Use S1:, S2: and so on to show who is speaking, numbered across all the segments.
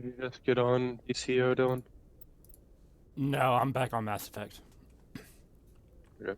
S1: you just get on DCO, Dylan?
S2: No, I'm back on Mass Effect.
S1: Yeah.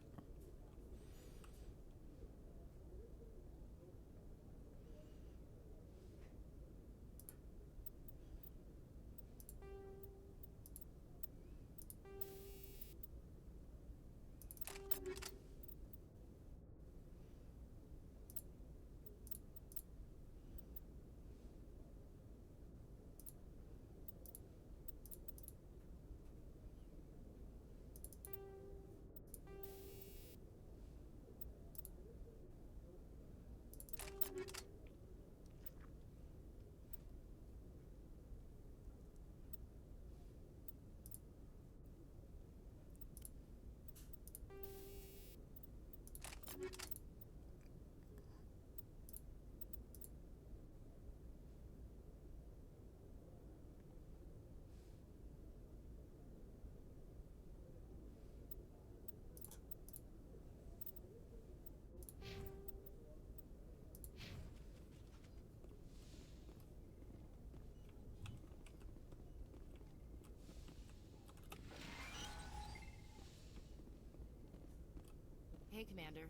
S3: Hey, Commander.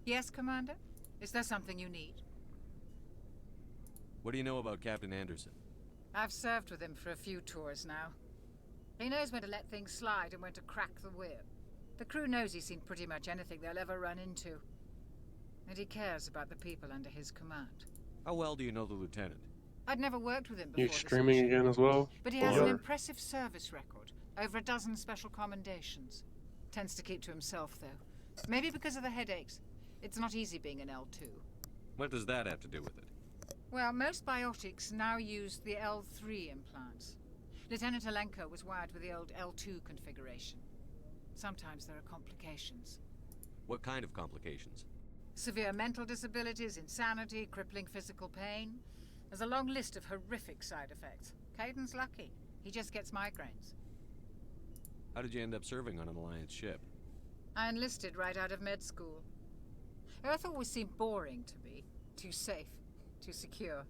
S4: Yes, Commander? Is there something you need?
S5: What do you know about Captain Anderson?
S4: I've served with him for a few tours now. He knows when to let things slide and when to crack the whip. The crew knows he's seen pretty much anything they'll ever run into. And he cares about the people under his command.
S5: How well do you know the lieutenant?
S4: I'd never worked with him
S1: You
S4: before this
S1: streaming
S4: mission,
S1: again as well?
S4: but he has an
S1: Or-
S4: impressive service record. Over a dozen special commendations. Tends to keep to himself, though. Maybe because of the headaches. It's not easy being an L2.
S5: What does that have to do with it?
S4: Well, most biotics now use the L3 implants. Lieutenant Alenko was wired with the old L2 configuration. Sometimes there are complications.
S5: What kind of complications?
S4: Severe mental disabilities, insanity, crippling physical pain. There's a long list of horrific side effects. Caden's lucky. He just gets migraines.
S5: How did you end up serving on an Alliance ship?
S4: I enlisted right out of med school. Earth always seemed boring to me. Too safe, too secure.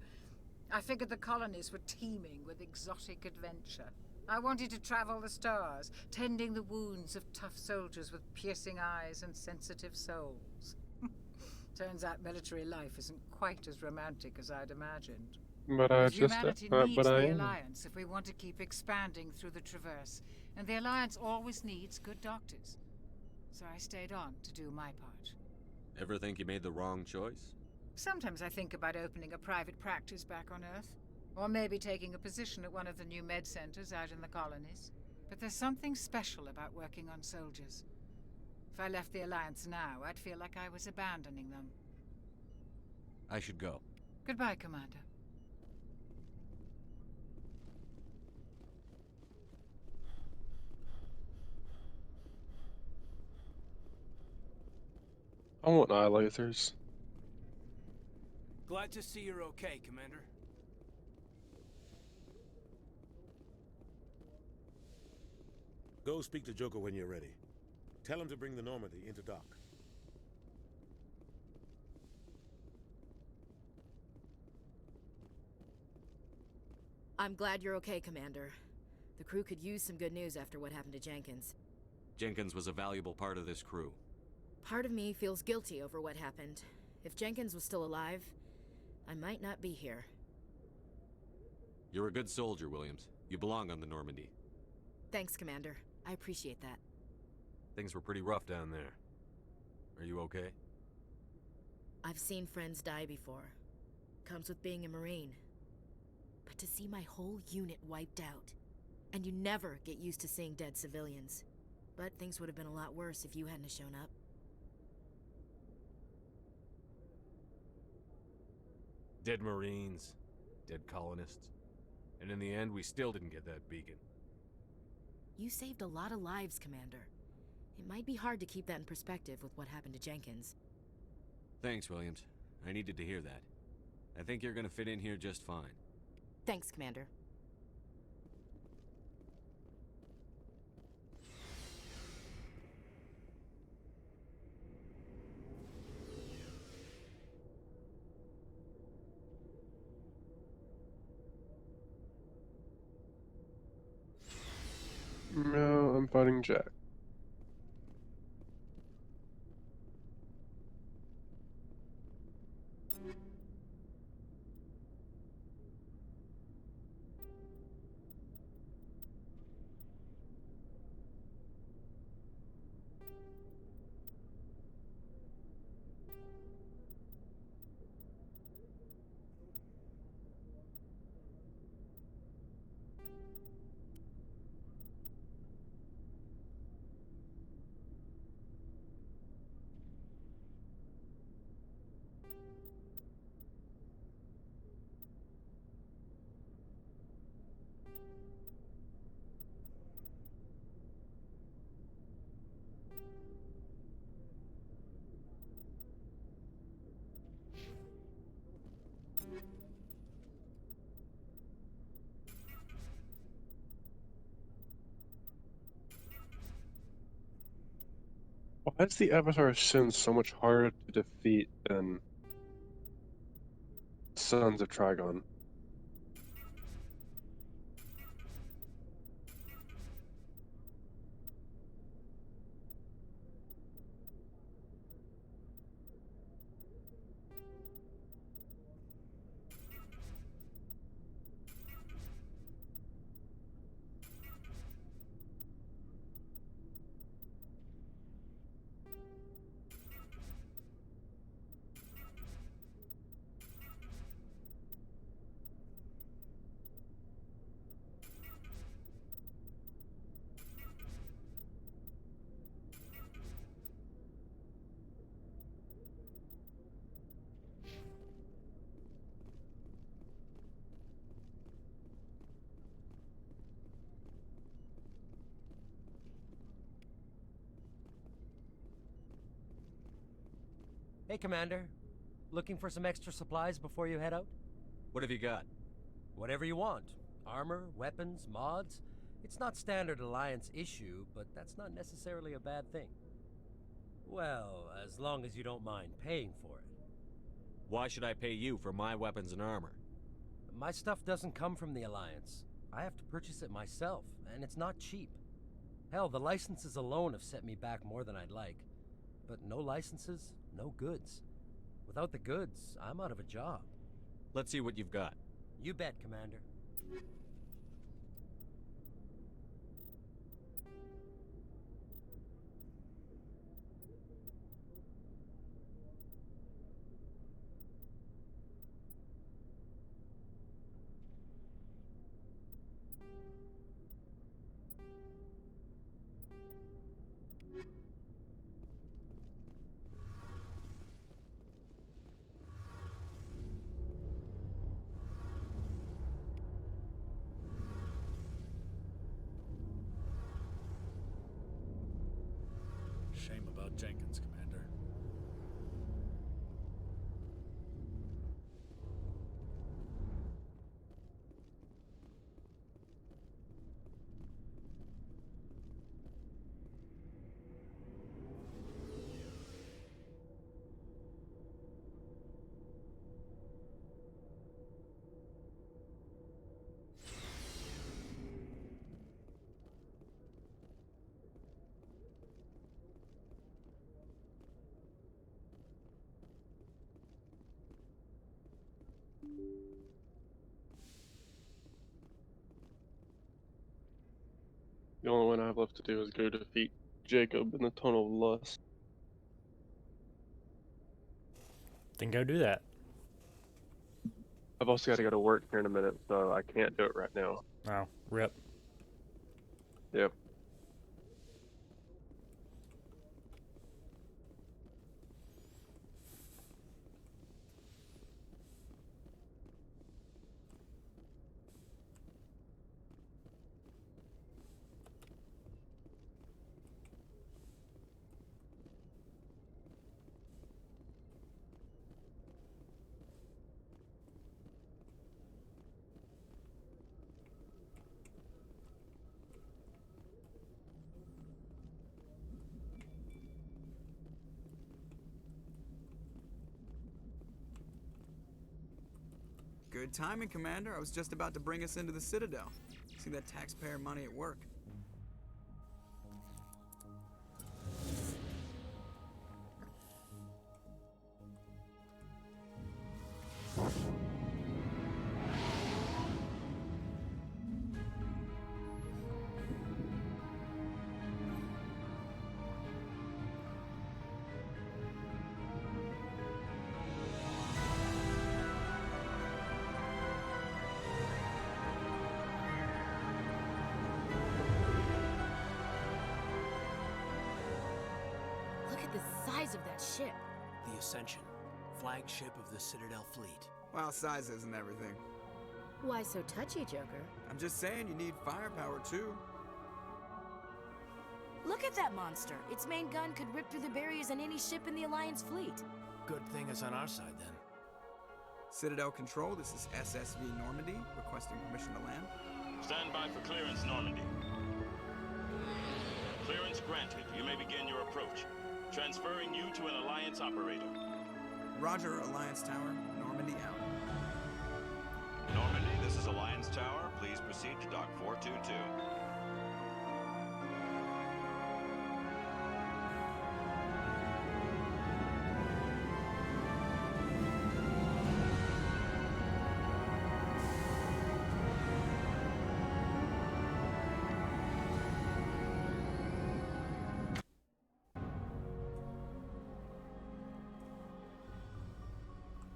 S4: I figured the colonies were teeming with exotic adventure. I wanted to travel the stars, tending the wounds of tough soldiers with piercing eyes and sensitive souls. Turns out military life isn't quite as romantic as I'd imagined.
S1: But
S4: Humanity needs
S1: but I
S4: the
S1: am.
S4: Alliance if we want to keep expanding through the Traverse. And the Alliance always needs good doctors. So I stayed on to do my part.
S5: Ever think you made the wrong choice?
S4: Sometimes I think about opening a private practice back on Earth. Or maybe taking a position at one of the new med centers out in the colonies. But there's something special about working on soldiers. If I left the Alliance now, I'd feel like I was abandoning them.
S5: I should go.
S4: Goodbye, Commander.
S1: I want eye lasers.
S6: Glad to see you're okay, Commander.
S7: Go speak to Joker when you're ready. Tell him to bring the Normandy into dock.
S3: I'm glad you're okay, Commander. The crew could use some good news after what happened to Jenkins.
S5: Jenkins was a valuable part of this crew.
S3: Part of me feels guilty over what happened. If Jenkins was still alive, I might not be here.
S5: You're a good soldier, Williams. You belong on the Normandy.
S3: Thanks, Commander. I appreciate that.
S5: Things were pretty rough down there. Are you okay?
S3: I've seen friends die before. Comes with being a Marine. But to see my whole unit wiped out, and you never get used to seeing dead civilians. But things would have been a lot worse if you hadn't shown up.
S8: Dead Marines, dead colonists. And in the end, we still didn't get that beacon.
S3: You saved a lot of lives, Commander. It might be hard to keep that in perspective with what happened to Jenkins.
S5: Thanks, Williams. I needed to hear that. I think you're gonna fit in here just fine.
S3: Thanks, Commander.
S1: Fighting Jack. Why is the Avatar of Sin so much harder to defeat than Sons of Trigon?
S9: Hey, Commander. Looking for some extra supplies before you head out?
S5: What have you got?
S9: Whatever you want. Armor, weapons, mods. It's not standard Alliance issue, but that's not necessarily a bad thing. Well, as long as you don't mind paying for it.
S5: Why should I pay you for my weapons and armor?
S9: My stuff doesn't come from the Alliance. I have to purchase it myself, and it's not cheap. Hell, the licenses alone have set me back more than I'd like. But no licenses, no goods. Without the goods, I'm out of a job.
S5: Let's see what you've got.
S9: You bet, Commander.
S6: Shame about Jenkins, Commander.
S1: The only one I have left to do is go defeat Jacob in the Tunnel of Lust.
S2: Then go do that.
S1: I've also got to go to work here in a minute, so I can't do it right now.
S2: Oh, rip.
S1: Yep.
S10: Good timing, Commander. I was just about to bring us into the Citadel. See that taxpayer money at work.
S3: the size of that ship.
S11: The Ascension, flagship of the Citadel fleet.
S10: Well, size isn't everything.
S3: Why so touchy, Joker?
S10: I'm just saying you need firepower too.
S3: Look at that monster. Its main gun could rip through the barriers in any ship in the Alliance fleet.
S11: Good thing it's on our side, then.
S10: Citadel Control, this is SSV Normandy, requesting permission to land.
S12: Stand by for clearance, Normandy. Clearance granted. You may begin your approach. Transferring you to an Alliance operator.
S10: Roger, Alliance Tower, Normandy out.
S12: Normandy, this is Alliance Tower. Please proceed to Dock 422.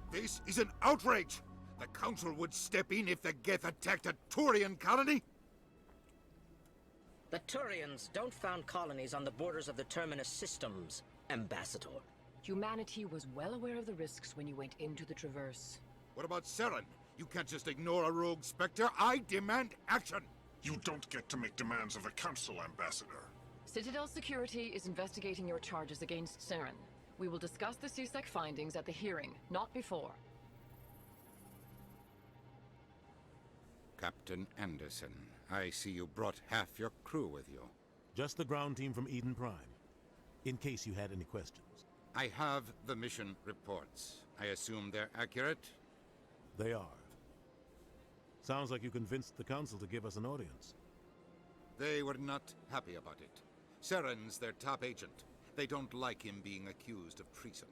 S13: This is an outrage! The Council would step in if the Geth attacked a Turian colony?
S14: The Turians don't found colonies on the borders of the Terminus systems, Ambassador.
S15: Humanity was well aware of the risks when you went into the Traverse.
S13: What about Saren? You can't just ignore a rogue Spectre. I demand action!
S16: You don't get to make demands of the Council, Ambassador.
S15: Citadel Security is investigating your charges against Saren. We will discuss the CSEC findings at the hearing, not before.
S13: Captain Anderson, I see you brought half your crew with you.
S7: Just the ground team from Eden Prime, in case you had any questions.
S13: I have the mission reports. I assume they're accurate?
S7: They are. Sounds like you convinced the Council to give us an audience.
S13: They were not happy about it. Saren's their top agent. They don't like him being accused of treason.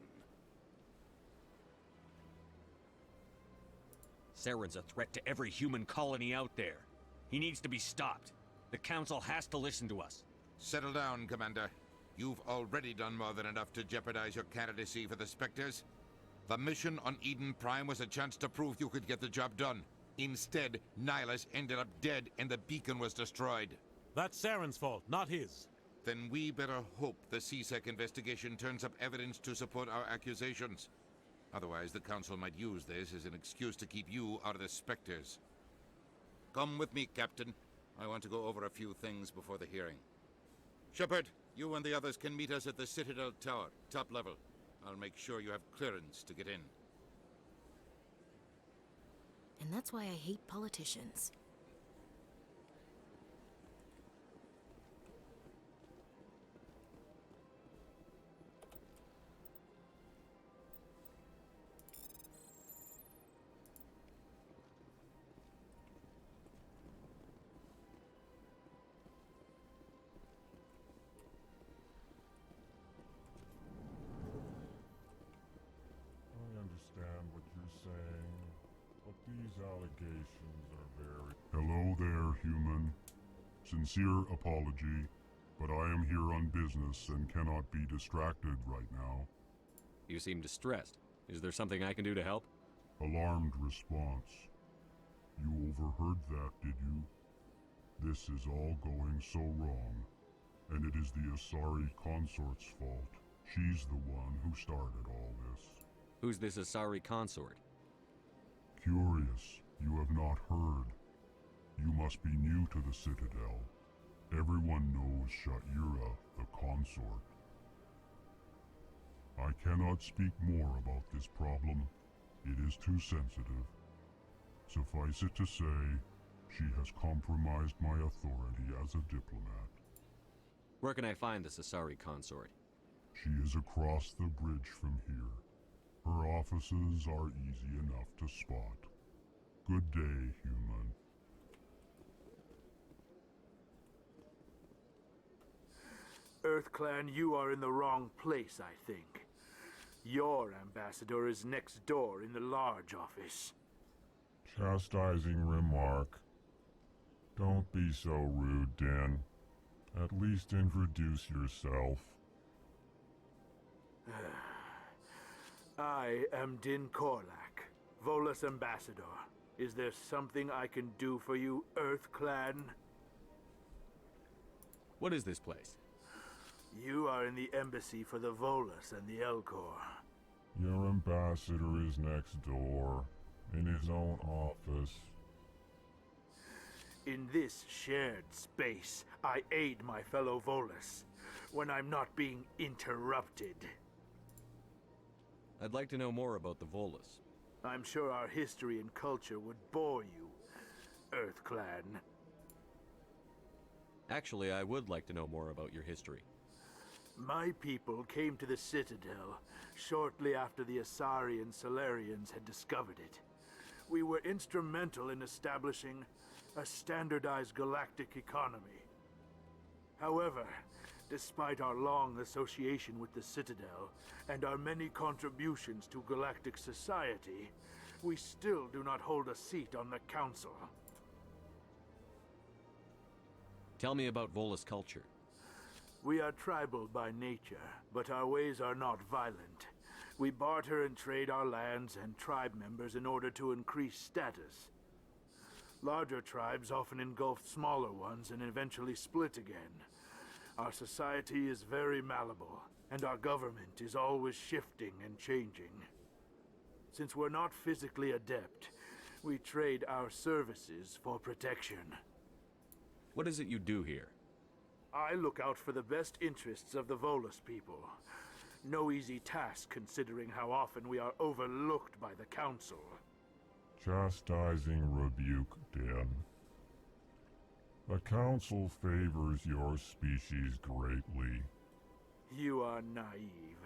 S5: Saren's a threat to every human colony out there. He needs to be stopped. The Council has to listen to us.
S13: Settle down, Commander. You've already done more than enough to jeopardize your candidacy for the Spectres. The mission on Eden Prime was a chance to prove you could get the job done. Instead, Nihilus ended up dead and the beacon was destroyed.
S7: That's Saren's fault, not his.
S13: Then we better hope the CSEC investigation turns up evidence to support our accusations. Otherwise, the Council might use this as an excuse to keep you out of the Spectres. Come with me, Captain. I want to go over a few things before the hearing. Shepard, you and the others can meet us at the Citadel Tower, top level. I'll make sure you have clearance to get in.
S3: And that's why I hate politicians.
S16: I understand what you're saying, but these allegations are very... Hello there, human. Sincere apology, but I am here on business and cannot be distracted right now.
S5: You seem distressed. Is there something I can do to help?
S16: Alarmed response. You overheard that, did you? This is all going so wrong, and it is the Asari consort's fault. She's the one who started all this.
S5: Who's this Asari consort?
S16: Curious, you have not heard. You must be new to the Citadel. Everyone knows Sha'ira, the consort. I cannot speak more about this problem. It is too sensitive. Suffice it to say, she has compromised my authority as a diplomat.
S5: Where can I find this Asari consort?
S16: She is across the bridge from here. Her offices are easy enough to spot. Good day, human.
S17: EarthClan, you are in the wrong place, I think. Your ambassador is next door in the large office.
S16: Chastising remark. Don't be so rude, Dan. At least introduce yourself.
S17: I am Din Korlak, Volus ambassador. Is there something I can do for you, EarthClan?
S5: What is this place?
S17: You are in the embassy for the Volus and the Elcor.
S16: Your ambassador is next door, in his own office.
S17: In this shared space, I aid my fellow Volus when I'm not being interrupted.
S18: I'd like to know more about the Volus.
S17: I'm sure our history and culture would bore you, EarthClan.
S18: Actually, I would like to know more about your history.
S17: My people came to the Citadel shortly after the Asari and Solarians had discovered it. We were instrumental in establishing a standardized galactic economy. However, despite our long association with the Citadel and our many contributions to galactic society, we still do not hold a seat on the Council.
S18: Tell me about Volus culture.
S17: We are tribal by nature, but our ways are not violent. We barter and trade our lands and tribe members in order to increase status. Larger tribes often engulf smaller ones and eventually split again. Our society is very malleable, and our government is always shifting and changing. Since we're not physically adept, we trade our services for protection.
S18: What is it you do here?
S17: I look out for the best interests of the Volus people. No easy task considering how often we are overlooked by the Council.
S16: Chastising rebuke, Den. The Council favors your species greatly.
S17: You are naive.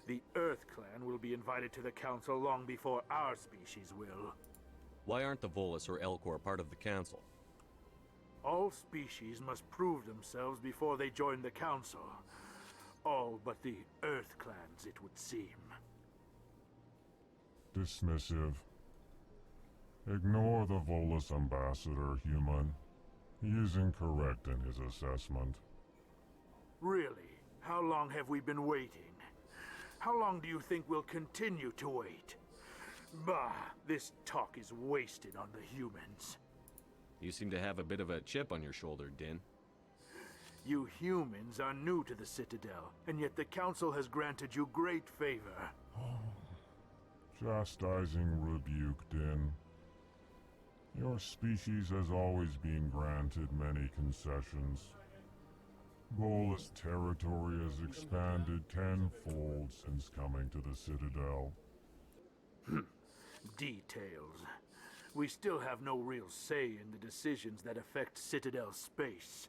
S17: The EarthClan will be invited to the Council long before our species will.
S18: Why aren't the Volus or Elcor part of the Council?
S17: All species must prove themselves before they join the Council. All but the EarthClans, it would seem.
S16: Dismissive. Ignore the Volus ambassador, human. He is incorrect in his assessment.
S17: Really? How long have we been waiting? How long do you think we'll continue to wait? Bah, this talk is wasted on the humans.
S18: You seem to have a bit of a chip on your shoulder, Din.
S17: You humans are new to the Citadel, and yet the Council has granted you great favor.
S16: Chastising rebuke, Din. Your species has always been granted many concessions. Volus territory has expanded tenfold since coming to the Citadel.
S17: Details. We still have no real say in the decisions that affect Citadel space.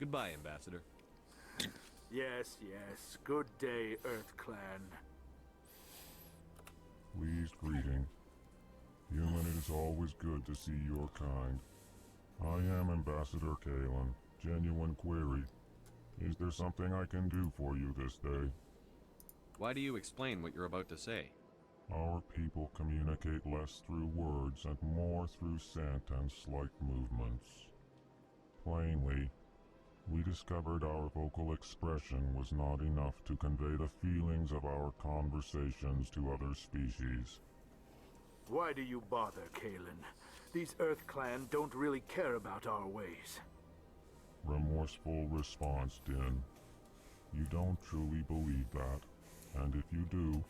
S18: Goodbye, Ambassador.
S17: Yes, yes. Good day, Earth Clan.
S16: Pleased greeting. Human, it is always good to see your kind. I am Ambassador Kalen. Genuine query. Is there something I can do for you this day?
S18: Why do you explain what you're about to say?
S16: Our people communicate less through words and more through scent and slight movements. Plainly, we discovered our vocal expression was not enough to convey the feelings of our conversations to other species.
S17: Why do you bother, Kalen? These Earth Clan don't really care about our ways.
S16: Remorseful response, Din. You don't truly believe that, and if you do,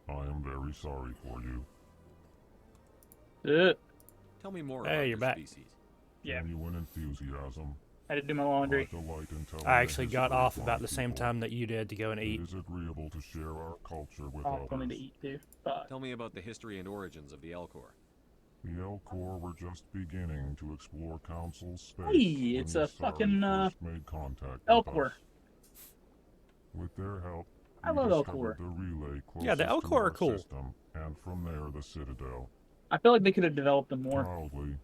S16: I am very sorry for you.
S18: Tell me more
S2: Hey,
S18: about
S2: you're
S18: your
S2: back.
S18: species.
S19: Yeah.
S16: Genuine enthusiasm.
S19: I had to do my laundry.
S2: I actually got off about the same time that you did to go and eat.
S16: It is agreeable to share our culture with
S19: I wanted to
S16: others.
S19: eat too. But
S18: Tell me about the history and origins of the Elcor.
S16: The Elcor were just beginning to explore Council's space
S19: Hey,
S16: when
S19: it's
S16: the
S19: a
S16: Asari
S19: fucking,
S16: first made contact
S19: Elcor.
S16: with us. With their help,
S19: I
S16: we
S19: love
S16: discovered
S19: Elcor.
S16: the relay closest
S2: Yeah, the
S16: to
S2: Elcor
S16: our
S2: are cool.
S16: system, and from there the Citadel.
S19: I feel like they could have developed them more.
S16: Proudly.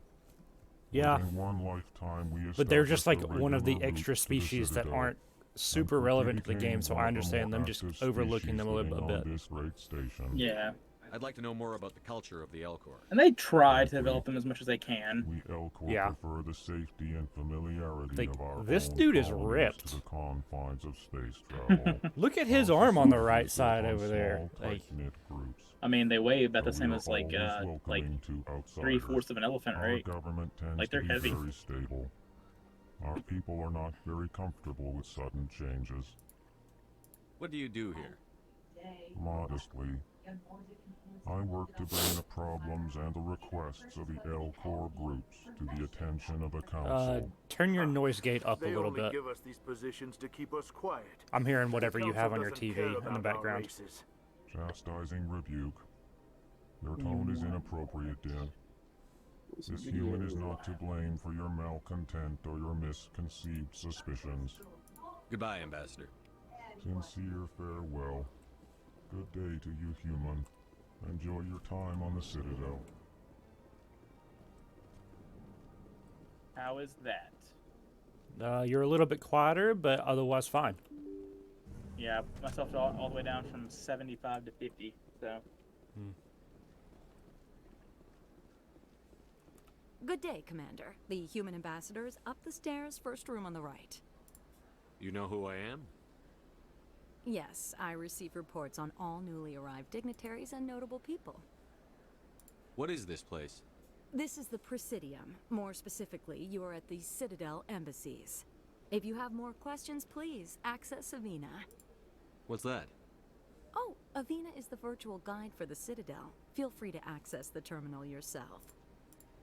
S2: Yeah.
S16: Within one lifetime, we
S2: But they're just like
S16: established a
S2: one of the
S16: regular route
S2: extra
S16: to the
S2: species that
S16: Citadel,
S2: aren't super
S16: and
S2: relevant to
S16: quickly
S2: the game,
S16: became
S2: so
S16: one
S2: I
S16: of the
S2: understand
S16: more
S2: them just
S16: active
S2: overlooking them a
S16: species
S2: little
S16: living on
S2: bit.
S16: this great station.
S19: Yeah.
S18: I'd like to know more about the culture of the Elcor.
S19: And they try to develop them as much as they can.
S16: We Elcor
S2: Yeah.
S16: prefer the safety and familiarity
S2: Like,
S16: of our
S2: this
S16: own
S2: dude is
S16: colonies
S2: ripped.
S16: to the confines of space travel.
S2: Look at his
S16: Our
S2: arm on the
S16: society
S2: right
S16: is
S2: side
S16: built on
S2: over there.
S16: small,
S2: Like,
S16: tight-knit groups.
S19: I mean, they weigh about the
S16: So
S19: same
S16: we are
S19: as like
S16: always welcoming to outsiders.
S19: 3/4 of an elephant,
S16: Our
S19: right?
S16: government tends
S19: Like,
S16: to
S19: they're
S16: be
S19: heavy.
S16: very stable. Our people are not very comfortable with sudden changes.
S18: What do you do here?
S16: Modestly, I work to bring the problems and the requests of the Elcor groups to the attention of the council.
S2: turn your noise gate up a
S17: They
S2: little
S17: only
S2: bit.
S17: give us these positions to keep us quiet.
S2: I'm hearing
S17: The
S2: whatever you
S17: council
S2: have on your
S17: doesn't
S2: TV
S17: care
S2: in the
S17: about our
S2: background.
S17: races.
S16: Chastising rebuke. Your tone is inappropriate, Din. This human is not to blame for your malcontent or your misconceived suspicions.
S18: Goodbye, Ambassador.
S16: Sincere farewell. Good day to you, human. Enjoy your time on the Citadel.
S19: How is that?
S2: You're a little bit quieter, but otherwise fine.
S19: Yeah, I put myself all the way down from 75 to 50. So.
S20: Good day, Commander. The human ambassador is up the stairs, first room on the right.
S18: You know who I am?
S20: Yes, I receive reports on all newly arrived dignitaries and notable people.
S18: What is this place?
S20: This is the Presidium. More specifically, you are at the Citadel embassies. If you have more questions, please access Avina.
S18: What's that?
S20: Oh, Avina is the virtual guide for the Citadel. Feel free to access the terminal yourself.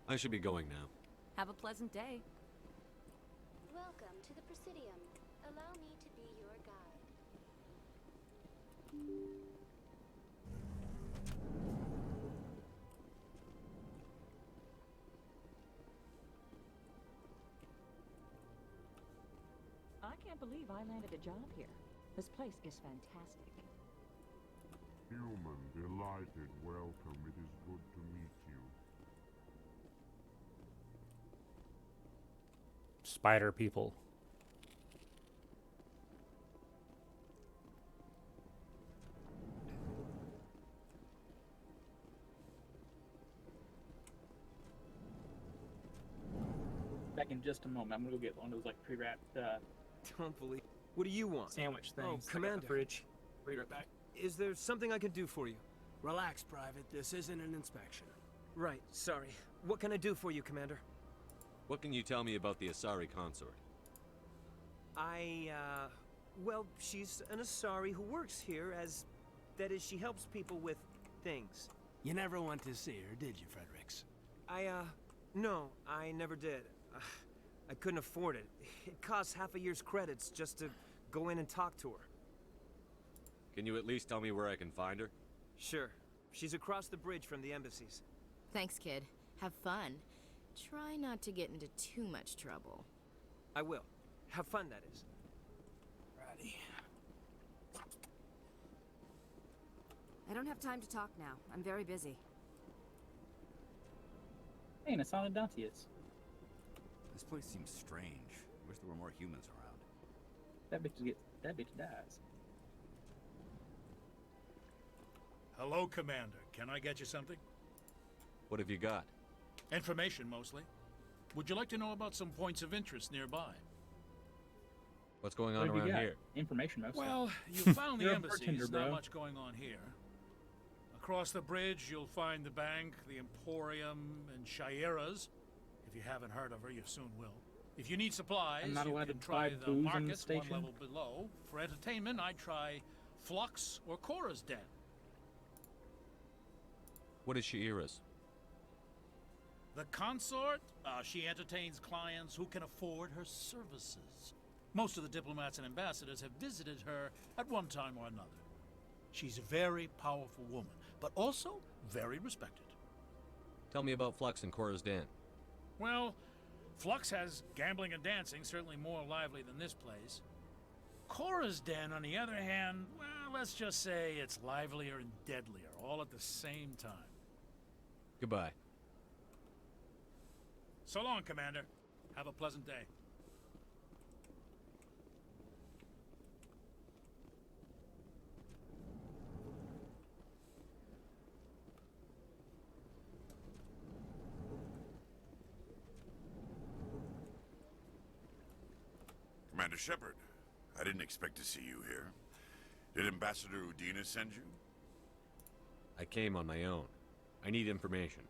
S18: I should be going now.
S20: Have a pleasant day.
S21: Welcome to the Presidium. Allow me to be your guide.
S22: I can't believe I landed a job here. This place is fantastic.
S16: Human, delighted, welcome. It is good to meet you.
S2: Spider people.
S19: Back in just a moment. I'm gonna go get one of those like pre-wrapped
S23: Don't believe. What do you want?
S19: sandwich things.
S23: Oh,
S19: I got in
S23: Commander.
S19: the fridge. Be right back.
S23: Is there something I can do for you?
S11: Relax, Private. This isn't an inspection.
S23: Right, sorry. What can I do for you, Commander?
S18: What can you tell me about the Asari consort?
S23: Well, she's an Asari who works here as... That is, she helps people with things.
S11: You never went to see her, did you, Fredericks?
S23: No, I never did. I couldn't afford it. It costs half a year's credits just to go in and talk to her.
S18: Can you at least tell me where I can find her?
S23: Sure. She's across the bridge from the embassies.
S3: Thanks, kid. Have fun. Try not to get into too much trouble.
S23: I will. Have fun, that is.
S19: Righty.
S20: I don't have time to talk now. I'm very busy.
S19: Hey, and it's on Adontius.
S4: This place seems strange. Wish there were more humans around.
S19: That bitch dies.
S6: Hello, Commander. Can I get you something?
S18: What have you got?
S6: Information, mostly. Would you like to know about some points of interest nearby?
S18: What's going
S19: What
S18: on
S19: have you
S18: around
S19: got?
S18: here?
S19: Information mostly.
S6: Well, you found the
S19: You're a
S6: embassies.
S19: bartender,
S6: Not
S19: bro.
S6: much going on here. Across the bridge, you'll find the bank, the Emporium, and Shaira's. If you haven't heard of her, you soon will. If you need supplies,
S19: I'm not
S6: you
S19: allowed
S6: can
S19: to
S6: try
S19: buy
S6: the
S19: booze in the
S6: markets one
S19: station?
S6: level below. For entertainment, I'd try Flux or Cora's Den.
S18: What is Shaira's?
S6: The consort, she entertains clients who can afford her services. Most of the diplomats and ambassadors have visited her at one time or another. She's a very powerful woman, but also very respected.
S18: Tell me about Flux and Cora's Den.
S6: Well, Flux has gambling and dancing, certainly more lively than this place. Cora's Den, on the other hand, well, let's just say it's livelier and deadlier, all at the same time.
S18: Goodbye.
S6: So long, Commander. Have a pleasant day.
S8: Commander Shepard, I didn't expect to see you here. Did Ambassador Udina send you?
S18: I came on my own. I need information.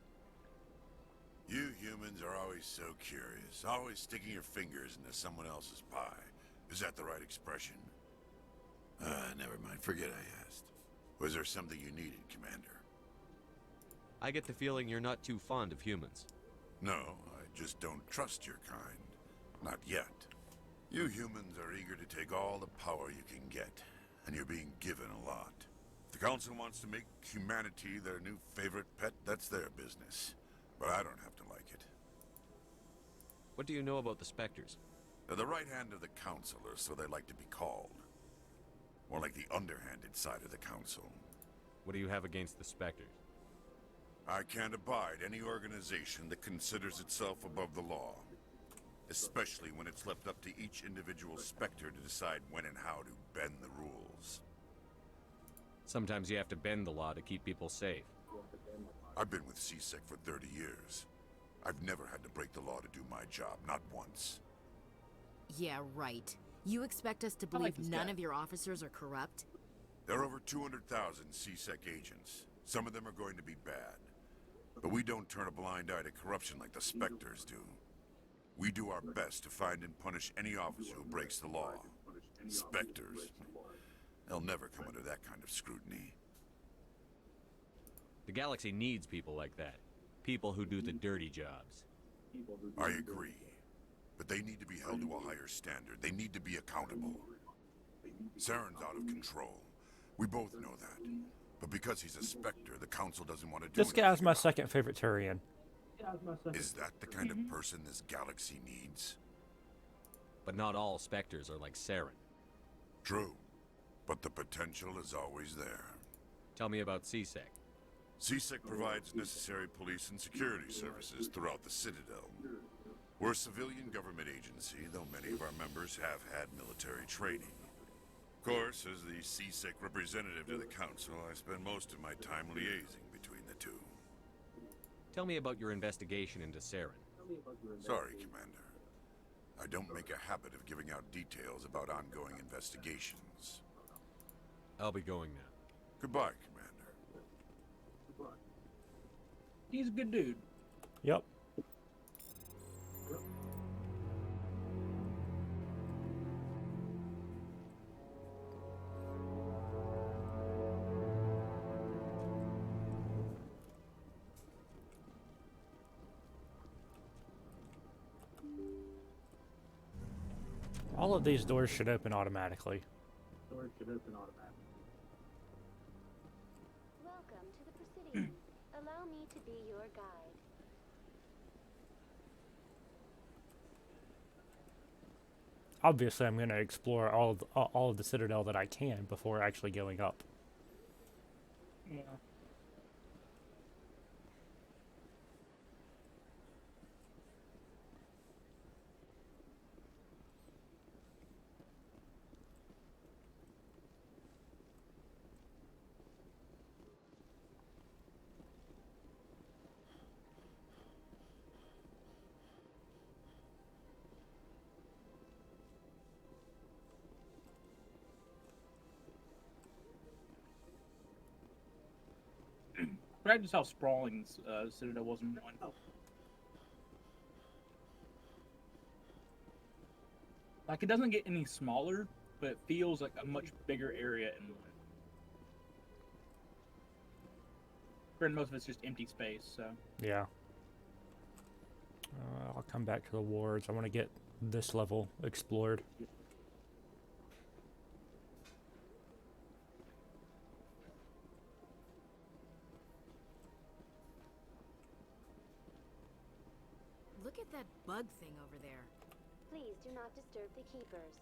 S8: You humans are always so curious, always sticking your fingers into someone else's pie. Is that the right expression? Never mind, forget I asked. Was there something you needed, Commander?
S18: I get the feeling you're not too fond of humans.
S8: No, I just don't trust your kind. Not yet. You humans are eager to take all the power you can get, and you're being given a lot. If the Council wants to make humanity their new favorite pet, that's their business. But I don't have to like it.
S18: What do you know about the Spectres?
S8: They're the right hand of the Council, or so they like to be called. More like the underhanded side of the Council.
S18: What do you have against the Spectres?
S8: I can't abide any organization that considers itself above the law. Especially when it's left up to each individual Spectre to decide when and how to bend the rules.
S18: Sometimes you have to bend the law to keep people safe.
S8: I've been with CSEC for 30 years. I've never had to break the law to do my job, not once.
S3: Yeah, right. You expect us to
S19: I like
S3: believe
S19: this
S3: none
S19: guy.
S3: of your officers are corrupt?
S8: There are over 200,000 CSEC agents. Some of them are going to be bad. But we don't turn a blind eye to corruption like the Spectres do. We do our best to find and punish any officer who breaks the law. Spectres. They'll never come under that kind of scrutiny.
S18: The galaxy needs people like that. People who do the dirty jobs.
S8: I agree. But they need to be held to a higher standard. They need to be accountable. Saren's out of control. We both know that. But because he's a Spectre, the Council doesn't want to do
S2: This
S8: anything
S2: guy's my
S8: about it.
S2: second favorite Turian.
S8: Is that the kind of person this galaxy needs?
S18: But not all Spectres are like Saren.
S8: True. But the potential is always there.
S18: Tell me about CSEC.
S8: CSEC provides necessary police and security services throughout the Citadel. We're a civilian government agency, though many of our members have had military training. Of course, as the CSEC representative to the Council, I spend most of my time liaising between the two.
S18: Tell me about your investigation into Saren.
S8: Sorry, Commander. I don't make a habit of giving out details about ongoing investigations.
S18: I'll be going now.
S8: Goodbye, Commander.
S19: He's a good dude.
S2: Yep. All of these doors should open automatically.
S19: Doors should open automatically.
S21: Welcome to the Presidium. Allow me to be your guide.
S2: obviously I'm going to explore all of the Citadel that I can before actually going up.
S19: Yeah. But just how sprawling Citadel was in one. Like, it doesn't get any smaller, but it feels like a much bigger area in one. Granted, most of it's just empty space, so.
S2: Yeah. I'll come back to the wards. I want to get this level explored.
S3: Look at that bug thing over there.
S21: Please do not disturb the keepers.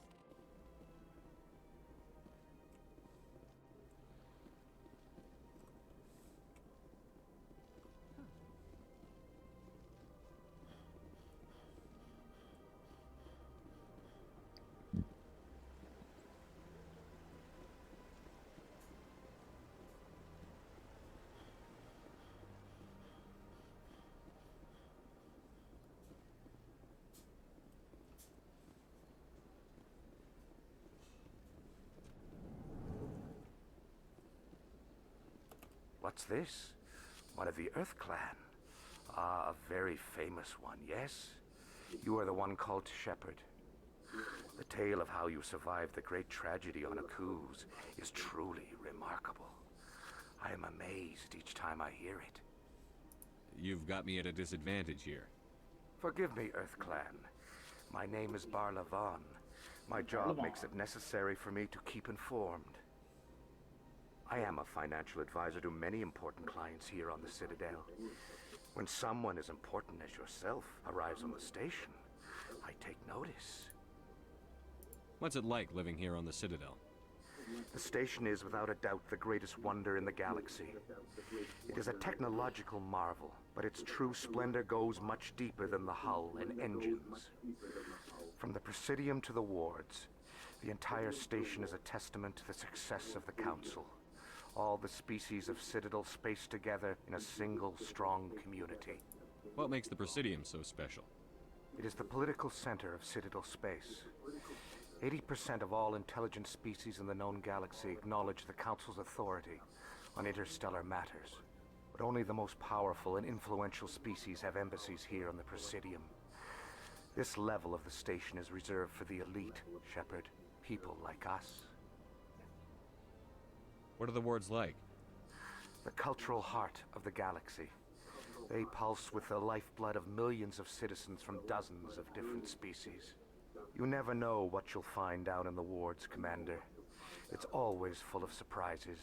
S1: What's this? One of the Earth Clan. Ah, a very famous one, yes? You are the one called Shepard. The tale of how you survived the great tragedy on Akuz is truly remarkable. I am amazed each time I hear it.
S18: You've got me at a disadvantage here.
S1: Forgive me, Earth Clan. My name is Barla Vaughn. My job makes it necessary for me to keep informed. I am a financial advisor to many important clients here on the Citadel. When someone as important as yourself arrives on the station, I take notice.
S18: What's it like living here on the Citadel?
S1: The station is without a doubt the greatest wonder in the galaxy. It is a technological marvel, but its true splendor goes much deeper than the hull and engines. From the Presidium to the wards, the entire station is a testament to the success of the Council. All the species of Citadel spaced together in a single, strong community.
S18: What makes the Presidium so special?
S1: It is the political center of Citadel space. 80% of all intelligent species in the known galaxy acknowledge the Council's authority on interstellar matters. But only the most powerful and influential species have embassies here on the Presidium. This level of the station is reserved for the elite, Shepard. People like us.
S18: What are the wards like?
S1: The cultural heart of the galaxy. They pulse with the lifeblood of millions of citizens from dozens of different species. You never know what you'll find down in the wards, Commander. It's always full of surprises.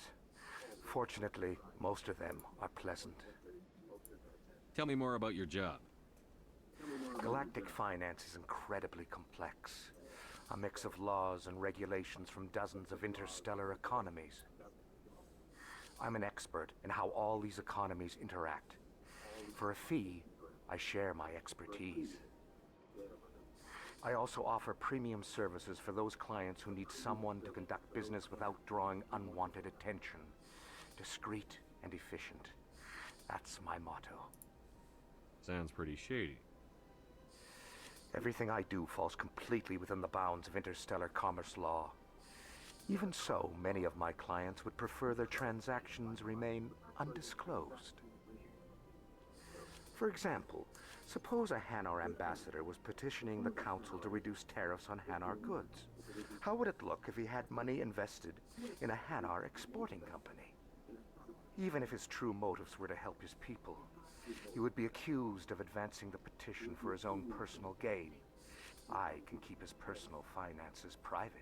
S1: Fortunately, most of them are pleasant.
S18: Tell me more about your job.
S1: Galactic finance is incredibly complex. A mix of laws and regulations from dozens of interstellar economies. I'm an expert in how all these economies interact. For a fee, I share my expertise. I also offer premium services for those clients who need someone to conduct business without drawing unwanted attention. Discreet and efficient. That's my motto.
S18: Sounds pretty shady.
S1: Everything I do falls completely within the bounds of interstellar commerce law. Even so, many of my clients would prefer their transactions remain undisclosed. For example, suppose a Hanar ambassador was petitioning the Council to reduce tariffs on Hanar goods. How would it look if he had money invested in a Hanar exporting company? Even if his true motives were to help his people, he would be accused of advancing the petition for his own personal gain. I can keep his personal finances private.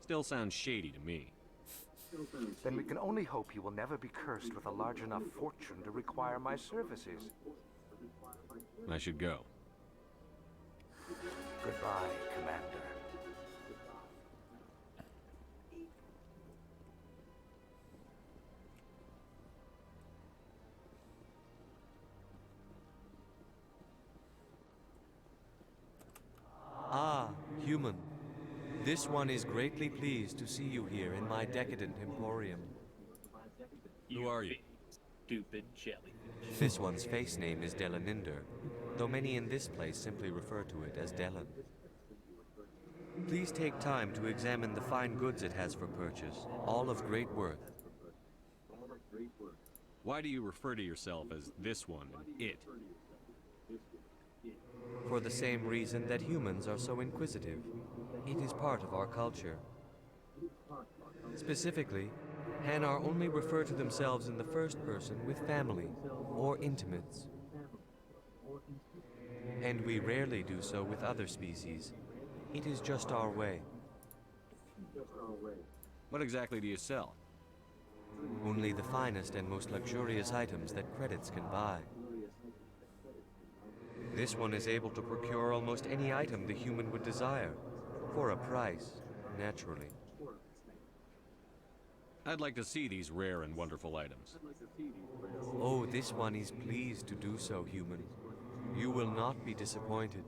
S18: Still sounds shady to me.
S1: Then we can only hope he will never be cursed with a large enough fortune to require my services.
S18: I should go.
S1: Goodbye, Commander.
S9: Ah, human. This one is greatly pleased to see you here in my decadent emporium.
S18: Who are you?
S19: Stupid jelly.
S9: This one's face name is Delaninder, though many in this place simply refer to it as Delan. Please take time to examine the fine goods it has for purchase, all of great worth.
S18: Why do you refer to yourself as this one and it?
S9: For the same reason that humans are so inquisitive. It is part of our culture. Specifically, Hanar only refer to themselves in the first person with family or intimates. And we rarely do so with other species. It is just our way.
S18: What exactly do you sell?
S9: Only the finest and most luxurious items that credits can buy. This one is able to procure almost any item the human would desire, for a price, naturally.
S18: I'd like to see these rare and wonderful items.
S9: Oh, this one is pleased to do so, human. You will not be disappointed.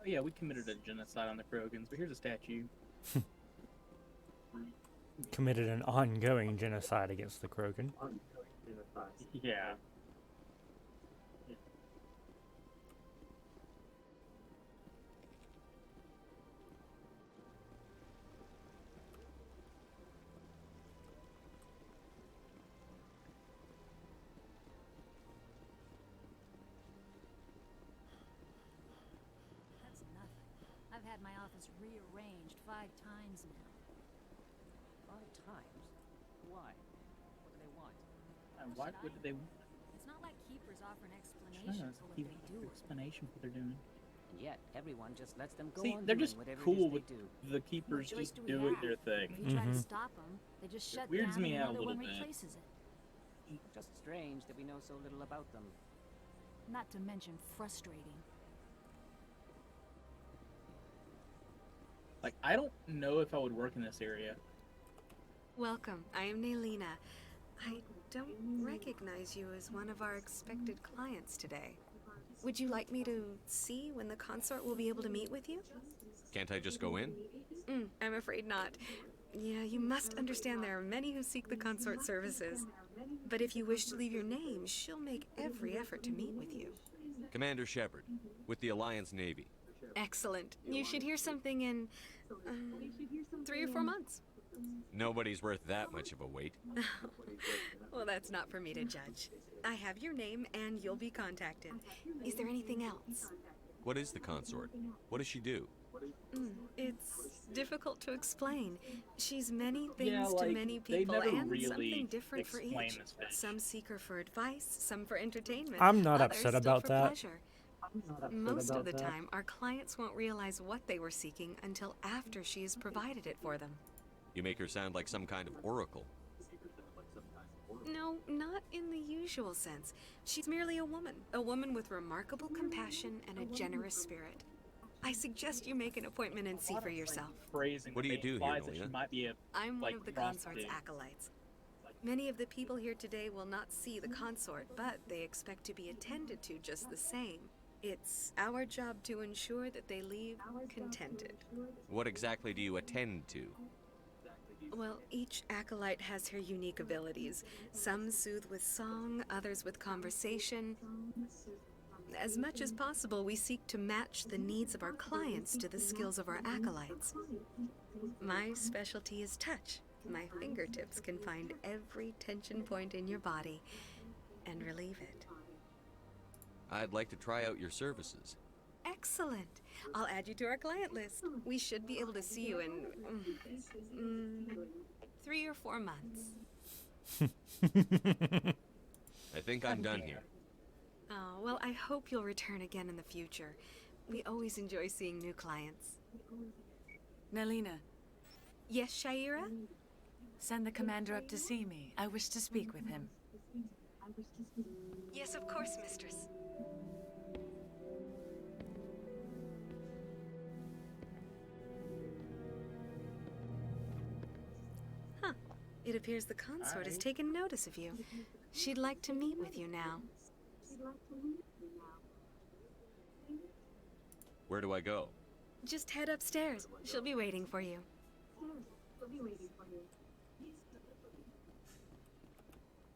S19: Oh yeah, we committed a genocide on the Krogans, but here's a statue.
S2: Committed an ongoing genocide against the Krogan.
S19: Yeah.
S22: I've had my office rearranged 5 times now.
S11: 5 times? Why? What do they want?
S19: And what do they want?
S22: It's not like keepers offer an explanation for what they do.
S19: Explanation for what they're doing.
S11: And yet, everyone just lets them go
S19: See,
S11: on
S19: they're
S11: doing
S19: just
S11: whatever
S19: cool
S11: it
S19: with
S11: is they do.
S19: the keepers
S22: What choice
S19: just
S22: do we
S19: doing
S22: have?
S19: their thing.
S22: If you try to stop them, they just shut
S19: weirds
S22: down
S19: me
S22: and
S19: out a
S22: another
S19: little
S22: one
S19: bit.
S22: replaces it.
S11: Just strange that we know so little about them.
S22: Not to mention frustrating.
S19: Like, I don't know if I would work in this area.
S10: Welcome. I am Naylina. I don't recognize you as one of our expected clients today. Would you like me to see when the consort will be able to meet with you?
S18: Can't I just go in?
S10: I'm afraid not. Yeah, you must understand there are many who seek the consort services. But if you wish to leave your name, she'll make every effort to meet with you.
S18: Commander Shepard, with the Alliance Navy.
S10: Excellent. You should hear something in 3 or 4 months.
S18: Nobody's worth that much of a wait.
S10: Well, that's not for me to judge. I have your name and you'll be contacted. Is there anything else?
S18: What is the consort? What does she do?
S10: It's difficult to explain. She's many things
S19: Yeah,
S10: to
S19: like,
S10: many
S19: they
S10: people
S19: never
S10: and
S19: really
S10: something different for
S19: explain
S10: each.
S19: this bitch.
S10: Some seek her for advice, some for entertainment.
S2: I'm not
S10: others
S2: upset
S10: still
S2: about
S10: for
S2: that.
S10: pleasure. Most of the time, our clients won't realize what they were seeking until after she has provided it for them.
S18: You make her sound like some kind of oracle.
S10: No, not in the usual sense. She's merely a woman with remarkable compassion and a generous spirit. I suggest you make an appointment and see for yourself.
S19: Phrasing
S18: What do you do here,
S19: that she
S18: Nalina?
S19: might be a,
S10: I'm
S19: like,
S10: one of the
S19: prostitute.
S10: consort's acolytes. Many of the people here today will not see the consort, but they expect to be attended to just the same. It's our job to ensure that they leave contented.
S9: What exactly do you attend to?
S10: Well, each acolyte has her unique abilities. Some soothe with song, others with conversation. As much as possible, we seek to match the needs of our clients to the skills of our acolytes. My specialty is touch. My fingertips can find every tension point in your body and relieve it.
S9: I'd like to try out your services.
S10: Excellent. I'll add you to our client list. We should be able to see you in 3 or 4 months.
S9: I think I'm done here.
S10: Oh, well, I hope you'll return again in the future. We always enjoy seeing new clients.
S12: Nelina.
S10: Yes, Shaira?
S12: Send the commander up to see me. I wish to speak with him.
S10: Yes, of course, mistress. Huh. It appears the consort has taken notice of you. She'd like to meet with you now.
S9: Where do I go?
S10: Just head upstairs. She'll be waiting for you.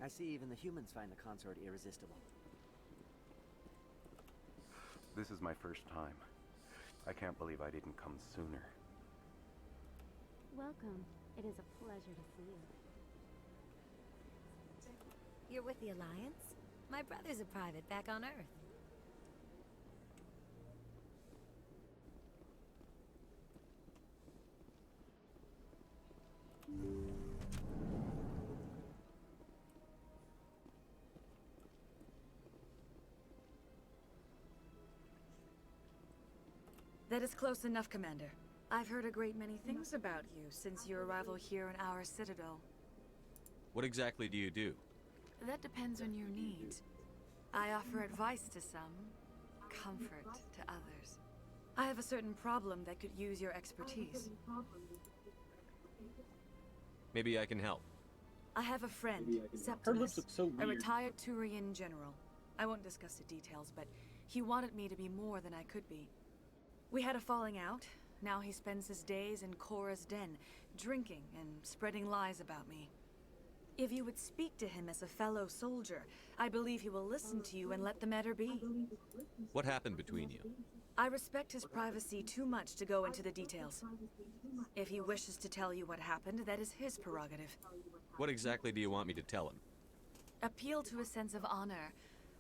S11: I see even the humans find the consort irresistible.
S1: This is my first time. I can't believe I didn't come sooner.
S21: Welcome. It is a pleasure to see you.
S14: You're with the Alliance? My brother's a private back on Earth.
S12: That is close enough, Commander. I've heard a great many things about you since your arrival here in our citadel.
S9: What exactly do you do?
S12: That depends on your needs. I offer advice to some, comfort to others. I have a certain problem that could use your expertise.
S9: Maybe I can help.
S12: I have a friend,
S19: Her lips
S12: Septimus,
S19: look so
S12: a
S19: weird.
S12: retired Turian general. I won't discuss the details, but he wanted me to be more than I could be. We had a falling out. Now he spends his days in Korra's den, drinking and spreading lies about me. If you would speak to him as a fellow soldier, I believe he will listen to you and let the matter be.
S9: What happened between you?
S12: I respect his privacy too much to go into the details. If he wishes to tell you what happened, that is his prerogative.
S9: What exactly do you want me to tell him?
S12: Appeal to his sense of honor.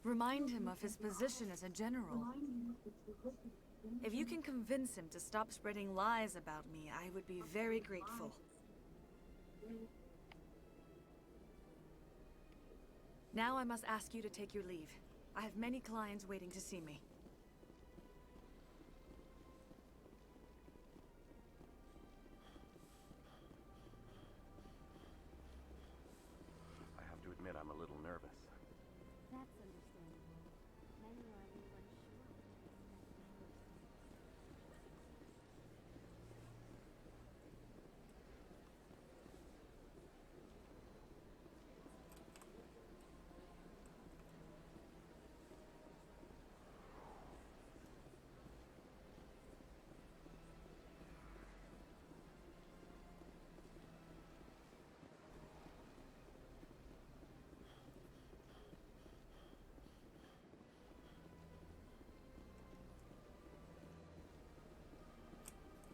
S12: Remind him of his position as a general. If you can convince him to stop spreading lies about me, I would be very grateful. Now I must ask you to take your leave. I have many clients waiting to see me.
S1: I have to admit I'm a little nervous.
S21: That's understandable. Many are a little unsure.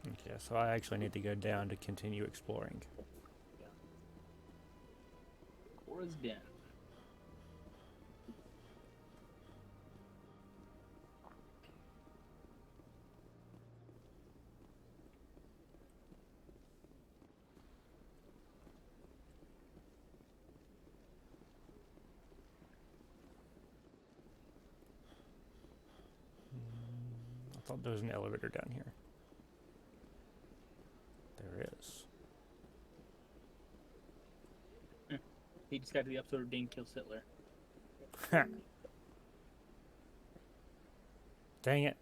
S2: Okay, so I actually need to go down to continue exploring.
S19: Korra's den.
S2: I thought there was an elevator down here. There is.
S19: He just got to the episode of Dane Kill Sittler.
S2: Dang it.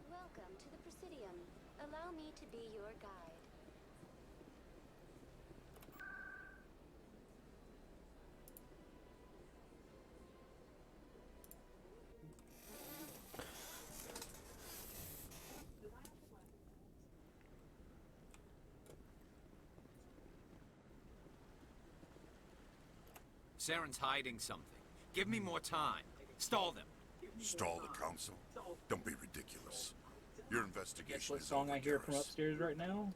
S21: Welcome to the Presidium. Allow me to be your guide.
S4: Saren's hiding something. Give me more time. Stall them.
S8: Stall the council? Don't be ridiculous. Your
S19: Guess
S8: investigation
S19: what
S8: is
S19: song
S8: over,
S19: I hear from
S8: Garrus.
S19: upstairs right now?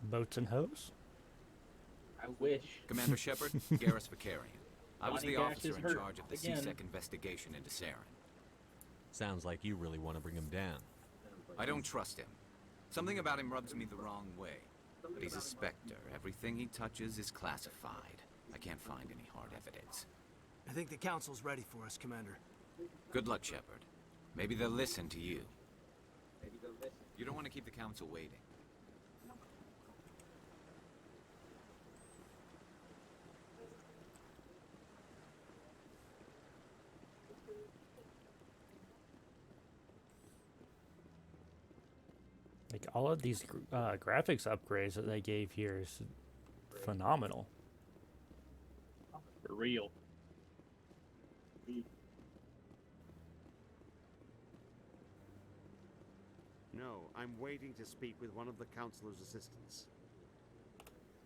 S2: Boats and hose?
S19: I wish.
S4: Commander Shepard, Garrus Vicarian. I was
S19: Bonnie
S4: the
S19: Dash
S4: officer
S19: is
S4: in
S19: hurt
S4: charge of the
S19: again.
S4: C-Sec investigation into Saren.
S18: Sounds like you really want to bring him down.
S4: I don't trust him. Something about him rubs me the wrong way. But he's a Spectre. Everything he touches is classified. I can't find any hard evidence.
S23: I think the council's ready for us, Commander.
S4: Good luck, Shepard. Maybe they'll listen to you. You don't want to keep the council waiting.
S2: Like, all of these graphics upgrades that they gave here is phenomenal.
S19: For real.
S7: No, I'm waiting to speak with one of the Councilor's assistants.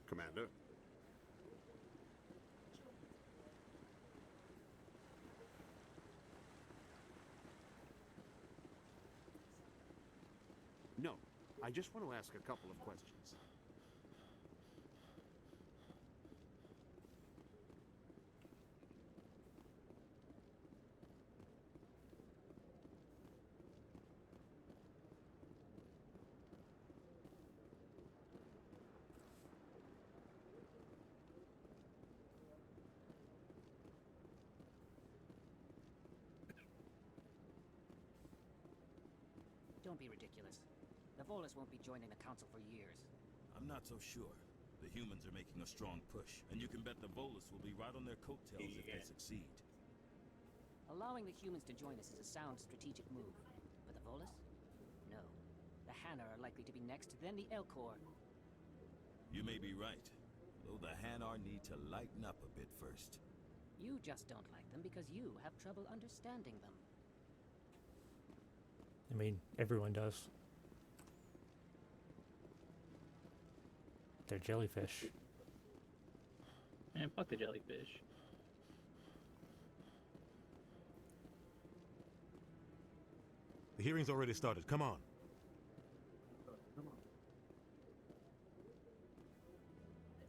S7: Commander? No, I just want to ask a couple of questions.
S11: Don't be ridiculous. The Volus won't be joining the Council for years.
S13: I'm not so sure. The humans are making a strong push, and you can bet the Volus will be right on their coattails if they succeed.
S11: Allowing the humans to join us is a sound strategic move. But the Volus? No. The Hanar are likely to be next, then the Elcor.
S13: You may be right, though the Hanar need to lighten up a bit first.
S11: You just don't like them because you have trouble understanding them.
S2: I mean, everyone does. They're jellyfish.
S19: Man, fuck the jellyfish.
S15: The hearing's already started. Come on.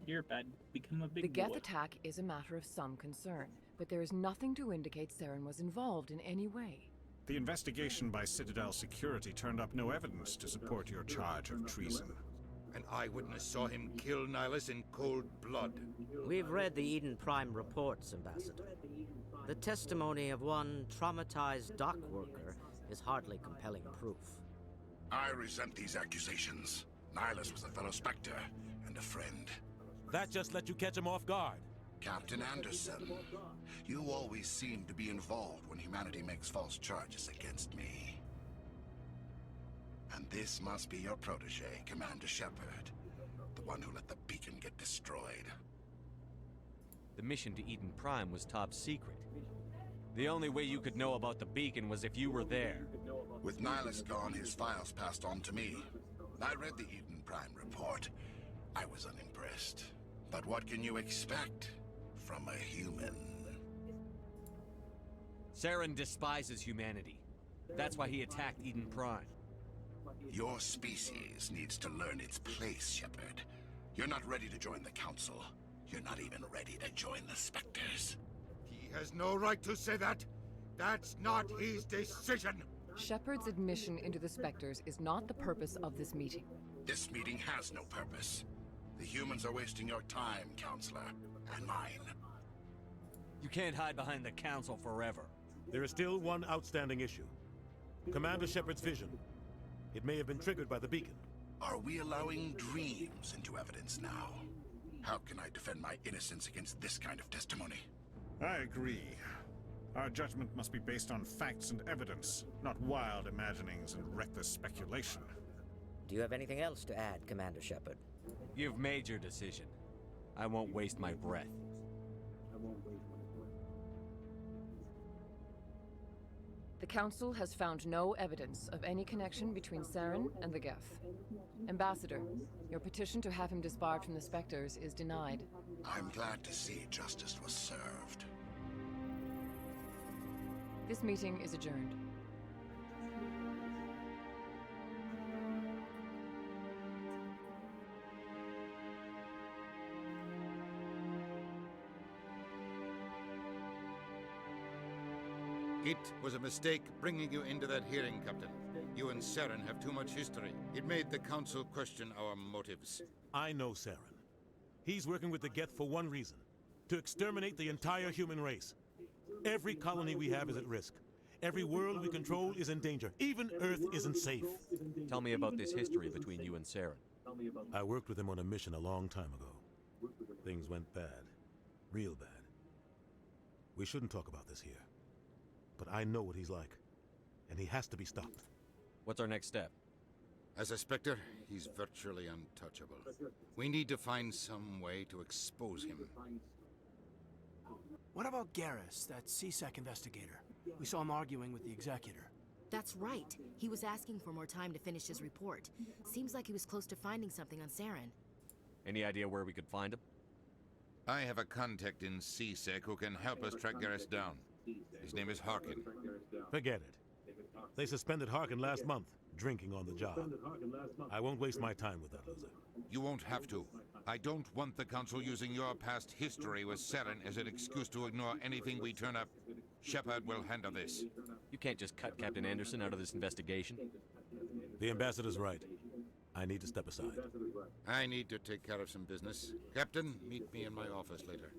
S19: Europe had become a
S24: The
S19: big
S24: Geth
S19: boy.
S24: attack is a matter of some concern, but there is nothing to indicate Saren was involved in any way.
S25: The investigation by Citadel Security turned up no evidence to support your charge of treason.
S26: An eyewitness saw him kill Nihilus in cold blood.
S27: We've read the Eden Prime reports, Ambassador. The testimony of one traumatized dock worker is hardly compelling proof.
S8: I resent these accusations. Nihilus was a fellow Spectre and a friend.
S15: That just let you catch him off guard.
S8: Captain Anderson, you always seem to be involved when humanity makes false charges against me. And this must be your protege, Commander Shepard, the one who let the beacon get destroyed.
S9: The mission to Eden Prime was top secret. The only way you could know about the beacon was if you were there.
S8: With Nihilus gone, his files passed on to me. I read the Eden Prime report. I was unimpressed. But what can you expect from a human?
S9: Saren despises humanity. That's why he attacked Eden Prime.
S8: Your species needs to learn its place, Shepard. You're not ready to join the Council. You're not even ready to join the Spectres.
S26: He has no right to say that. That's not his decision.
S24: Shepard's admission into the Spectres is not the purpose of this meeting.
S8: This meeting has no purpose. The humans are wasting your time, Counselor, and mine.
S9: You can't hide behind the Council forever.
S15: There is still one outstanding issue. Commander Shepard's vision. It may have been triggered by the beacon.
S8: Are we allowing dreams into evidence now? How can I defend my innocence against this kind of testimony?
S25: I agree. Our judgment must be based on facts and evidence, not wild imaginings and reckless speculation.
S27: Do you have anything else to add, Commander Shepard?
S9: You've made your decision. I won't waste my breath.
S24: The Council has found no evidence of any connection between Saren and the Geth. Ambassador, your petition to have him disbarred from the Spectres is denied.
S26: I'm glad to see justice was served.
S24: This meeting is adjourned.
S26: It was a mistake bringing you into that hearing, Captain. You and Saren have too much history. It made the Council question our motives.
S15: I know Saren. He's working with the Geth for one reason. To exterminate the entire human race. Every colony we have is at risk. Every world we control is in danger. Even Earth isn't safe.
S18: Tell me about this history between you and Saren.
S15: I worked with him on a mission a long time ago. Things went bad. Real bad. We shouldn't talk about this here. But I know what he's like. And he has to be stopped.
S18: What's our next step?
S26: As a Spectre, he's virtually untouchable. We need to find some way to expose him.
S3: What about Garrus, that CSEC investigator? We saw him arguing with the Executor.
S5: That's right. He was asking for more time to finish his report. Seems like he was close to finding something on Saren.
S18: Any idea where we could find him?
S26: I have a contact in CSEC who can help us track Garrus down. His name is Harkin.
S15: Forget it. They suspended Harkin last month, drinking on the job. I won't waste my time with that loser.
S26: You won't have to. I don't want the Council using your past history with Saren as an excuse to ignore anything we turn up. Shepard will handle this.
S18: You can't just cut Captain Anderson out of this investigation.
S15: The Ambassador's right. I need to step aside.
S26: I need to take care of some business. Captain, meet me in my office later.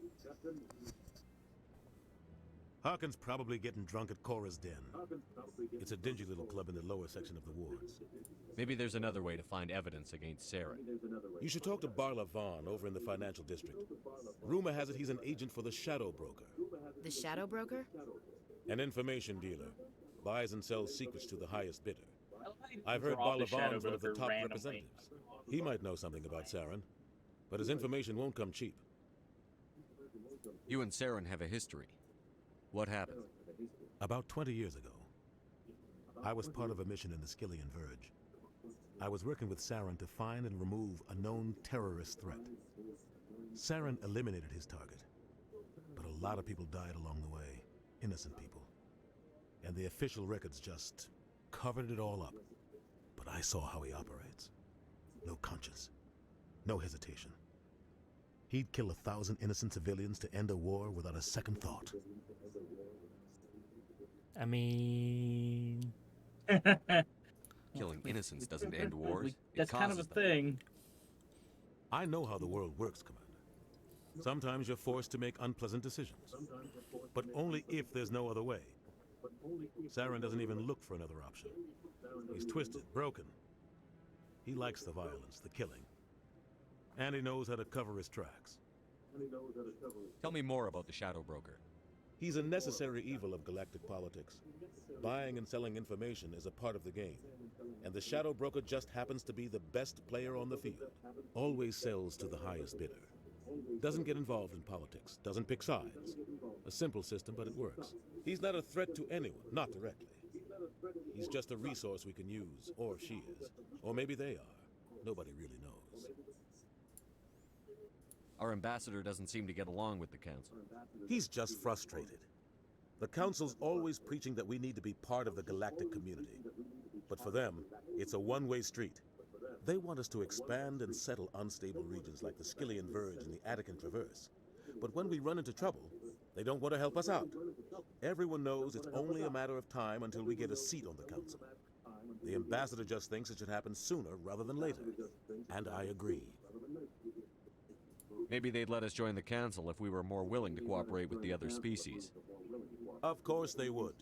S15: Harkin's probably getting drunk at Cora's Den. It's a dingy little club in the lower section of the wards.
S18: Maybe there's another way to find evidence against Saren.
S15: You should talk to Barla Vaughn over in the financial district. Rumor has it he's an agent for the Shadow Broker.
S5: The Shadow Broker?
S15: An information dealer. Buys and sells secrets to the highest bidder. I've
S19: Throw
S15: heard
S19: off the
S15: Barla
S19: Shadow
S15: Vaughn's one of the
S19: Broker
S15: top
S19: randomly.
S15: representatives. He might know something about Saren, but his information won't come cheap.
S18: You and Saren have a history. What happened?
S15: About 20 years ago, I was part of a mission in the Skillian Verge. I was working with Saren to find and remove a known terrorist threat. Saren eliminated his target, but a lot of people died along the way, innocent people. And the official records just covered it all up. But I saw how he operates. No conscience, no hesitation. He'd kill 1,000 innocent civilians to end a war without a second thought.
S2: I mean...
S18: Killing innocents doesn't end wars.
S19: That's kind of a thing.
S15: I know how the world works, Commander. Sometimes you're forced to make unpleasant decisions. But only if there's no other way. Saren doesn't even look for another option. He's twisted, broken. He likes the violence, the killing. And he knows how to cover his tracks.
S18: Tell me more about the Shadow Broker.
S15: He's a necessary evil of galactic politics. Buying and selling information is a part of the game. And the Shadow Broker just happens to be the best player on the field. Always sells to the highest bidder. Doesn't get involved in politics. Doesn't pick sides. A simple system, but it works. He's not a threat to anyone, not directly. He's just a resource we can use, or she is. Or maybe they are. Nobody really knows.
S18: Our ambassador doesn't seem to get along with the Council.
S15: He's just frustrated. The Council's always preaching that we need to be part of the galactic community. But for them, it's a one-way street. They want us to expand and settle unstable regions like the Skillian Verge and the Attican Traverse. But when we run into trouble, they don't want to help us out. Everyone knows it's only a matter of time until we get a seat on the Council. The ambassador just thinks it should happen sooner rather than later. And I agree.
S18: Maybe they'd let us join the Council if we were more willing to cooperate with the other species.
S15: Of course they would.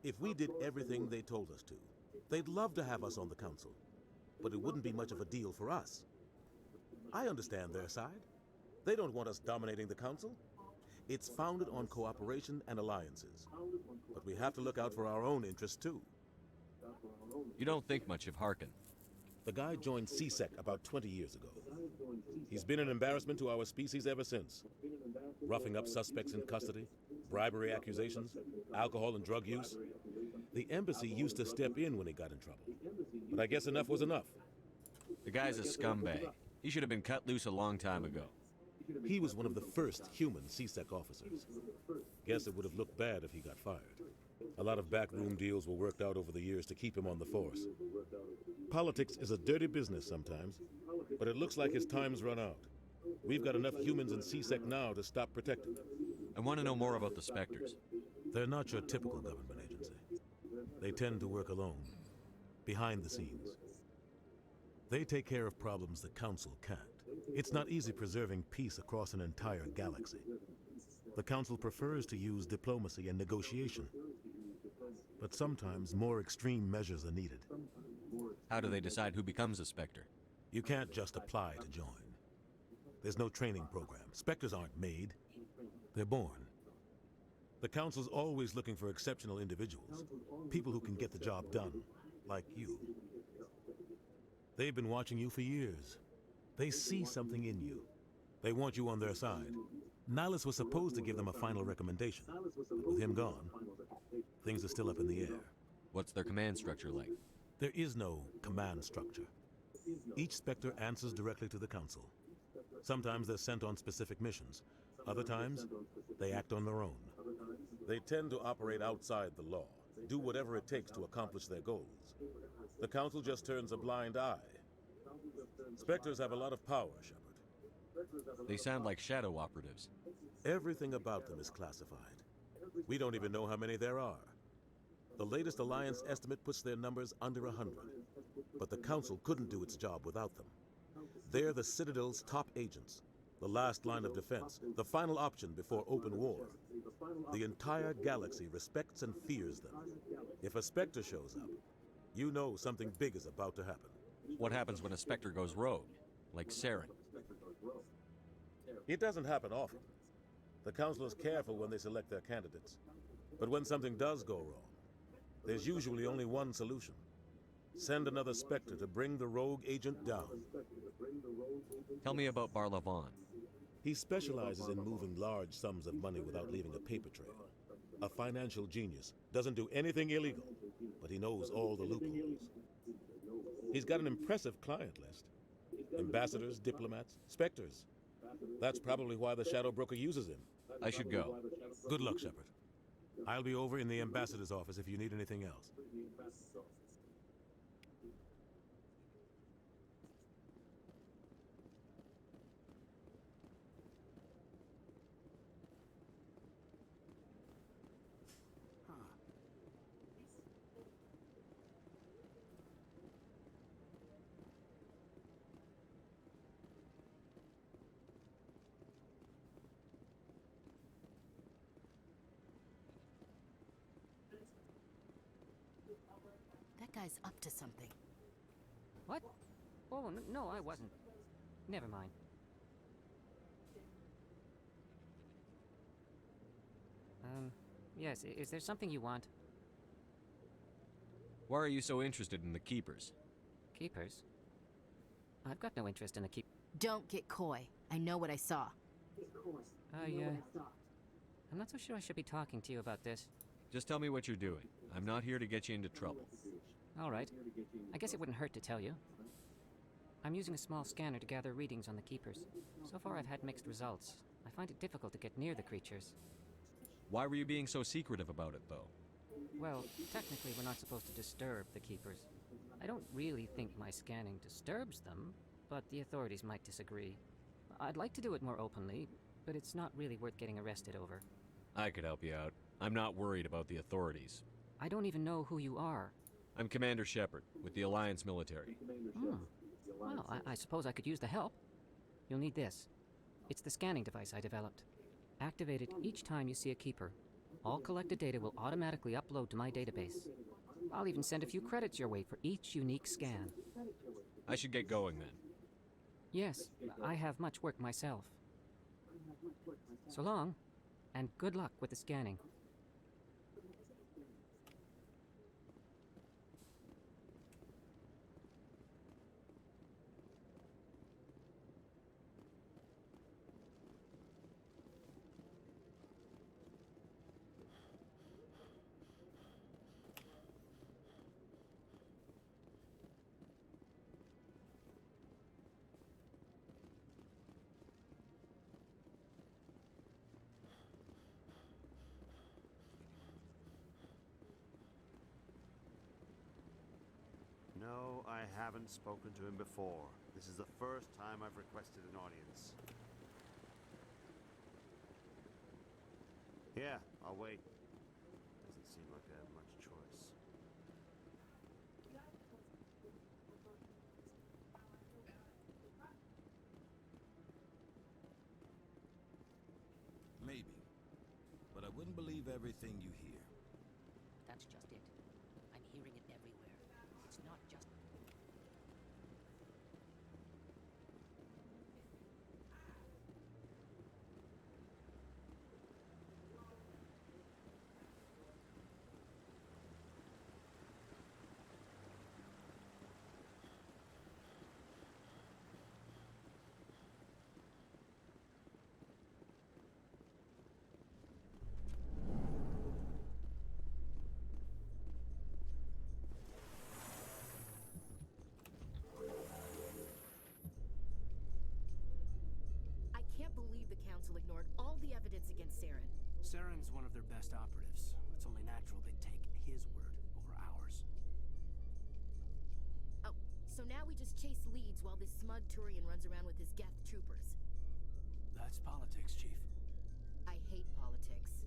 S15: If we did everything they told us to, they'd love to have us on the Council. But it wouldn't be much of a deal for us. I understand their side. They don't want us dominating the Council. It's founded on cooperation and alliances. But we have to look out for our own interests, too.
S18: You don't think much of Harkin.
S15: The guy joined CSEC about 20 years ago. He's been an embarrassment to our species ever since. Roughing up suspects in custody, bribery accusations, alcohol and drug use. The embassy used to step in when he got in trouble. But I guess enough was enough.
S18: The guy's a scumbag. He should have been cut loose a long time ago.
S15: He was one of the first human CSEC officers. Guess it would have looked bad if he got fired. A lot of backroom deals were worked out over the years to keep him on the force. Politics is a dirty business sometimes, but it looks like his time's run out. We've got enough humans in CSEC now to stop protecting them.
S18: I want to know more about the Spectres.
S15: They're not your typical government agency. They tend to work alone, behind the scenes. They take care of problems the Council can't. It's not easy preserving peace across an entire galaxy. The Council prefers to use diplomacy and negotiation. But sometimes more extreme measures are needed.
S18: How do they decide who becomes a Spectre?
S15: You can't just apply to join. There's no training program. Spectres aren't made. They're born. The Council's always looking for exceptional individuals. People who can get the job done, like you. They've been watching you for years. They see something in you. They want you on their side. Nihilus was supposed to give them a final recommendation, but with him gone, things are still up in the air.
S18: What's their command structure like?
S15: There is no command structure. Each Spectre answers directly to the Council. Sometimes they're sent on specific missions. Other times, they act on their own. They tend to operate outside the law, do whatever it takes to accomplish their goals. The Council just turns a blind eye. Spectres have a lot of power, Shepard.
S18: They sound like shadow operatives.
S15: Everything about them is classified. We don't even know how many there are. The latest Alliance estimate puts their numbers under 100. But the Council couldn't do its job without them. They're the Citadel's top agents, the last line of defense, the final option before open war. The entire galaxy respects and fears them. If a Spectre shows up, you know something big is about to happen.
S18: What happens when a Spectre goes rogue, like Saren?
S15: It doesn't happen often. The Council is careful when they select their candidates. But when something does go wrong, there's usually only one solution. Send another Spectre to bring the rogue agent down.
S18: Tell me about Barlavon.
S15: He specializes in moving large sums of money without leaving a paper trail. A financial genius, doesn't do anything illegal, but he knows all the loopholes. He's got an impressive client list. Ambassadors, diplomats, Spectres. That's probably why the Shadow Broker uses him.
S18: I should go.
S15: Good luck, Shepard. I'll be over in the Ambassador's office if you need anything else.
S5: That guy's up to something.
S11: What? Oh, no, I wasn't. Never mind. Yes, is there something you want?
S18: Why are you so interested in the Keepers?
S11: Keepers? I've got no interest in the
S5: Don't get coy. I know what I saw.
S11: I'm not so sure I should be talking to you about this.
S18: Just tell me what you're doing. I'm not here to get you into trouble.
S11: All right. I guess it wouldn't hurt to tell you. I'm using a small scanner to gather readings on the Keepers. So far I've had mixed results. I find it difficult to get near the creatures.
S18: Why were you being so secretive about it, though?
S11: Well, technically we're not supposed to disturb the Keepers. I don't really think my scanning disturbs them, but the authorities might disagree. I'd like to do it more openly, but it's not really worth getting arrested over.
S18: I could help you out. I'm not worried about the authorities.
S11: I don't even know who you are.
S18: I'm Commander Shepard, with the Alliance military.
S11: Well, I suppose I could use the help. You'll need this. It's the scanning device I developed. Activate it each time you see a Keeper. All collected data will automatically upload to my database. I'll even send a few credits your way for each unique scan.
S18: I should get going then.
S11: Yes, I have much work myself. So long, and good luck with the scanning.
S7: No, I haven't spoken to him before. This is the first time I've requested an audience. Yeah, I'll wait. Doesn't seem like I have much choice.
S13: Maybe. But I wouldn't believe everything you hear.
S11: That's just it. I'm hearing it everywhere. It's not just...
S5: I can't believe the Council ignored all the evidence against Saren.
S3: Saren's one of their best operatives. It's only natural they'd take his word over ours.
S5: Oh, so now we just chase leads while this smug Turian runs around with his Geth troopers.
S3: That's politics, Chief.
S5: I hate politics.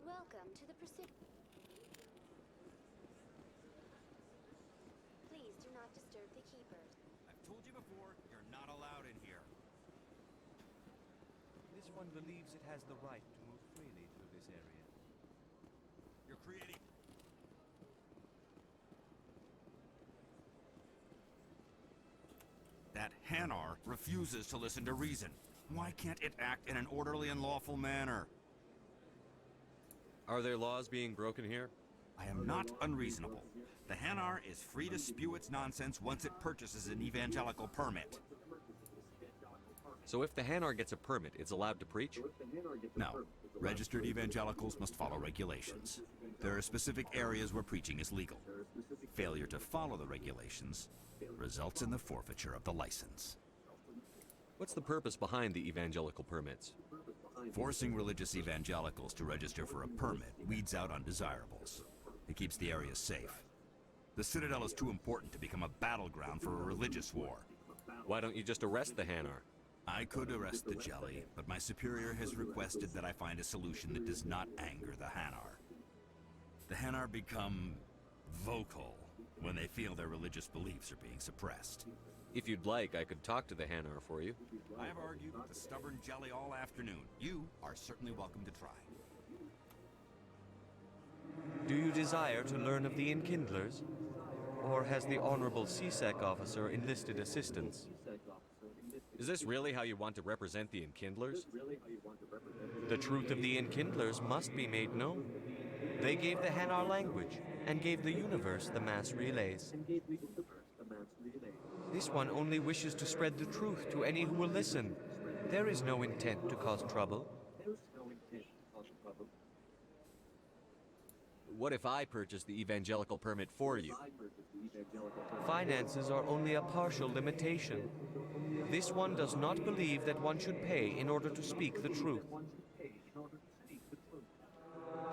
S21: Welcome to the Presidium. Please do not disturb the keepers.
S6: I've told you before, you're not allowed in here.
S9: This one believes it has the right to move freely through this area.
S6: You're creating... That Hanar refuses to listen to reason. Why can't it act in an orderly and lawful manner?
S18: Are there laws being broken here?
S6: I am not unreasonable. The Hanar is free to spew its nonsense once it purchases an evangelical permit.
S18: So if the Hanar gets a permit, it's allowed to preach?
S6: No. Registered evangelicals must follow regulations. There are specific areas where preaching is legal. Failure to follow the regulations results in the forfeiture of the license.
S18: What's the purpose behind the evangelical permits?
S6: Forcing religious evangelicals to register for a permit weeds out undesirables. It keeps the area safe. The Citadel is too important to become a battleground for a religious war.
S18: Why don't you just arrest the Hanar?
S6: I could arrest the Jelly, but my superior has requested that I find a solution that does not anger the Hanar. The Hanar become vocal when they feel their religious beliefs are being suppressed.
S18: If you'd like, I could talk to the Hanar for you.
S6: I have argued with the stubborn Jelly all afternoon. You are certainly welcome to try.
S9: Do you desire to learn of the Enkindlers? Or has the Honorable CSEC officer enlisted assistance?
S18: Is this really how you want to represent the Enkindlers?
S9: The truth of the Enkindlers must be made known. They gave the Hanar language, and gave the universe the mass relays. This one only wishes to spread the truth to any who will listen. There is no intent to cause trouble.
S18: What if I purchase the evangelical permit for you?
S9: Finances are only a partial limitation. This one does not believe that one should pay in order to speak the truth.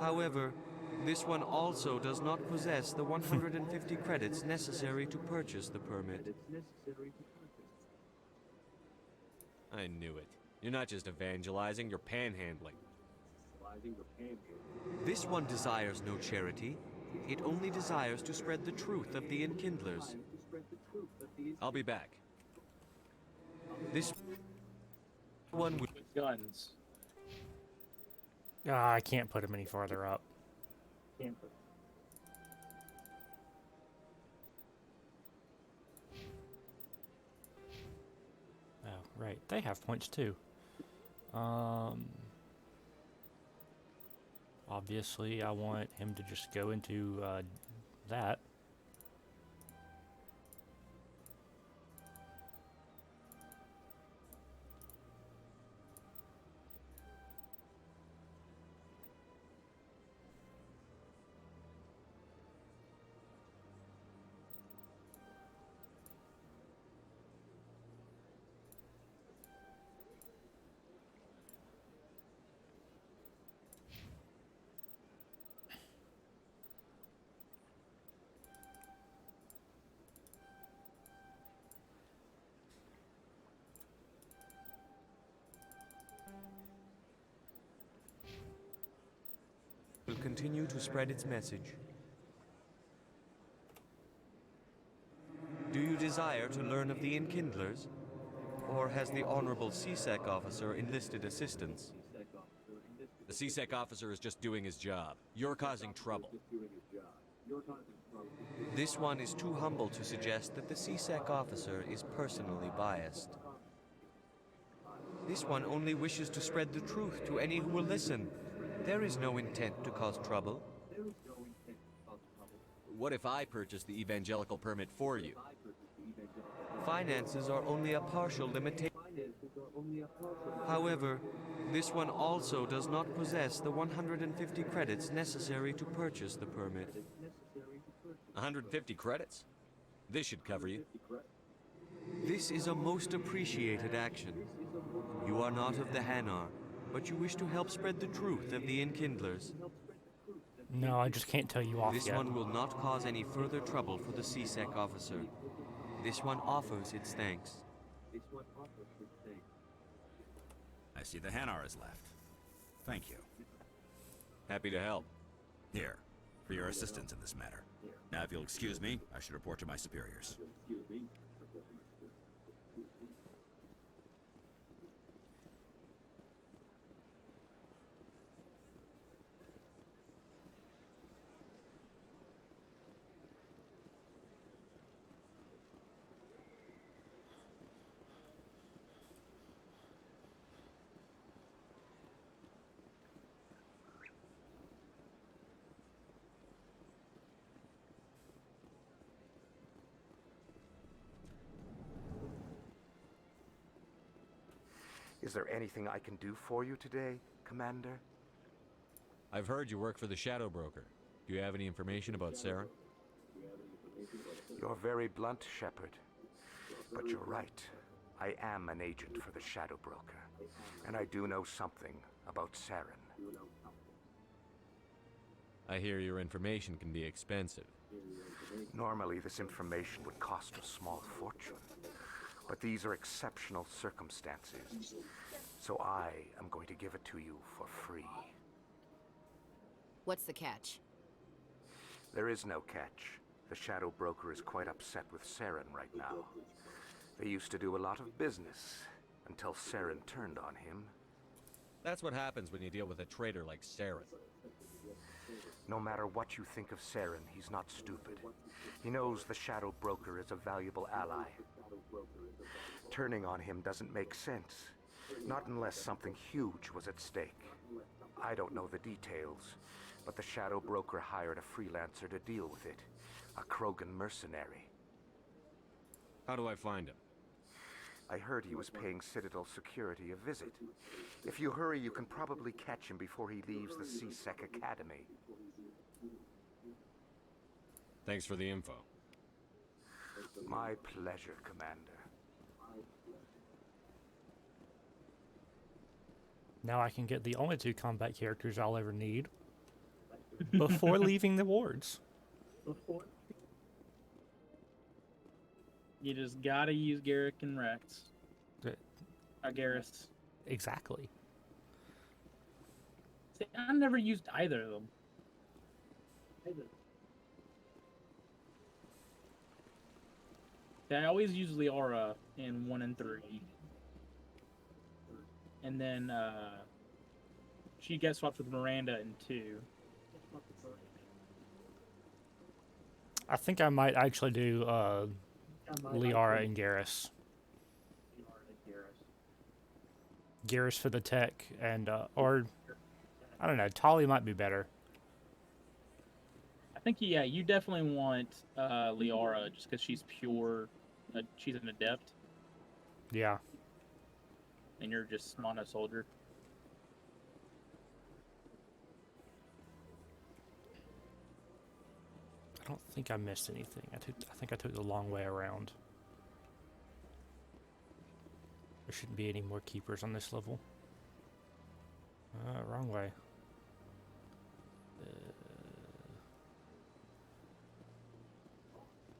S9: However, this one also does not possess the 150 credits necessary to purchase the permit.
S18: I knew it. You're not just evangelizing, you're panhandling.
S9: This one desires no charity. It only desires to spread the truth of the Enkindlers.
S18: I'll be back.
S9: This one with
S19: guns.
S2: I can't put him any farther up. Oh, right. They have points too. Obviously, I want him to just go into that.
S9: continue to spread its message. Do you desire to learn of the Enkindlers? Or has the Honorable CSEC officer enlisted assistance?
S18: The CSEC officer is just doing his job. You're causing trouble.
S9: This one is too humble to suggest that the CSEC officer is personally biased. This one only wishes to spread the truth to any who will listen. There is no intent to cause trouble.
S18: What if I purchase the evangelical permit for you?
S9: Finances are only a partial limitation. However, this one also does not possess the 150 credits necessary to purchase the permit.
S18: 150 credits? This should cover you.
S9: This is a most appreciated action. You are not of the Hanar, but you wish to help spread the truth of the Enkindlers.
S2: No, I just can't tell you off
S9: This
S2: yet.
S9: one will not cause any further trouble for the CSEC officer. This one offers its thanks.
S6: I see the Hanar is left. Thank you.
S18: Happy to help.
S6: Here, for your assistance in this matter. Now, if you'll excuse me, I should report to my superiors.
S1: Is there anything I can do for you today, Commander?
S18: I've heard you work for the Shadow Broker. Do you have any information about Sarah?
S1: You're very blunt, Shepard. But you're right. I am an agent for the Shadow Broker. And I do know something about Saren.
S18: I hear your information can be expensive.
S1: Normally, this information would cost a small fortune. But these are exceptional circumstances. So I am going to give it to you for free.
S5: What's the catch?
S1: There is no catch. The Shadow Broker is quite upset with Saren right now. They used to do a lot of business until Saren turned on him.
S18: That's what happens when you deal with a traitor like Saren.
S1: No matter what you think of Saren, he's not stupid. He knows the Shadow Broker is a valuable ally. Turning on him doesn't make sense. Not unless something huge was at stake. I don't know the details, but the Shadow Broker hired a freelancer to deal with it. A Krogan mercenary.
S18: How do I find him?
S1: I heard he was paying Citadel security a visit. If you hurry, you can probably catch him before he leaves the CSEC Academy.
S18: Thanks for the info.
S1: My pleasure, Commander.
S2: Now I can get the only 2 combat characters I'll ever need before leaving the wards.
S19: You just gotta use Garrick and Rex. Garrus.
S2: Exactly.
S19: See, I never used either of them. I always use Liara in 1 and 3. And then she gets swapped with Miranda in 2.
S2: I think I might actually do Liara and Garrus. Garrus for the tech, and or I don't know, Tali might be better.
S19: I think you definitely want Liara just because she's pure. She's an adept.
S2: Yeah.
S19: And you're just mono soldier.
S2: I don't think I missed anything. I think I took the long way around. There shouldn't be any more keepers on this level. Wrong way.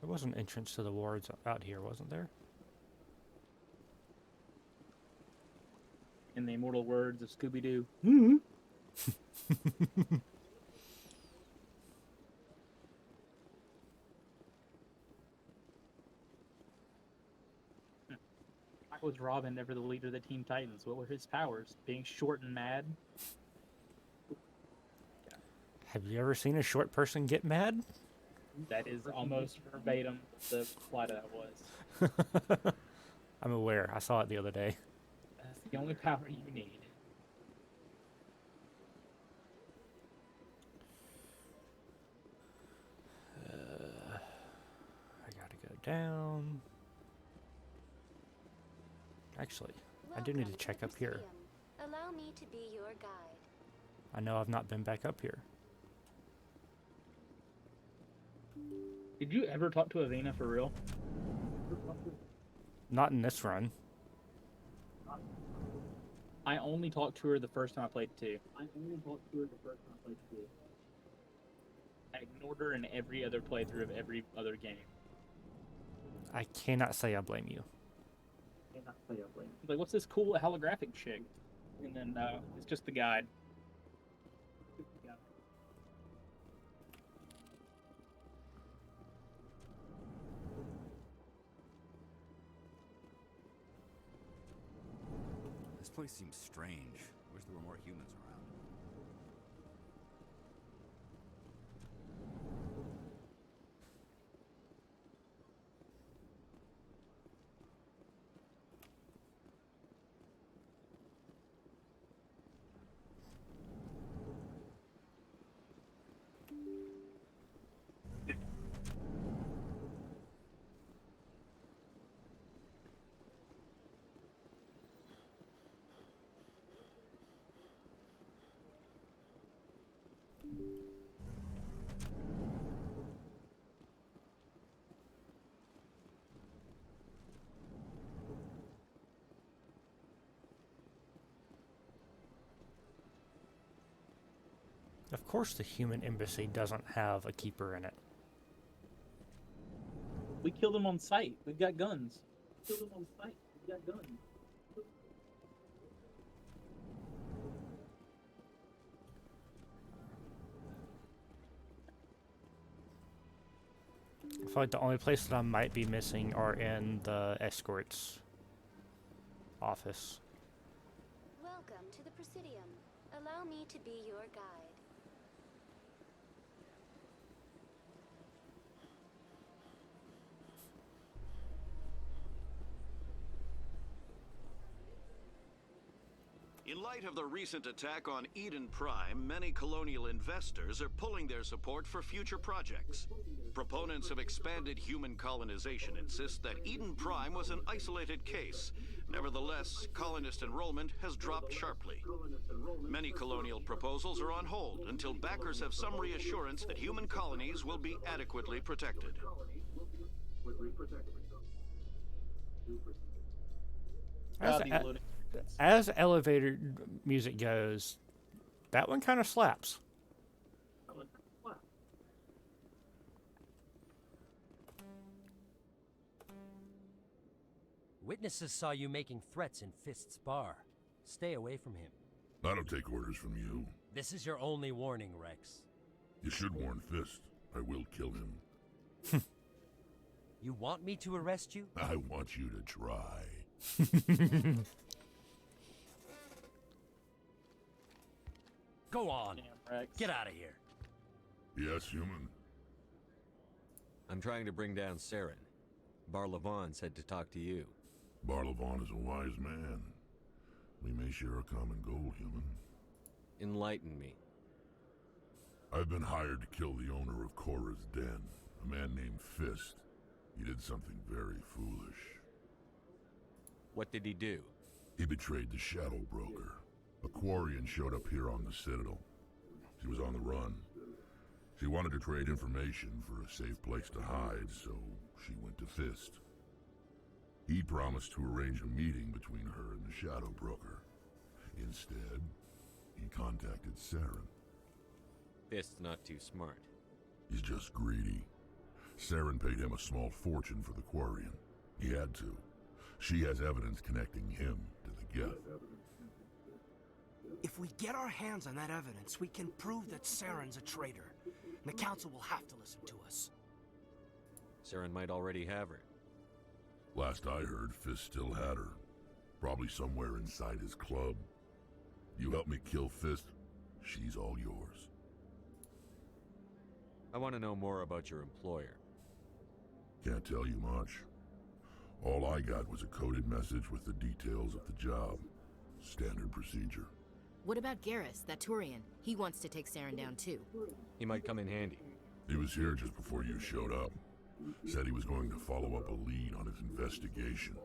S2: There was an entrance to the wards out here, wasn't there?
S19: In the immortal words of Scooby-Doo. was Robin ever the leader of the Teen Titans? What were his powers? Being short and mad?
S2: Have you ever seen a short person get mad?
S19: That is almost verbatim the plot of that was.
S2: I'm aware. I saw it the other day.
S19: That's the only power you need.
S2: I gotta go down. Actually, I do need to check up here.
S21: Allow me to be your guide.
S2: I know I've not been back up here.
S19: Did you ever talk to Avena for real?
S2: Not in this run.
S19: I only talked to her the first time I played 2. I ignored her in every other playthrough of every other game.
S2: I cannot say I blame you.
S19: Like, what's this cool holographic chick? And then it's just the guide.
S6: This place seems strange. Wish there were more humans around.
S2: Of course the human embassy doesn't have a keeper in it.
S19: We killed them on sight. We've got guns.
S2: I feel like the only place that I might be missing are in the escorts office.
S21: Welcome to the Presidium. Allow me to be your guide.
S10: In light of the recent attack on Eden Prime, many colonial investors are pulling their support for future projects. Proponents of expanded human colonization insist that Eden Prime was an isolated case. Nevertheless, colonist enrollment has dropped sharply. Many colonial proposals are on hold until backers have some reassurance that human colonies will be adequately protected.
S2: As elevator music goes, that one kind of slaps.
S12: Witnesses saw you making threats in Fist's bar. Stay away from him.
S8: I don't take orders from you.
S12: This is your only warning, Rex.
S8: You should warn Fist. I will kill him.
S12: You want me to arrest you?
S8: I want you to try.
S12: Go on. Get out of here.
S8: Yes, human.
S18: I'm trying to bring down Saren. Barlavon said to talk to you.
S8: Barlavon is a wise man. We may share a common goal, human.
S18: Enlighten me.
S8: I've been hired to kill the owner of Korra's Den, a man named Fist. He did something very foolish.
S18: What did he do?
S8: He betrayed the Shadow Broker. A Quarian showed up here on the Citadel. She was on the run. She wanted to trade information for a safe place to hide, so she went to Fist. He promised to arrange a meeting between her and the Shadow Broker. Instead, he contacted Saren.
S18: Fist's not too smart.
S8: He's just greedy. Saren paid him a small fortune for the Quarian. He had to. She has evidence connecting him to the Geth.
S3: If we get our hands on that evidence, we can prove that Saren's a traitor. And the Council will have to listen to us.
S18: Saren might already have her.
S8: Last I heard, Fist still had her. Probably somewhere inside his club. You help me kill Fist, she's all yours.
S18: I want to know more about your employer.
S8: Can't tell you much. All I got was a coded message with the details of the job. Standard procedure.
S5: What about Garrus, that Turian? He wants to take Saren down too.
S18: He might come in handy.
S8: He was here just before you showed up. Said he was going to follow up a lead on his investigation.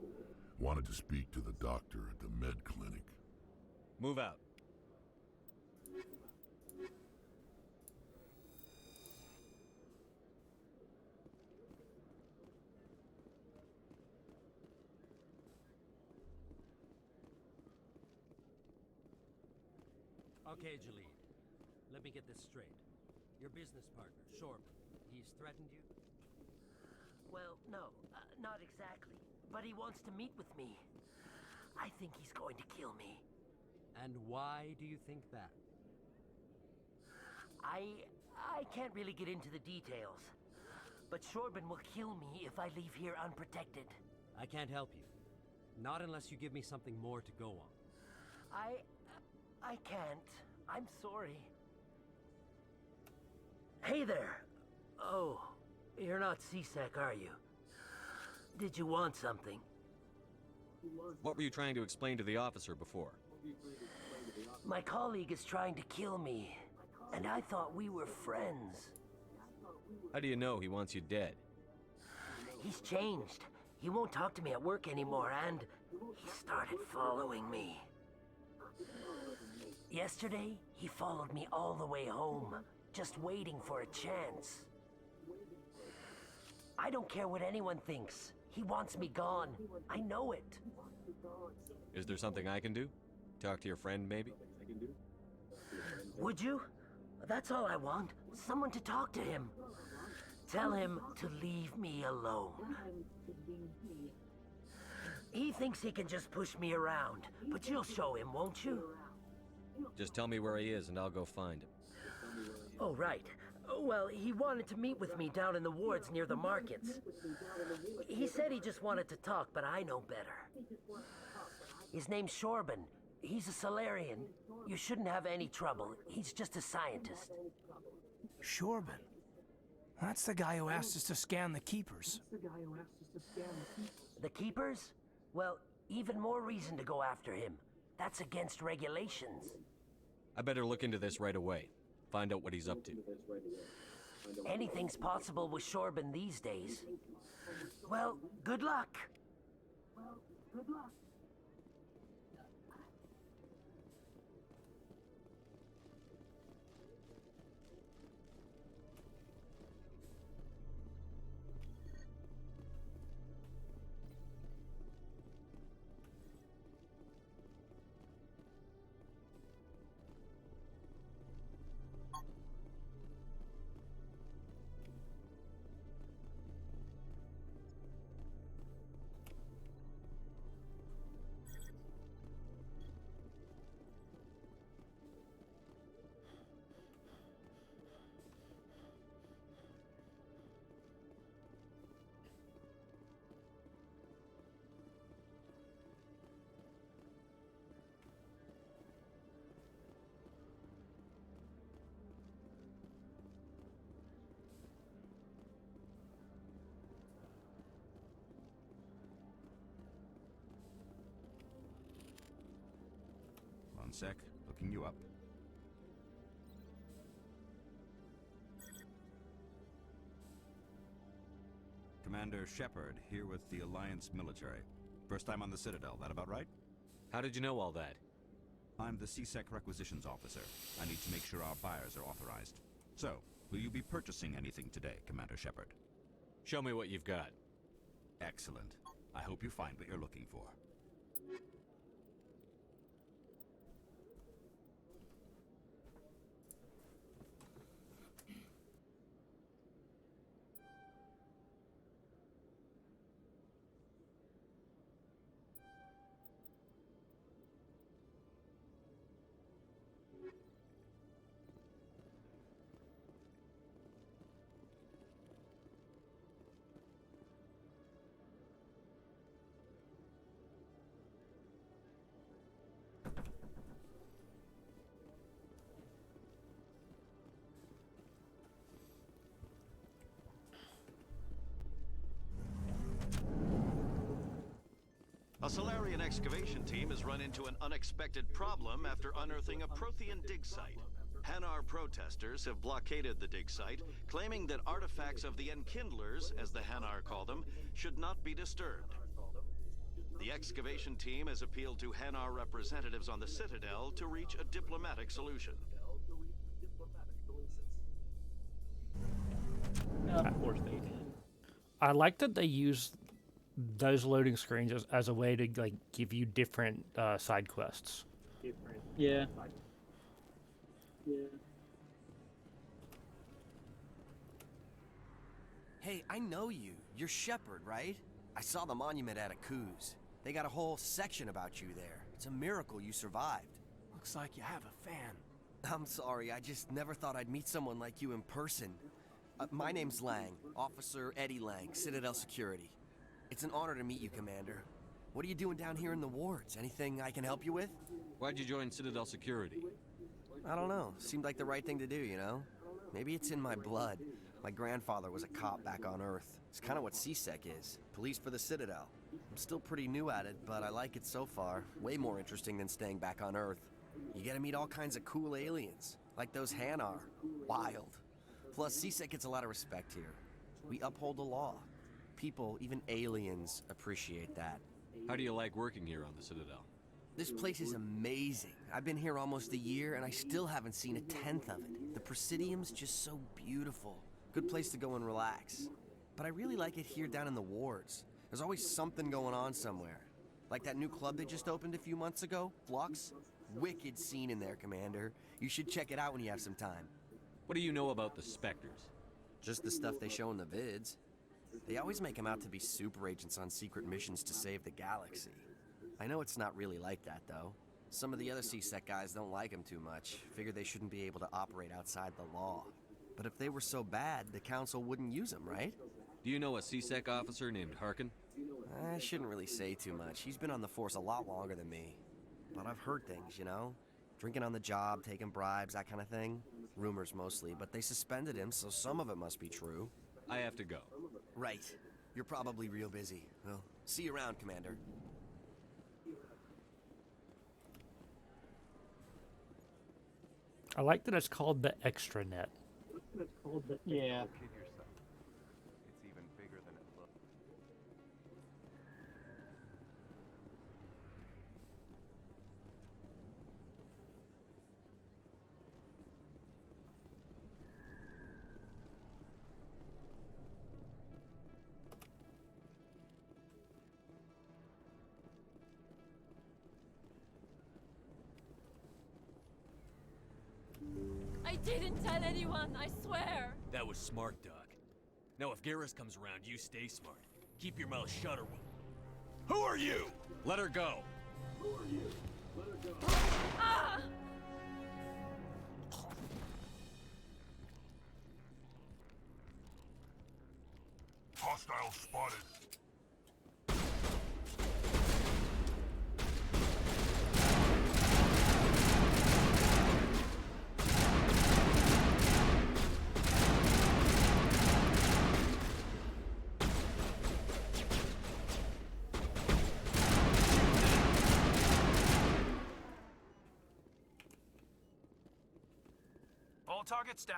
S8: Wanted to speak to the doctor at the med clinic.
S18: Move out.
S12: Okay, Jalid. Let me get this straight. Your business partner, Shorb, he's threatened you?
S4: Well, no, not exactly. But he wants to meet with me. I think he's going to kill me.
S12: And why do you think that?
S4: I can't really get into the details. But Shorban will kill me if I leave here unprotected.
S12: I can't help you. Not unless you give me something more to go on.
S4: I can't. I'm sorry. Hey there. Oh, you're not CSEC, are you? Did you want something?
S18: What were you trying to explain to the officer before?
S4: My colleague is trying to kill me, and I thought we were friends.
S18: How do you know he wants you dead?
S4: He's changed. He won't talk to me at work anymore, and he started following me. Yesterday, he followed me all the way home, just waiting for a chance. I don't care what anyone thinks. He wants me gone. I know it.
S18: Is there something I can do? Talk to your friend, maybe?
S4: Would you? That's all I want. Someone to talk to him. Tell him to leave me alone. He thinks he can just push me around, but you'll show him, won't you?
S18: Just tell me where he is and I'll go find him.
S4: Oh, right. Well, he wanted to meet with me down in the wards near the markets. He said he just wanted to talk, but I know better. His name's Shorban. He's a Solarian. You shouldn't have any trouble. He's just a scientist.
S3: Shorban? That's the guy who asked us to scan the Keepers.
S4: The Keepers? Well, even more reason to go after him. That's against regulations.
S18: I better look into this right away. Find out what he's up to.
S4: Anything's possible with Shorban these days. Well, good luck.
S6: One sec, looking you up. Commander Shepard, here with the Alliance military. First time on the Citadel, that about right?
S18: How did you know all that?
S6: I'm the CSEC requisitions officer. I need to make sure our buyers are authorized. So, will you be purchasing anything today, Commander Shepard?
S18: Show me what you've got.
S6: Excellent. I hope you find what you're looking for.
S10: excavation team has run into an unexpected problem after unearthing a Prothean dig site. Hanar protesters have blockaded the dig site, claiming that artifacts of the Enkindlers, as the Hanar call them, should not be disturbed. The excavation team has appealed to Hanar representatives on the Citadel to reach a diplomatic solution.
S19: Of course they did.
S2: I like that they use those loading screens as a way to like give you different side quests.
S19: Yeah.
S14: Hey, I know you. You're Shepard, right? I saw the monument at Aku's. They got a whole section about you there. It's a miracle you survived.
S3: Looks like you have a fan.
S14: I'm sorry, I just never thought I'd meet someone like you in person. My name's Lang, Officer Eddie Lang, Citadel Security. It's an honor to meet you, Commander. What are you doing down here in the wards? Anything I can help you with?
S18: Why'd you join Citadel Security?
S14: I don't know. Seemed like the right thing to do, you know? Maybe it's in my blood. My grandfather was a cop back on Earth. It's kind of what CSEC is. Police for the Citadel. I'm still pretty new at it, but I like it so far. Way more interesting than staying back on Earth. You get to meet all kinds of cool aliens, like those Hanar. Wild. Plus, CSEC gets a lot of respect here. We uphold the law. People, even aliens, appreciate that.
S18: How do you like working here on the Citadel?
S14: This place is amazing. I've been here almost a year, and I still haven't seen a tenth of it. The Presidium's just so beautiful. Good place to go and relax. But I really like it here down in the wards. There's always something going on somewhere. Like that new club they just opened a few months ago, Flux. Wicked scene in there, Commander. You should check it out when you have some time.
S18: What do you know about the Spectres?
S14: Just the stuff they show in the vids. They always make them out to be super agents on secret missions to save the galaxy. I know it's not really like that, though. Some of the other CSEC guys don't like them too much. Figure they shouldn't be able to operate outside the law. But if they were so bad, the Council wouldn't use them, right?
S18: Do you know a CSEC officer named Harkin?
S14: I shouldn't really say too much. He's been on the force a lot longer than me. But I've heard things, you know? Drinking on the job, taking bribes, that kind of thing. Rumors mostly, but they suspended him, so some of it must be true.
S18: I have to go.
S14: Right. You're probably real busy. Well, see you around, Commander.
S2: I like that it's called the extranet.
S19: Yeah.
S1: It's even bigger than it looks.
S16: I didn't tell anyone, I swear.
S17: That was smart, Doc. Now if Garrus comes around, you stay smart. Keep your mouth shut or we'll... Who are you?
S18: Let her go.
S17: Who are you? Let her go.
S16: Ah!
S8: Hostile spotted.
S3: All targets down.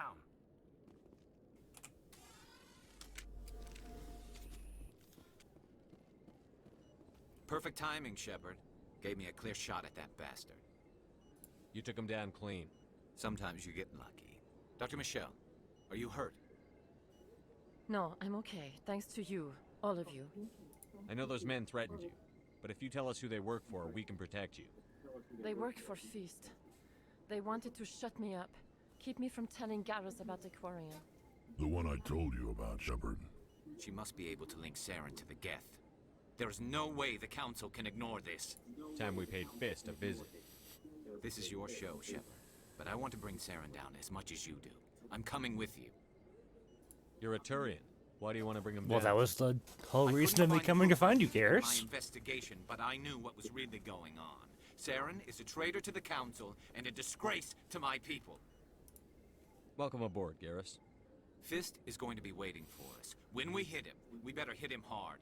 S20: Perfect timing, Shepard. Gave me a clear shot at that bastard.
S18: You took him down clean.
S20: Sometimes you get lucky. Dr. Michelle, are you hurt?
S24: No, I'm okay. Thanks to you. All of you.
S18: I know those men threatened you, but if you tell us who they work for, we can protect you.
S24: They work for Feast. They wanted to shut me up. Keep me from telling Garrus about the Quarian.
S8: The one I told you about, Shepard.
S20: She must be able to link Saren to the Geth. There's no way the Council can ignore this.
S18: Time we paid Fist a visit.
S20: This is your show, Shepard. But I want to bring Saren down as much as you do. I'm coming with you.
S18: You're a Turian. Why do you want to bring him
S2: Well,
S18: down?
S2: that was the whole reason of me coming to find you,
S20: My
S2: Garrus.
S20: investigation, but I knew what was really going on. Saren is a traitor to the Council and a disgrace to my people.
S18: Welcome aboard, Garrus.
S20: Fist is going to be waiting for us. When we hit him, we better hit him hard.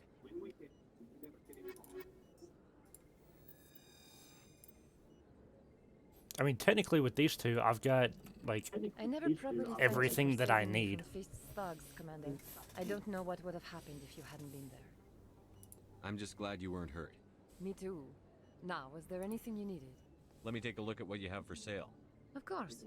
S2: I mean, technically with these two, I've got, like,
S24: I never properly thanked you
S2: everything
S24: for
S2: that I
S24: saving me
S2: need.
S24: from Feast's thugs, Commander. I don't know what would have happened if you hadn't been there.
S18: I'm just glad you weren't hurt.
S24: Me too. Now, was there anything you needed?
S18: Let me take a look at what you have for sale.
S24: Of course.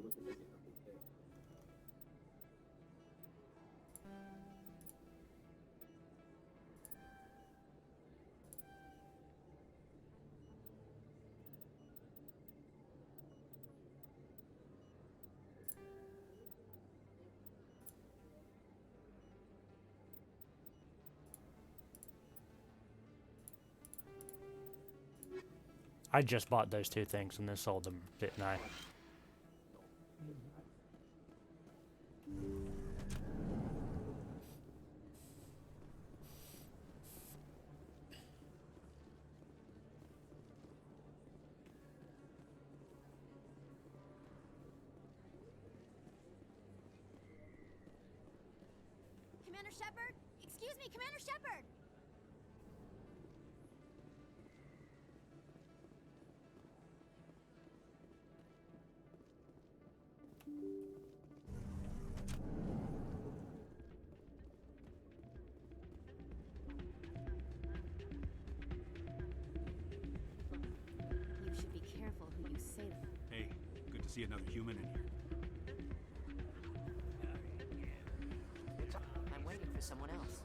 S2: I just bought those two things and then sold them, didn't I?
S7: Commander Shepard? Excuse me, Commander Shepard!
S5: You should be careful who you say that.
S3: Hey, good to see another human in here.
S11: I'm waiting for someone else.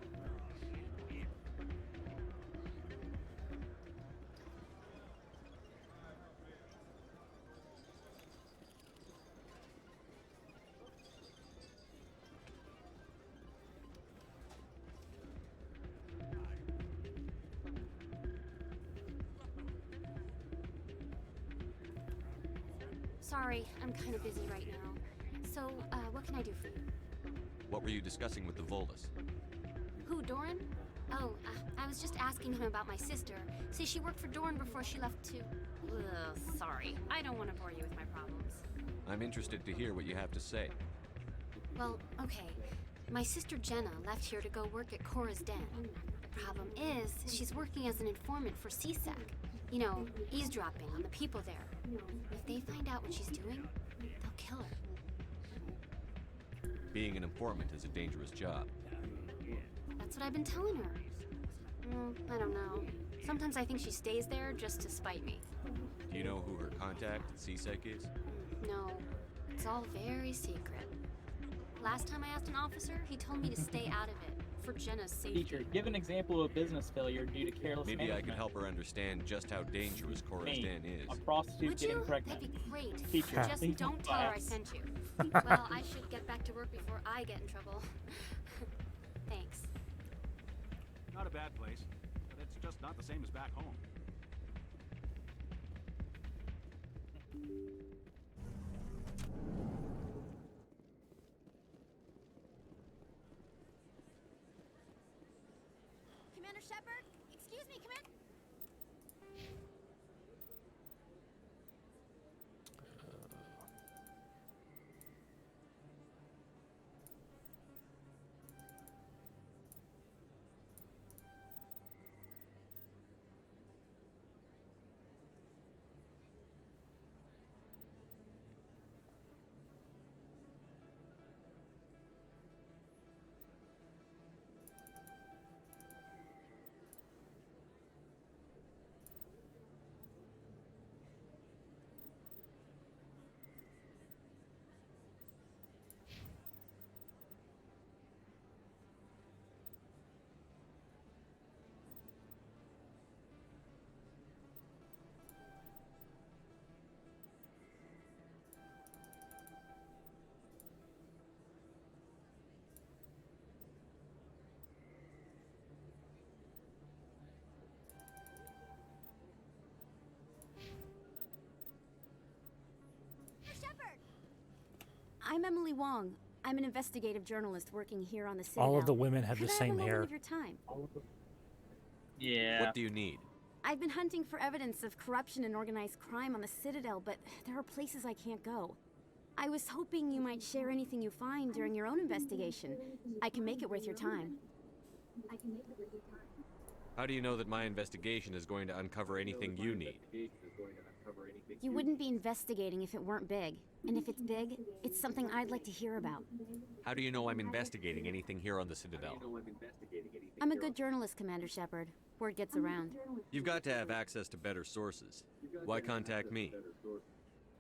S21: Sorry, I'm kind of busy right now. So, what can I do for you?
S18: What were you discussing with the Volus?
S21: Who, Doran? Oh, I was just asking him about my sister. See, she worked for Doran before she left to... Ugh, sorry. I don't want to bore you with my problems.
S18: I'm interested to hear what you have to say.
S21: Well, okay. My sister Jenna left here to go work at Cora's Den. The problem is, she's working as an informant for CSEC. You know, eavesdropping on the people there. If they find out what she's doing, they'll kill her.
S18: Being an informant is a dangerous job.
S21: That's what I've been telling her. I don't know. Sometimes I think she stays there just to spite me.
S18: Do you know who her contact at CSEC is?
S21: No, it's all very secret. Last time I asked an officer, he told me to stay out of it, for Jenna's safety.
S19: Teacher, give an example of a business failure due to careless
S18: Maybe
S19: management.
S18: I could help her understand just how dangerous Cora's Den is.
S19: A prostitute
S21: Would
S19: getting
S21: you?
S19: pregnant.
S21: That'd be great.
S19: Teacher,
S21: Just
S19: please
S21: don't tell her I
S19: class.
S21: sent you. Well, I should get back to work before I get in trouble. Thanks.
S3: Not a bad place, but it's just not the same as back home.
S7: Commander Shepard? Excuse me, Commander... Shepard!
S15: I'm Emily Wong. I'm an investigative journalist working here on the Citadel.
S2: All of the women have the
S15: Could I
S2: same
S15: have a
S2: hair.
S15: moment of your time?
S19: Yeah.
S18: What do you need?
S15: I've been hunting for evidence of corruption and organized crime on the Citadel, but there are places I can't go. I was hoping you might share anything you find during your own investigation. I can make it worth your time.
S18: How do you know that my investigation is going to uncover anything you need?
S15: You wouldn't be investigating if it weren't big. And if it's big, it's something I'd like to hear about.
S18: How do you know I'm investigating anything here on the Citadel?
S15: I'm a good journalist, Commander Shepard. Word gets around.
S18: You've got to have access to better sources. Why contact me?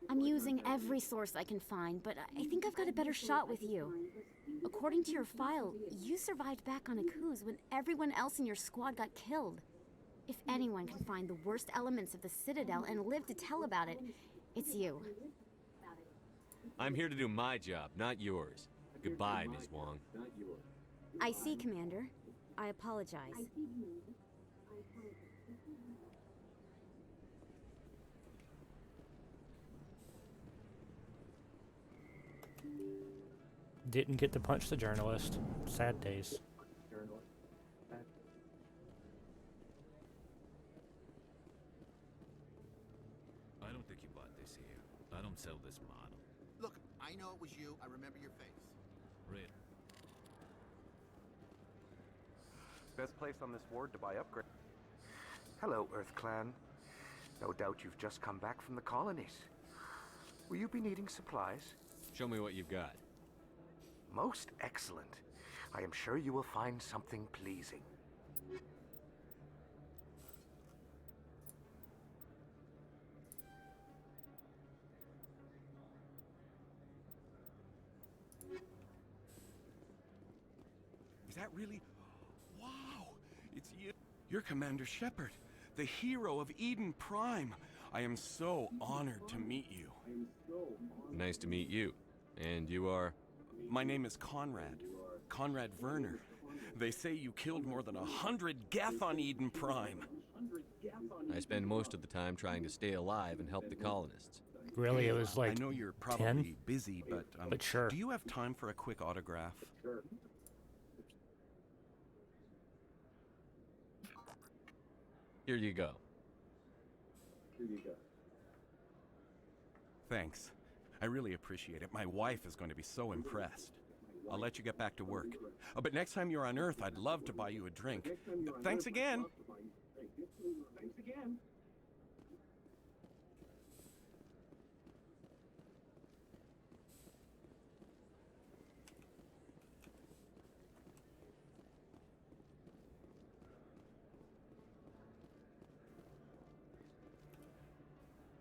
S15: I'm using every source I can find, but I think I've got a better shot with you. According to your file, you survived back on Akuz when everyone else in your squad got killed. If anyone can find the worst elements of the Citadel and live to tell about it, it's you.
S18: I'm here to do my job, not yours. Goodbye, Ms. Wong.
S15: I see, Commander. I apologize.
S2: Didn't get to punch the journalist. Sad days.
S9: I don't think you bought this here. I don't sell this model.
S13: Look, I know it was you. I remember your face.
S9: Red.
S1: Best place on this ward to buy upgrades. Hello, Earth Clan. No doubt you've just come back from the colonies. Will you be needing supplies?
S18: Show me what you've got.
S1: Most excellent. I am sure you will find something pleasing.
S22: Is that really? Wow! It's you. You're Commander Shepard, the hero of Eden Prime. I am so honored to meet you.
S18: Nice to meet you. And you are?
S22: My name is Conrad. Conrad Werner. They say you killed more than 100 Geth on Eden Prime.
S18: I spend most of the time trying to stay alive and help the colonists.
S2: Really, it was like
S22: I know you're probably
S2: 10?
S22: busy, but
S2: sure.
S22: Do you have time for a quick autograph?
S18: Here you go.
S22: Thanks. I really appreciate it. My wife is going to be so impressed. I'll let you get back to work. Oh, but next time you're on Earth, I'd love to buy you a drink. Thanks again.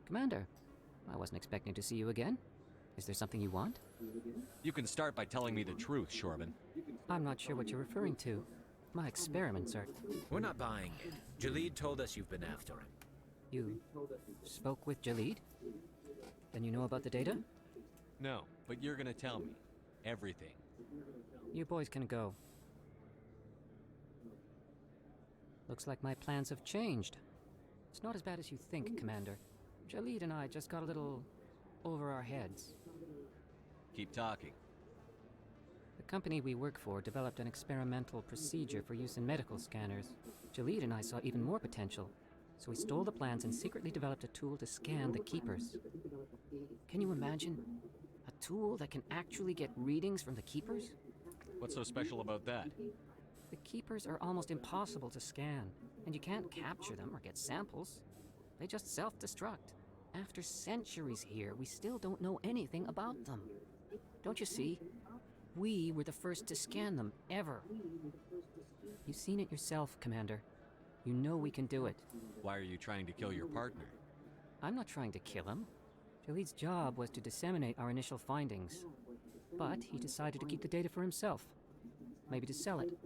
S11: Commander, I wasn't expecting to see you again. Is there something you want?
S18: You can start by telling me the truth, Shorban.
S11: I'm not sure what you're referring to. My experiments are...
S9: We're not buying it. Jalid told us you've been after him.
S11: You spoke with Jalid? Then you know about the data?
S18: No, but you're gonna tell me. Everything.
S11: You boys can go. Looks like my plans have changed. It's not as bad as you think, Commander. Jalid and I just got a little over our heads.
S18: Keep talking.
S11: The company we work for developed an experimental procedure for use in medical scanners. Jalid and I saw even more potential, so we stole the plans and secretly developed a tool to scan the Keepers. Can you imagine? A tool that can actually get readings from the Keepers?
S18: What's so special about that?
S11: The Keepers are almost impossible to scan, and you can't capture them or get samples. They just self-destruct. After centuries here, we still don't know anything about them. Don't you see? We were the first to scan them, ever. You've seen it yourself, Commander. You know we can do it.
S18: Why are you trying to kill your partner?
S11: I'm not trying to kill him. Jalid's job was to disseminate our initial findings. But he decided to keep the data for himself. Maybe to sell it.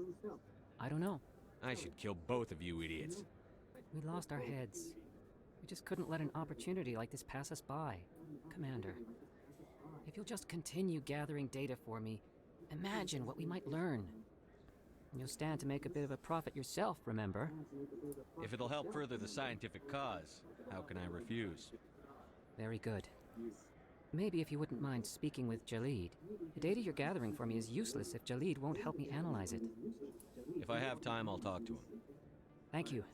S11: I don't know.
S18: I should kill both of you idiots.
S11: We lost our heads. We just couldn't let an opportunity like this pass us by. Commander, if you'll just continue gathering data for me, imagine what we might learn. And you'll stand to make a bit of a profit yourself, remember?
S18: If it'll help further the scientific cause, how can I refuse?
S11: Very good. Maybe if you wouldn't mind speaking with Jalid. The data you're gathering for me is useless if Jalid won't help me analyze it.
S18: If I have time, I'll talk to him.
S11: Thank you.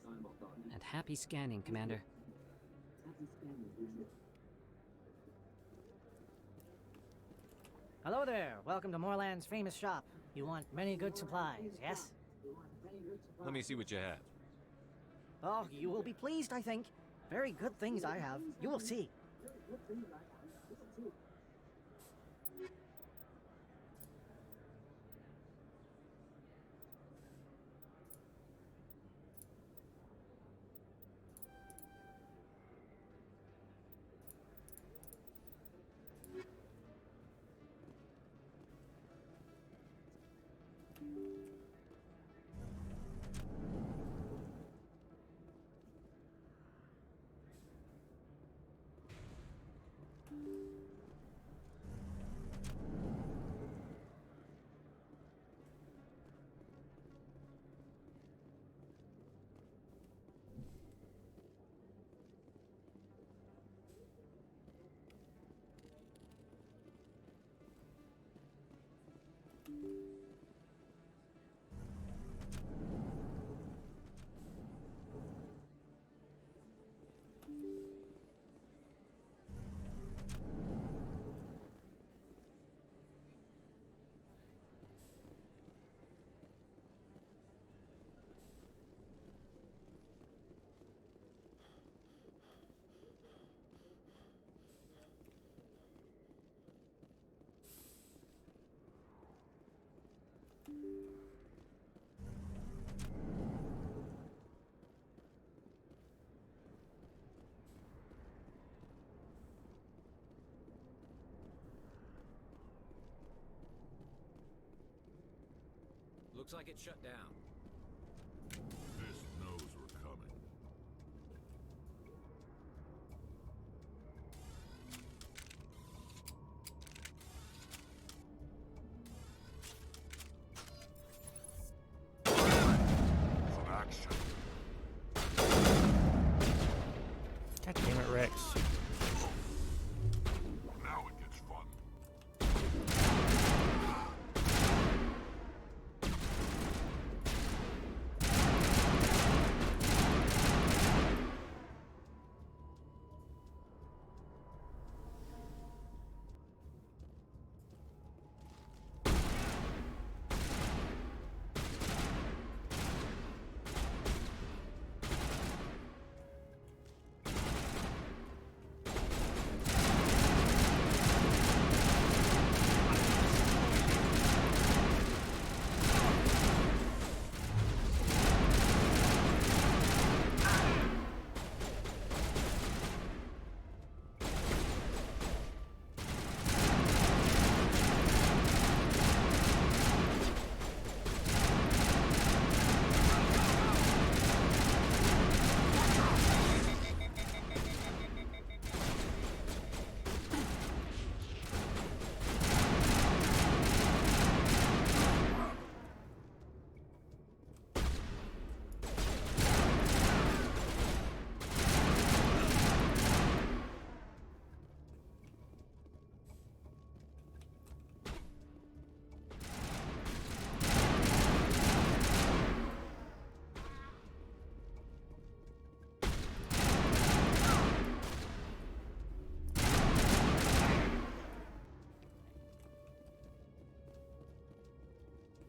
S11: And happy scanning, Commander.
S23: Hello there. Welcome to Moorland's famous shop. You want many good supplies, yes?
S18: Let me see what you have.
S23: Oh, you will be pleased, I think. Very good things I have. You will see.
S17: Looks like it's shut down.
S8: This knows we're coming. Some action.
S2: God damn it, Rex.
S8: Now it gets fun.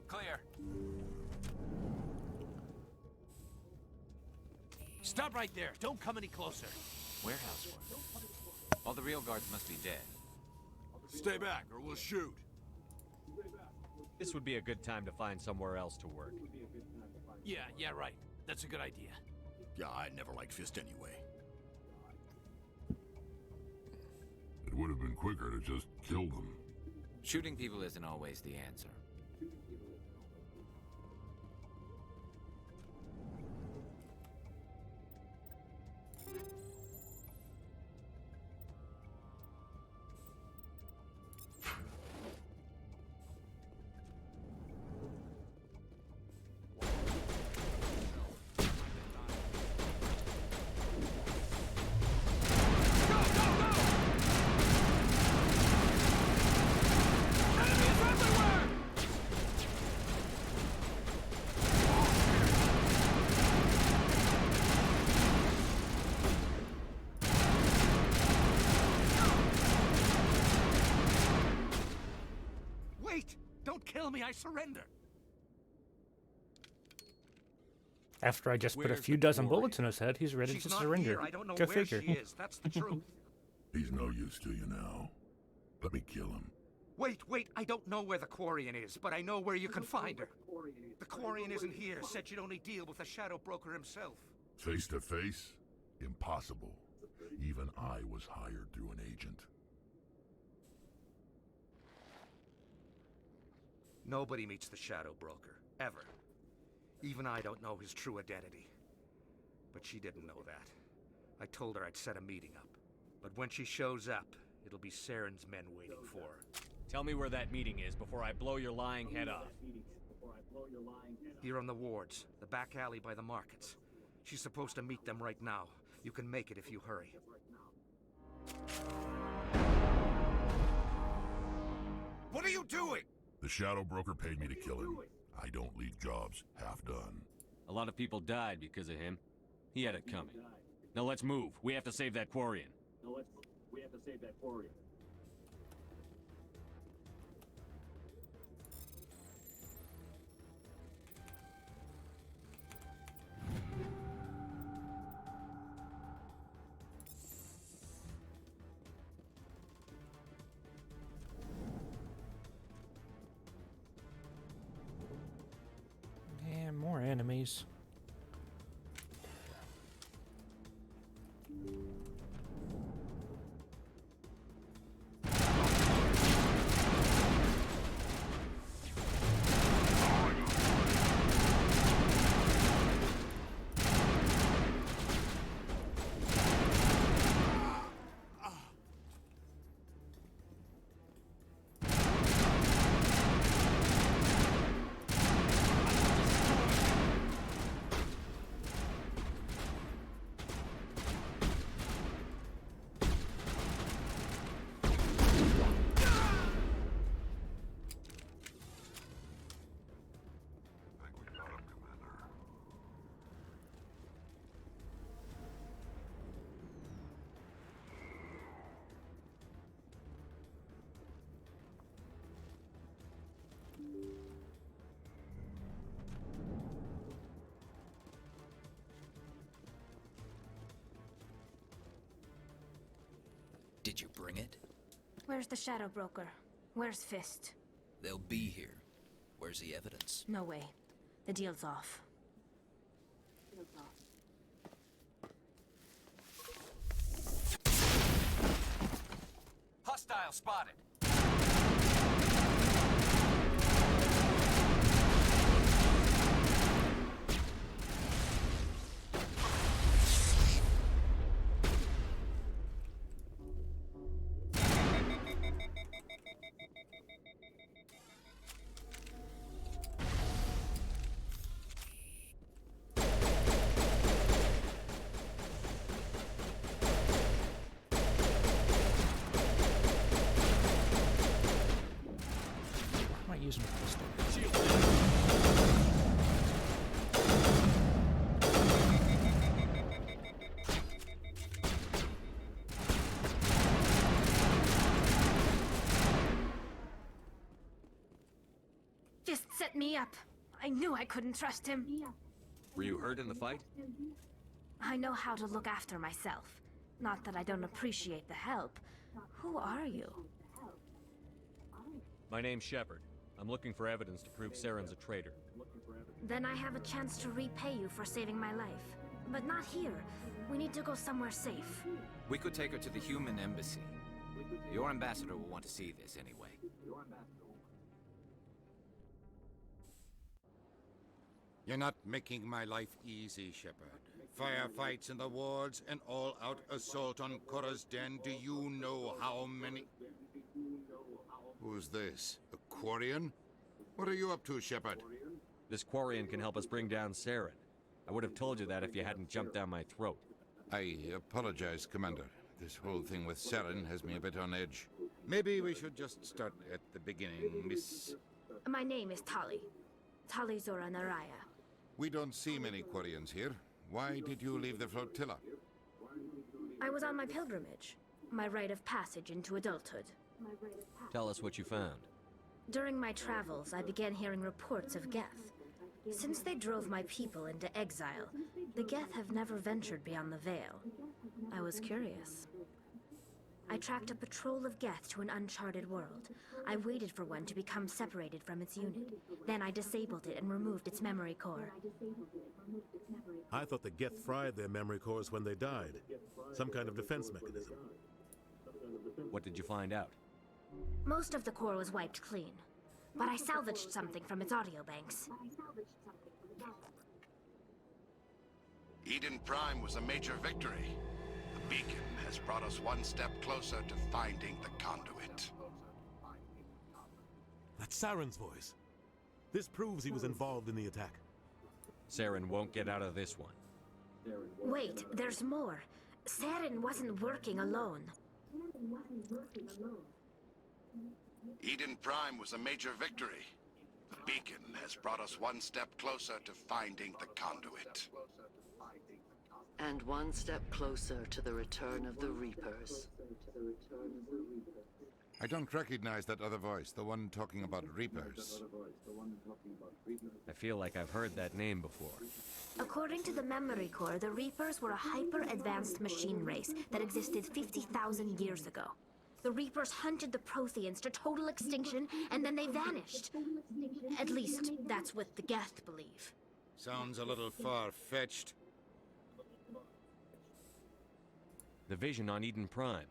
S20: Clear. Stop right there. Don't come any closer. Warehouse work. All the real guards must be dead.
S22: Stay back, or we'll shoot.
S18: This would be a good time to find somewhere else to work.
S20: Yeah, right. That's a good idea.
S13: Yeah, I never liked Fist anyway.
S8: It would have been quicker to just kill them.
S20: Shooting people isn't always the answer. Wait! Don't kill me, I surrender!
S2: After I just put a
S20: Where's
S2: few
S20: the
S2: dozen
S20: warrior?
S2: bullets in his head, he's ready
S20: She's
S2: to
S20: not
S2: surrender.
S20: here. I don't know
S2: Go
S20: where
S2: figure.
S20: she is. That's the truth.
S8: He's no use to you now. Let me kill him.
S1: Wait, I don't know where the Quarian is, but I know where you can find her. The Quarian isn't here, said she'd only deal with the Shadow Broker himself.
S8: Face to face? Impossible. Even I was hired through an agent.
S1: Nobody meets the Shadow Broker, ever. Even I don't know his true identity. But she didn't know that. I told her I'd set a meeting up. But when she shows up, it'll be Saren's men waiting for her.
S17: Tell me where that meeting is before I blow your lying head off.
S1: Here on the wards, the back alley by the markets. She's supposed to meet them right now. You can make it if you hurry.
S8: What are you doing? The Shadow Broker paid me to kill him. I don't leave jobs half done.
S17: A lot of people died because of him. He had it coming. Now let's move. We have to save that Quarian.
S2: And more enemies.
S4: Did you bring it?
S15: Where's the Shadow Broker? Where's Fist?
S4: They'll be here. Where's the evidence?
S15: No way. The deal's off.
S20: Hostile spotted.
S2: Using a pistol.
S15: Fist set me up. I knew I couldn't trust him.
S18: Were you hurt in the fight?
S15: I know how to look after myself. Not that I don't appreciate the help. Who are you?
S17: My name's Shepard. I'm looking for evidence to prove Saren's a traitor.
S15: Then I have a chance to repay you for saving my life. But not here. We need to go somewhere safe.
S20: We could take her to the human embassy. Your ambassador will want to see this anyway.
S6: You're not making my life easy, Shepard. Firefights in the wards, an all-out assault on Korra's den. Do you know how many... Who's this? A Quarian? What are you up to, Shepard?
S18: This Quarian can help us bring down Saren. I would have told you that if you hadn't jumped down my throat.
S6: I apologize, Commander. This whole thing with Saren has me a bit on edge. Maybe we should just start at the beginning, Miss...
S15: My name is Tali. Tali Zora Naraya.
S6: We don't see many Quarians here. Why did you leave the flotilla?
S15: I was on my pilgrimage. My rite of passage into adulthood.
S18: Tell us what you found.
S15: During my travels, I began hearing reports of Geth. Since they drove my people into exile, the Geth have never ventured beyond the Veil. I was curious.
S10: I tracked a patrol of Geth to an uncharted world. I waited for one to become separated from its unit. Then I disabled it and removed its memory core.
S12: I thought the Geth fried their memory cores when they died. Some kind of defense mechanism.
S18: What did you find out?
S10: Most of the core was wiped clean, but I salvaged something from its audio banks.
S14: Eden Prime was a major victory. The beacon has brought us one step closer to finding the conduit.
S12: That's Saren's voice. This proves he was involved in the attack.
S18: Saren won't get out of this one.
S10: Wait, there's more. Saren wasn't working alone.
S14: Eden Prime was a major victory. The beacon has brought us one step closer to finding the conduit.
S16: And one step closer to the return of the Reapers.
S6: I don't recognize that other voice, the one talking about Reapers.
S18: I feel like I've heard that name before.
S10: According to the memory core, the Reapers were a hyper-advanced machine race that existed 50,000 years ago. The Reapers hunted the Protheans to total extinction, and then they vanished. At least, that's what the Geth believe.
S6: Sounds a little far-fetched.
S18: The vision on Eden Prime.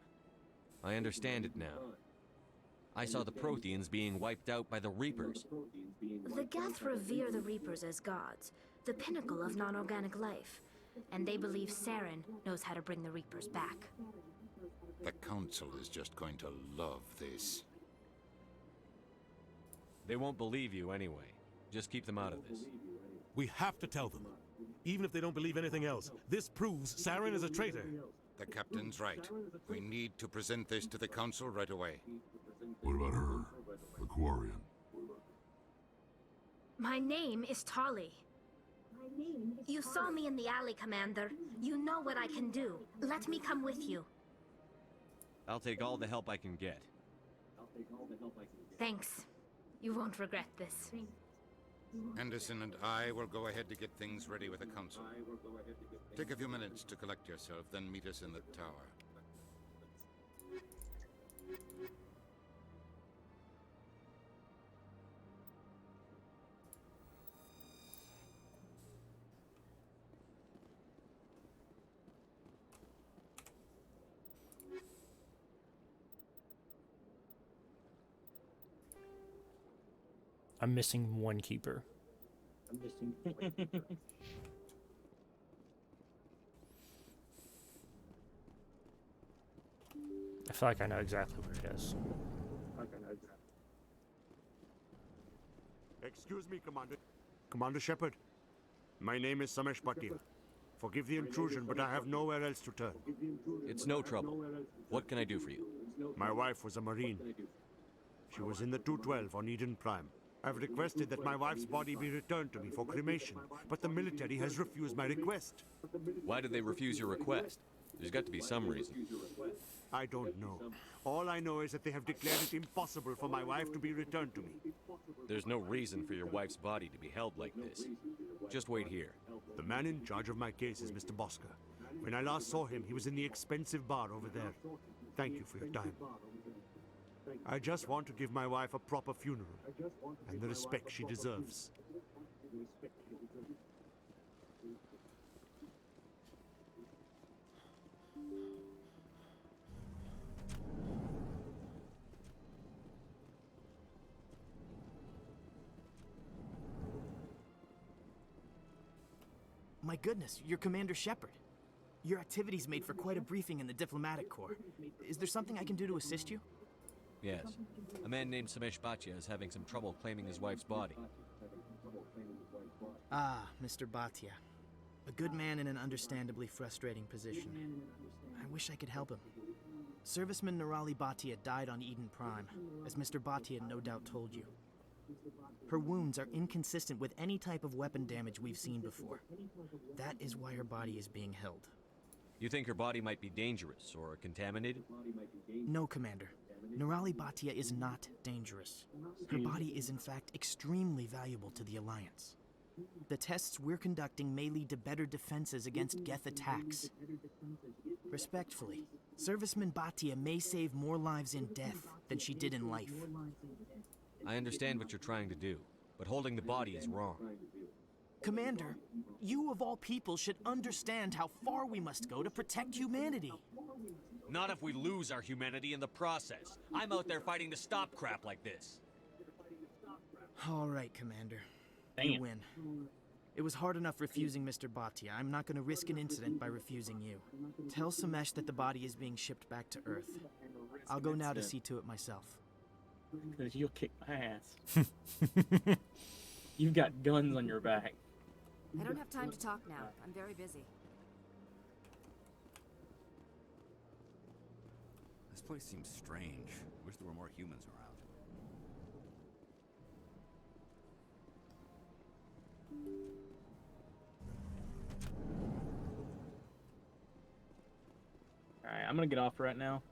S18: I understand it now. I saw the Protheans being wiped out by the Reapers.
S10: The Geth revere the Reapers as gods, the pinnacle of non-organic life. And they believe Saren knows how to bring the Reapers back.
S6: The Council is just going to love this.
S18: They won't believe you anyway. Just keep them out of this.
S12: We have to tell them. Even if they don't believe anything else, this proves Saren is a traitor.
S6: The captain's right. We need to present this to the Council right away.
S8: What about her? The Quarian?
S10: My name is Tali. You saw me in the alley, Commander. You know what I can do. Let me come with you.
S18: I'll take all the help I can get.
S10: Thanks. You won't regret this.
S6: Anderson and I will go ahead to get things ready with the Council. Take a few minutes to collect yourself, then meet us in the tower.
S2: I'm missing one keeper. I feel like I know exactly where it is.
S25: Excuse me, Commander. Commander Shepard. My name is Samesh Bhatia. Forgive the intrusion, but I have nowhere else to turn.
S18: It's no trouble. What can I do for you?
S25: My wife was a Marine. She was in the 212 on Eden Prime. I've requested that my wife's body be returned to me for cremation, but the military has refused my request.
S18: Why did they refuse your request? There's got to be some reason.
S25: I don't know. All I know is that they have declared it impossible for my wife to be returned to me.
S18: There's no reason for your wife's body to be held like this. Just wait here.
S25: The man in charge of my case is Mr. Bosca. When I last saw him, he was in the expensive bar over there. Thank you for your time. I just want to give my wife a proper funeral, and the respect she deserves.
S3: My goodness, you're Commander Shepard. Your activities made for quite a briefing in the Diplomatic Corps. Is there something I can do to assist you?
S18: Yes. A man named Samesh Bhatia is having some trouble claiming his wife's body.
S3: Ah, Mr. Bhatia. A good man in an understandably frustrating position. I wish I could help him. Serviceman Nirali Bhatia died on Eden Prime, as Mr. Bhatia no doubt told you. Her wounds are inconsistent with any type of weapon damage we've seen before. That is why her body is being held.
S18: You think her body might be dangerous or contaminated?
S3: No, Commander. Nirali Bhatia is not dangerous. Her body is in fact extremely valuable to the Alliance. The tests we're conducting may lead to better defenses against Geth attacks. Respectfully, Serviceman Bhatia may save more lives in death than she did in life.
S18: I understand what you're trying to do, but holding the body is wrong.
S3: Commander, you of all people should understand how far we must go to protect humanity.
S18: Not if we lose our humanity in the process. I'm out there fighting to stop crap like this.
S3: All right, Commander.
S5: Damn.
S3: You win. It was hard enough refusing Mr. Bhatia. I'm not going to risk an incident by refusing you. Tell Samesh that the body is being shipped back to Earth. I'll go now to see to it myself.
S5: Because you'll kick my ass. You've got guns on your back.
S7: I don't have time to talk now. I'm very busy.
S13: This place seems strange. Wish there were more humans around.
S5: Alright, I'm gonna get off right now.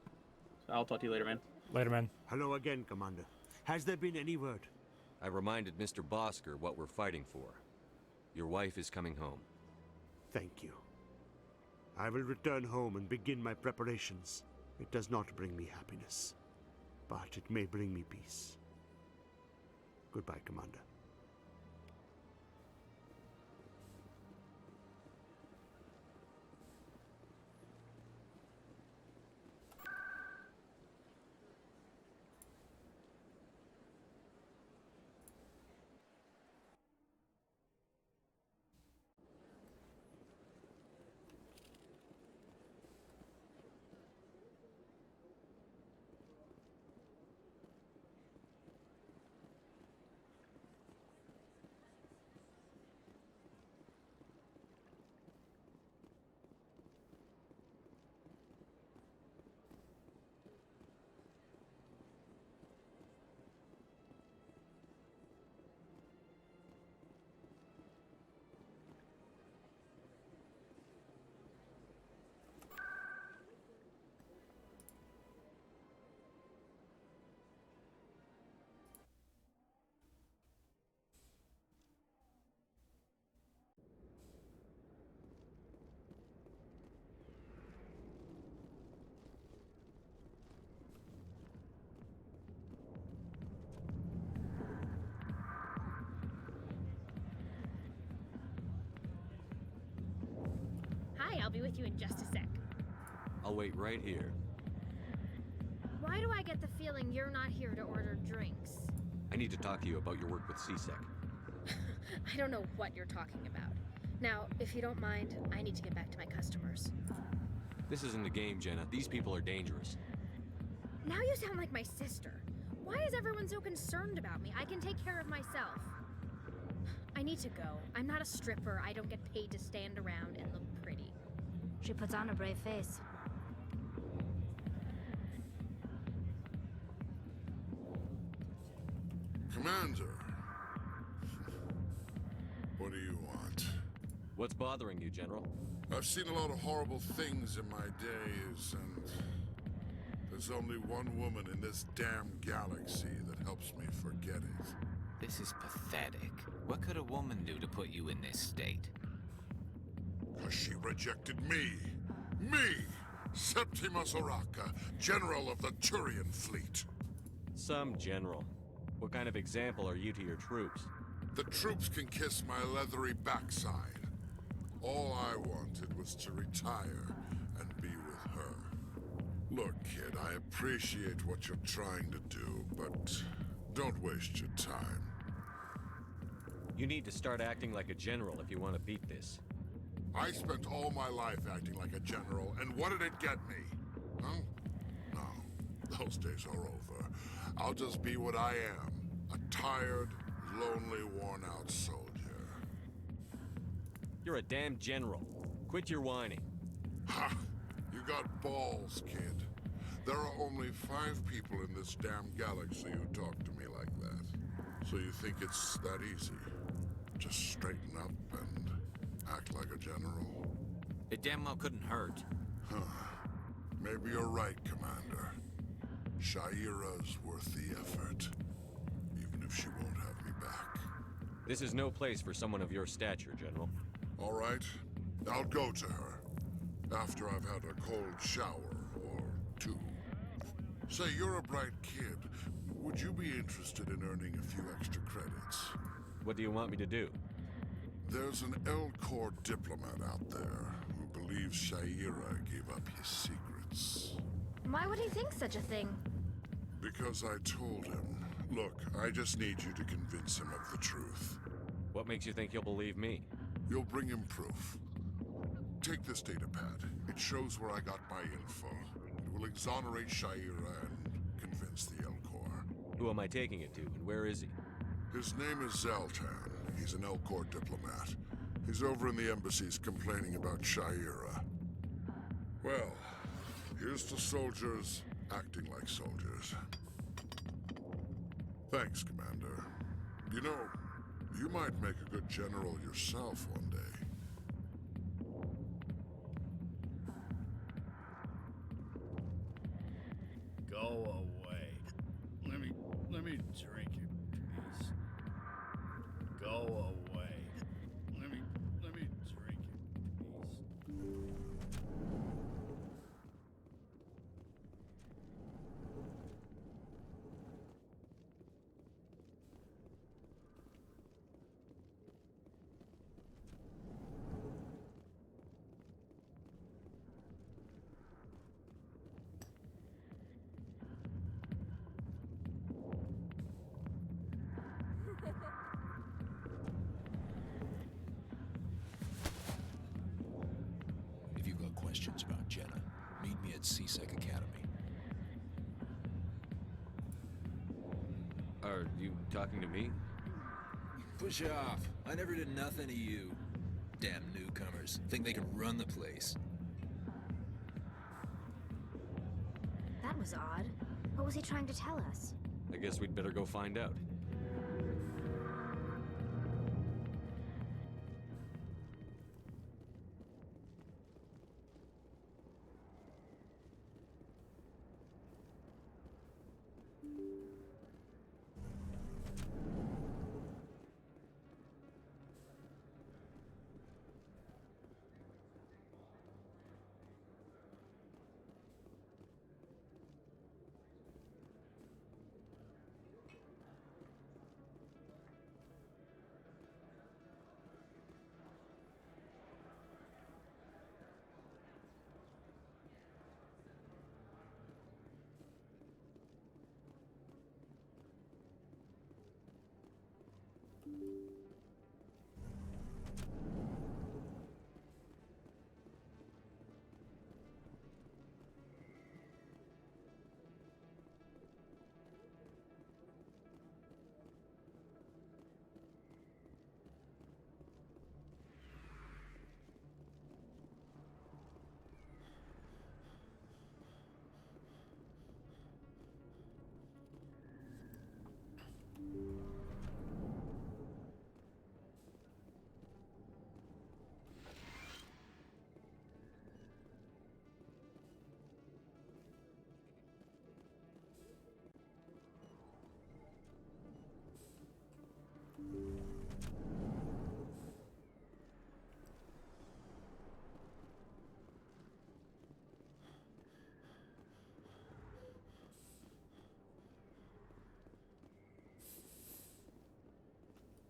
S5: So I'll talk to you later, man.
S2: Later, man.
S25: Hello again, Commander. Has there been any word?
S18: I reminded Mr. Bosker what we're fighting for. Your wife is coming home.
S25: Thank you. I will return home and begin my preparations. It does not bring me happiness, but it may bring me peace. Goodbye, Commander.
S10: Hi, I'll be with you in just a sec.
S18: I'll wait right here.
S10: Why do I get the feeling you're not here to order drinks?
S18: I need to talk to you about your work with CSEC.
S10: I don't know what you're talking about. Now, if you don't mind, I need to get back to my customers.
S18: This isn't a game, Jenna. These people are dangerous.
S10: Now you sound like my sister. Why is everyone so concerned about me? I can take care of myself. I need to go. I'm not a stripper. I don't get paid to stand around and look pretty.
S7: She puts on a brave face.
S8: Commander. What do you want?
S18: What's bothering you, General?
S8: I've seen a lot of horrible things in my days, and there's only one woman in this damn galaxy that helps me forget it.
S20: This is pathetic. What could a woman do to put you in this state?
S8: Because she rejected me. Me! Septimus Oraka, General of the Turian Fleet.
S18: Some general. What kind of example are you to your troops?
S8: The troops can kiss my leathery backside. All I wanted was to retire and be with her. Look, kid, I appreciate what you're trying to do, but don't waste your time.
S18: You need to start acting like a general if you want to beat this.
S8: I spent all my life acting like a general, and what did it get me? Huh? No, those days are over. I'll just be what I am. A tired, lonely, worn-out soldier.
S18: You're a damn general. Quit your whining.
S8: Ha! You got balls, kid. There are only 5 people in this damn galaxy who talk to me like that. So you think it's that easy? Just straighten up and act like a general?
S20: It damn well couldn't hurt.
S8: Huh. Maybe you're right, Commander. Shaira's worth the effort. Even if she won't have me back.
S18: This is no place for someone of your stature, General.
S8: All right. I'll go to her. After I've had a cold shower or Say, you're a bright kid. Would you be interested in earning a few extra credits?
S18: What do you want me to do?
S8: There's an L-Corps diplomat out there who believes Shaira gave up his secrets.
S10: Why would he think such a thing?
S8: Because I told him. Look, I just need you to convince him of the truth.
S18: What makes you think he'll believe me?
S8: You'll bring him proof. Take this data pad. It shows where I got my info. It will exonerate Shaira and convince the L-Corps.
S18: Who am I taking it to, and where is he?
S8: His name is Zaltan. He's an L-Corps diplomat. He's over in the embassies complaining about Shaira. Well, here's to soldiers acting like soldiers. Thanks, Commander. You know, you might make a good general yourself one day.
S9: Go away. Let me drink it, please. Go away. Let me drink it, please.
S4: If you've got questions about Jenna, meet me at CSEC Academy.
S18: Are you talking to me?
S4: Push off. I never did nothing to you. Damn newcomers. Think they can run the place.
S10: That was odd. What was he trying to tell us?
S18: I guess we'd better go find out.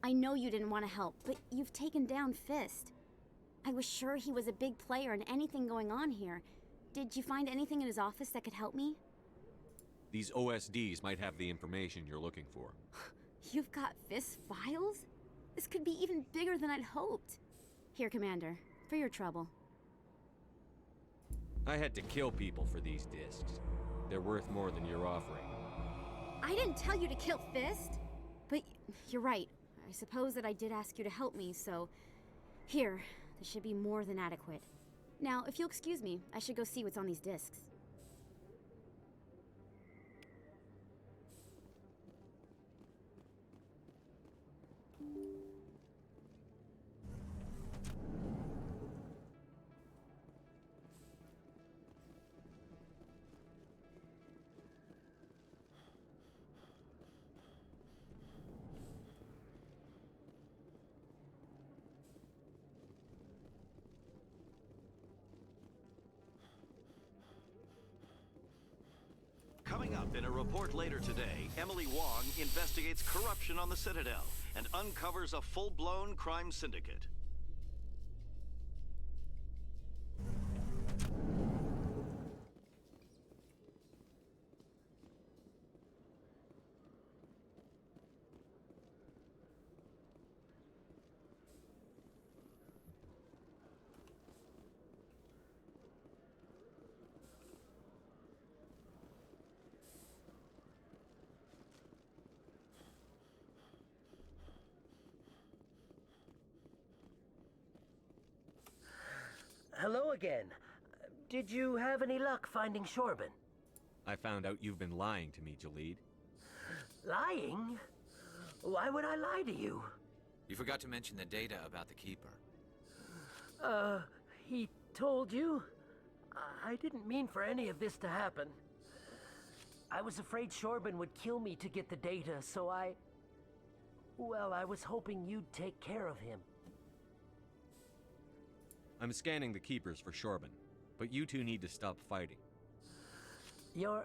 S15: I know you didn't want to help, but you've taken down Fist. I was sure he was a big player in anything going on here. Did you find anything in his office that could help me?
S18: These OSDs might have the information you're looking for.
S15: You've got Fist's files? This could be even bigger than I'd hoped. Here, Commander, for your trouble.
S18: I had to kill people for these discs. They're worth more than you're offering.
S15: I didn't tell you to kill Fist! But you're right. I suppose that I did ask you to help me, so... Here, this should be more than adequate. Now, if you'll excuse me, I should go see what's on these discs.
S11: Coming up in a report later today, Emily Wong investigates corruption on the Citadel and uncovers a full-blown crime syndicate.
S19: Hello again. Did you have any luck finding Shorban?
S18: I found out you've been lying to me, Jalid.
S19: Lying? Why would I lie to you?
S20: You forgot to mention the data about the Keeper.
S19: He told you? I didn't mean for any of this to happen. I was afraid Shorban would kill me to get the data, so well, I was hoping you'd take care of him.
S18: I'm scanning the Keepers for Shorban, but you two need to stop fighting.
S19: You're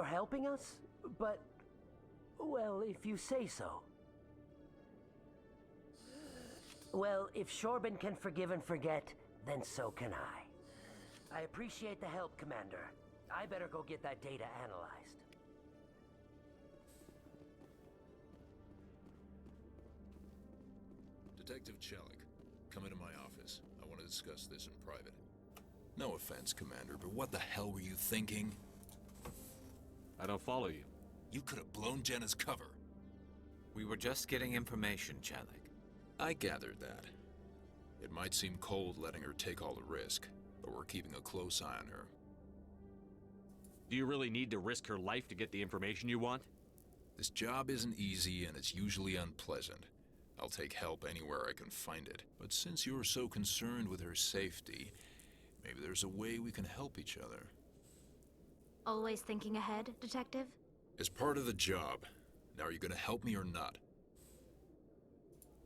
S19: helping us? But, well, if you say so. Well, if Shorban can forgive and forget, then so can I. I appreciate the help, Commander. I better go get that data analyzed.
S4: Detective Chelik, come into my office. I want to discuss this in private. No offense, Commander, but what the hell were you thinking?
S18: I don't follow you.
S4: You could have blown Jenna's cover.
S20: We were just getting information, Chelik.
S4: I gathered that. It might seem cold letting her take all the risk, but we're keeping a close eye on her.
S18: Do you really need to risk her life to get the information you want?
S4: This job isn't easy and it's usually unpleasant. I'll take help anywhere I can find it. But since you're so concerned with her safety, maybe there's a way we can help each other.
S10: Always thinking ahead, Detective?
S4: As part of the job. Now, are you gonna help me or not?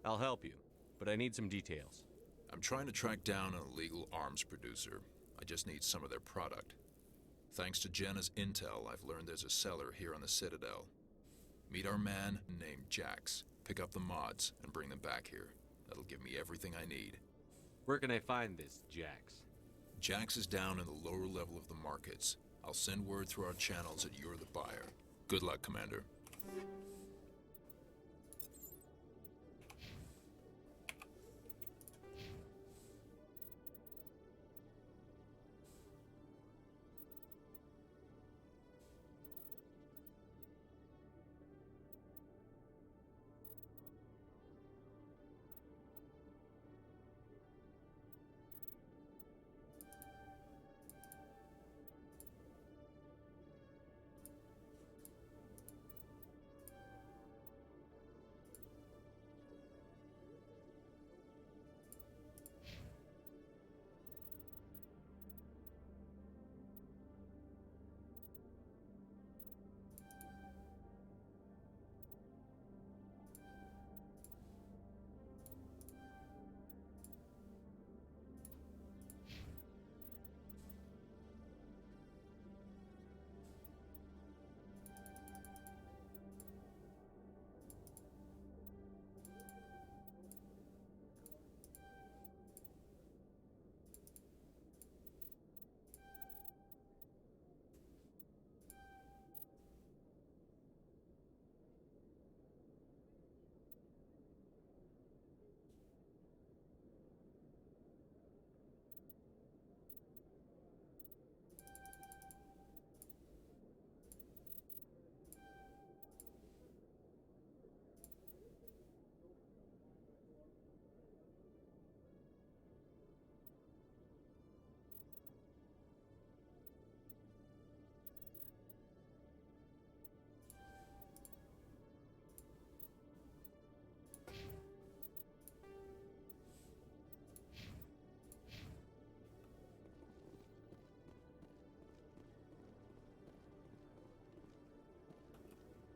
S18: I'll help you, but I need some details.
S4: I'm trying to track down an illegal arms producer. I just need some of their product. Thanks to Jenna's intel, I've learned there's a seller here on the Citadel. Meet our man named Jax. Pick up the mods and bring them back here. That'll give me everything I need.
S18: Where can I find this Jax?
S4: Jax is down in the lower level of the markets. I'll send word through our channels that you're the buyer. Good luck, Commander.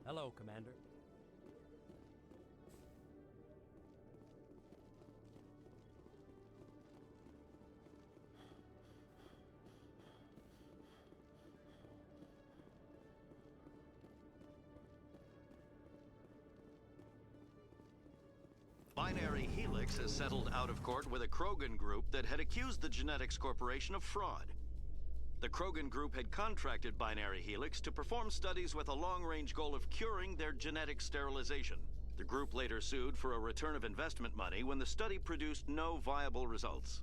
S21: Hello, Commander.
S11: Helix has settled out of court with a Krogan group that had accused the Genetics Corporation of fraud. The Krogan group had contracted Binary Helix to perform studies with a long-range goal of curing their genetic sterilization. The group later sued for a return of investment money when the study produced no viable results.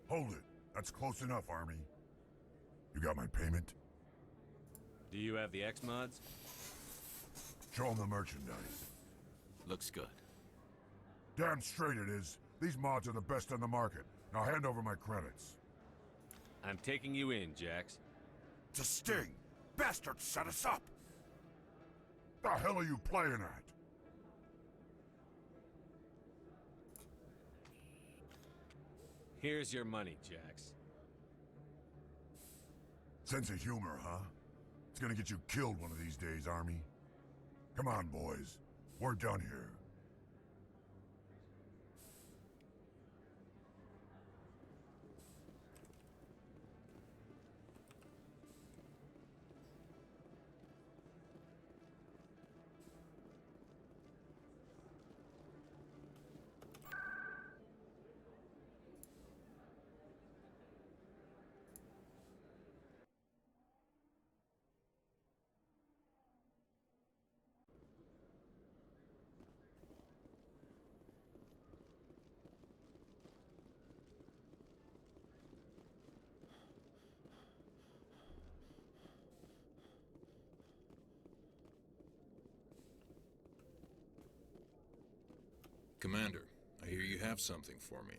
S8: Hold it. That's close enough, Army. You got my payment?
S18: Do you have the X-Mods?
S8: Show them the merchandise.
S17: Looks good.
S8: Damn straight it is. These mods are the best on the market. Now hand over my credits.
S18: I'm taking you in, Jax.
S8: It's a sting! Bastards set us up! The hell are you playing at?
S18: Here's your money, Jax.
S8: Sense of humor, huh? It's gonna get you killed one of these days, Army. Come on, boys. We're done here.
S4: Commander, I hear you have something for me.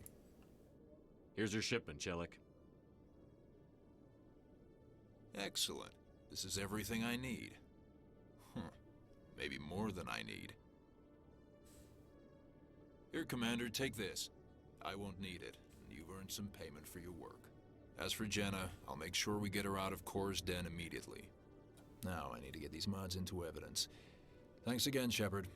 S18: Here's your shipment, Chelik.
S4: Excellent. This is everything I need. Maybe more than I need. Here, Commander, take this. I won't need it, and you've earned some payment for your work. As for Jenna, I'll make sure we get her out of Kor's den immediately. Now, I need to get these mods into evidence. Thanks again, Shepard.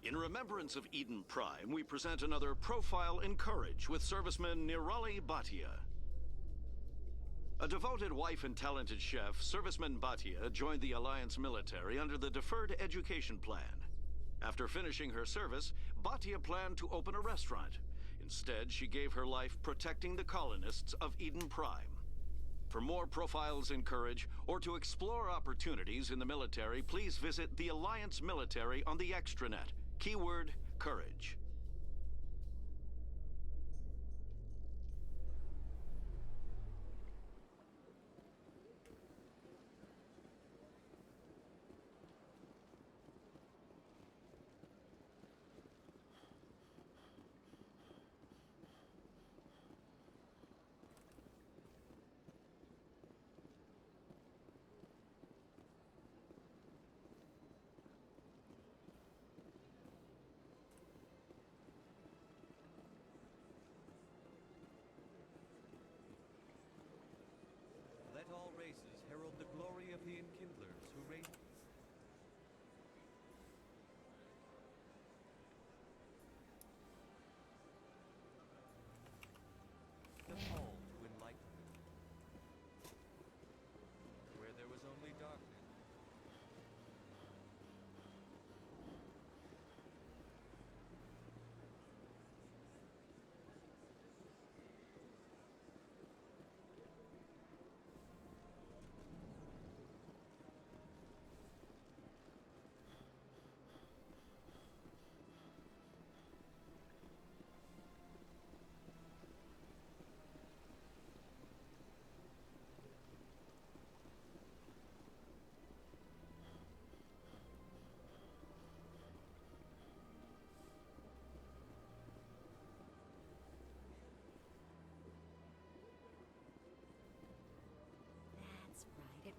S11: In remembrance of Eden Prime, we present another profile in courage with serviceman Nirali Bhatia. A devoted wife and talented chef, serviceman Bhatia joined the Alliance military under the Deferred Education Plan. After finishing her service, Bhatia planned to open a restaurant. Instead, she gave her life protecting the colonists of Eden Prime. For more profiles in courage, or to explore opportunities in the military, please visit the Alliance military on the extranet. Keyword, courage.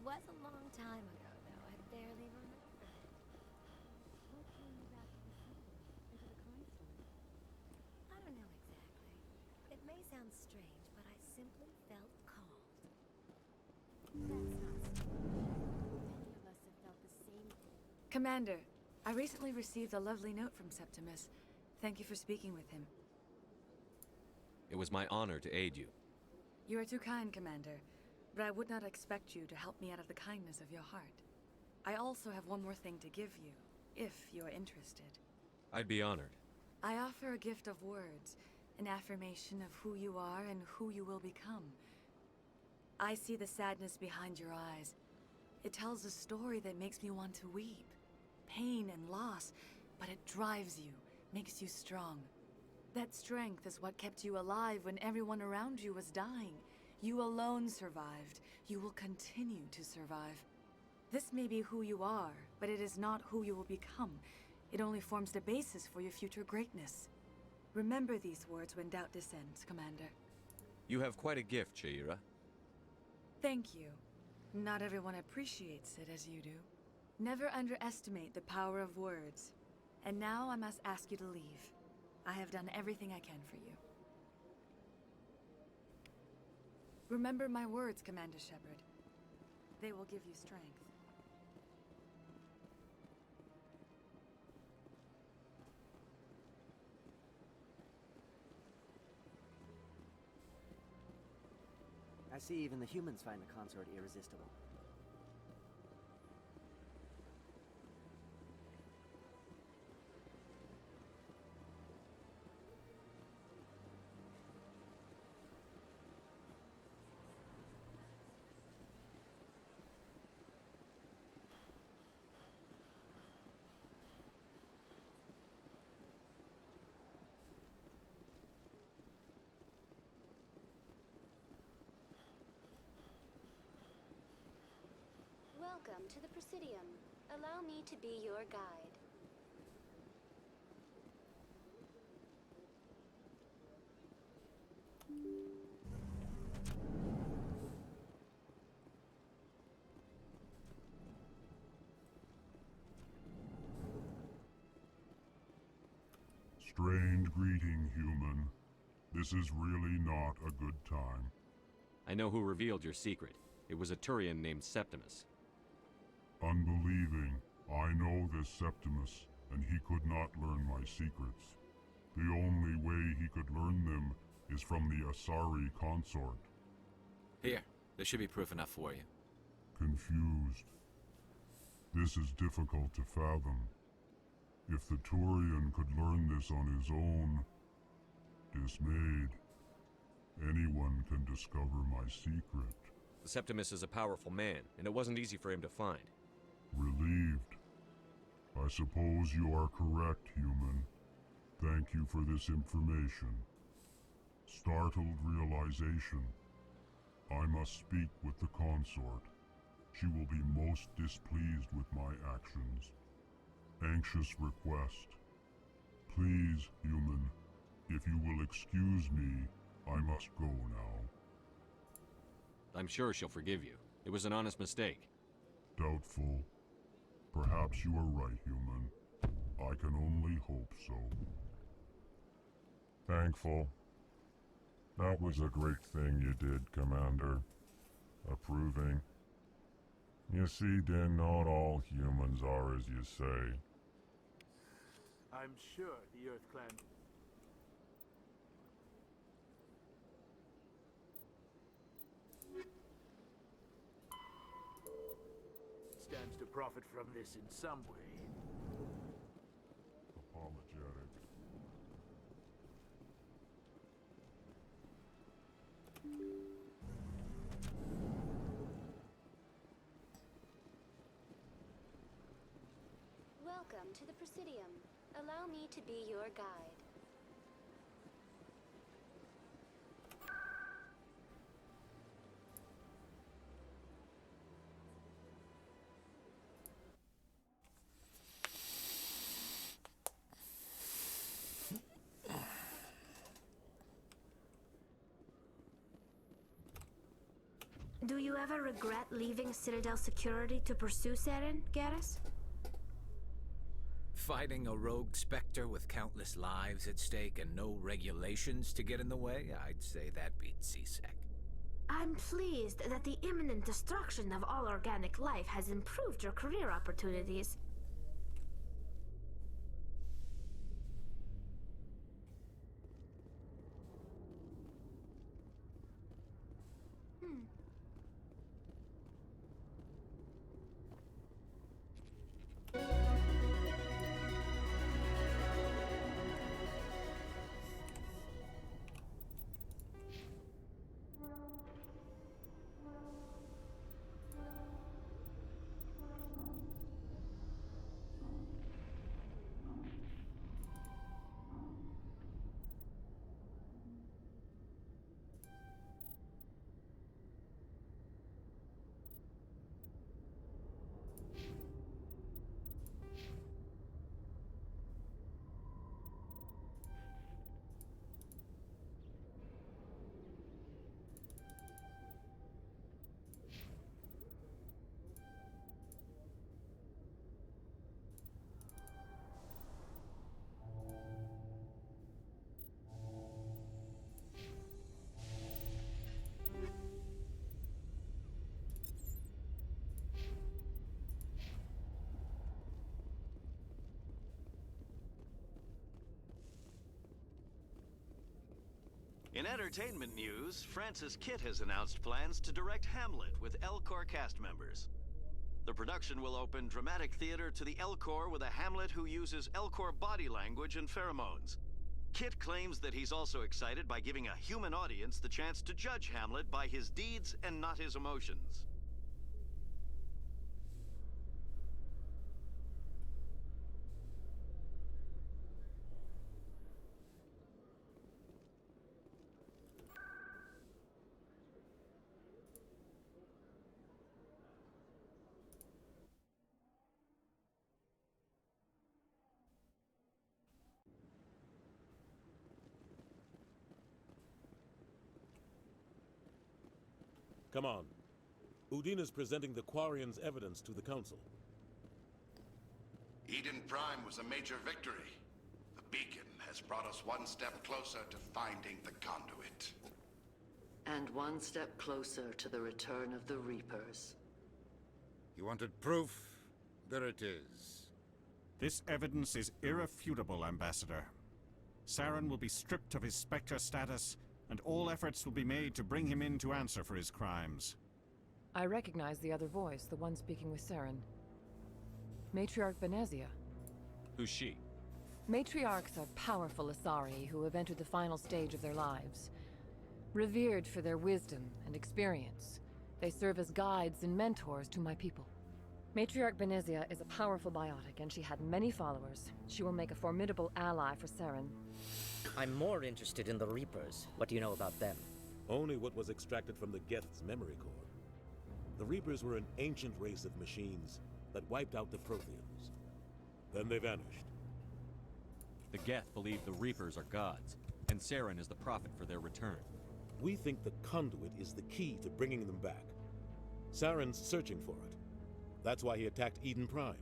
S7: was a long time ago, though. I barely remember.
S15: What drew you back to the city? Into the crime story?
S7: I don't know exactly. It may sound strange, but I simply felt called.
S15: That's not strange. Many of us have felt the same thing.
S1: Commander, I recently received a lovely note from Septimus. Thank you for speaking with him.
S18: It was my honor to aid you.
S1: You are too kind, Commander, but I would not expect you to help me out of the kindness of your heart. I also have one more thing to give you, if you are interested.
S18: I'd be honored.
S1: I offer a gift of words, an affirmation of who you are and who you will become. I see the sadness behind your eyes. It tells a story that makes me want to weep. Pain and loss, but it drives you, makes you strong. That strength is what kept you alive when everyone around you was dying. You alone survived. You will continue to survive. This may be who you are, but it is not who you will become. It only forms the basis for your future greatness. Remember these words when doubt descends, Commander.
S18: You have quite a gift, Shaira.
S1: Thank you. Not everyone appreciates it as you do. Never underestimate the power of words. And now I must ask you to leave. I have done everything I can for you. Remember my words, Commander Shepard. They will give you strength.
S21: I see even the humans find the consort irresistible.
S10: Welcome to the Presidium. Allow me to be your guide.
S8: Strange greeting, human. This is really not a good time.
S18: I know who revealed your secret. It was a Turian named Septimus.
S8: Unbelieving. I know this Septimus, and he could not learn my secrets. The only way he could learn them is from the Asari consort.
S20: Here, there should be proof enough for you.
S8: Confused. This is difficult to fathom. If the Turian could learn this on his own, dismayed, anyone can discover my secret.
S18: Septimus is a powerful man, and it wasn't easy for him to find.
S8: Relieved. I suppose you are correct, human. Thank you for this information. Startled realization. I must speak with the consort. She will be most displeased with my actions. Anxious request. Please, human, if you will excuse me, I must go now.
S18: I'm sure she'll forgive you. It was an honest mistake.
S8: Doubtful. Perhaps you are right, human. I can only hope so. Thankful. That was a great thing you did, Commander. Approving. You see, then, not all humans are as you say.
S25: I'm sure the Earth Clan... stands to profit from this in some way.
S8: Apologetic.
S10: Welcome to the Presidium. Allow me to be your guide. Do you ever regret leaving Citadel security to pursue Saren, Garrus?
S20: Fighting a rogue Spectre with countless lives at stake and no regulations to get in the way? I'd say that beats CSEC.
S10: I'm pleased that the imminent destruction of all organic life has improved your career opportunities.
S11: In entertainment news, Francis Kitt has announced plans to direct Hamlet with Elcor cast members. The production will open dramatic theater to the Elcor with a Hamlet who uses Elcor body language and pheromones. Kitt claims that he's also excited by giving a human audience the chance to judge Hamlet by his deeds and not his emotions.
S12: Come on. Udina's presenting the Quarians' evidence to the Council.
S8: Eden Prime was a major victory. The beacon has brought us one step closer to finding the conduit.
S14: And one step closer to the return of the Reapers.
S6: You wanted proof? There it is.
S16: This evidence is irrefutable, Ambassador. Saren will be stripped of his Spectre status, and all efforts will be made to bring him in to answer for his crimes.
S22: I recognize the other voice, the one speaking with Saren. Matriarch Benezia.
S18: Who's she?
S22: Matriarchs are powerful Asari who have entered the final stage of their lives. Revered for their wisdom and experience, they serve as guides and mentors to my people. Matriarch Benezia is a powerful biotic, and she had many followers. She will make a formidable ally for Saren.
S23: I'm more interested in the Reapers. What do you know about them?
S12: Only what was extracted from the Geth's memory core. The Reapers were an ancient race of machines that wiped out the Protheans. Then they vanished.
S18: The Geth believe the Reapers are gods, and Saren is the prophet for their return.
S12: We think the conduit is the key to bringing them back. Saren's searching for it. That's why he attacked Eden Prime.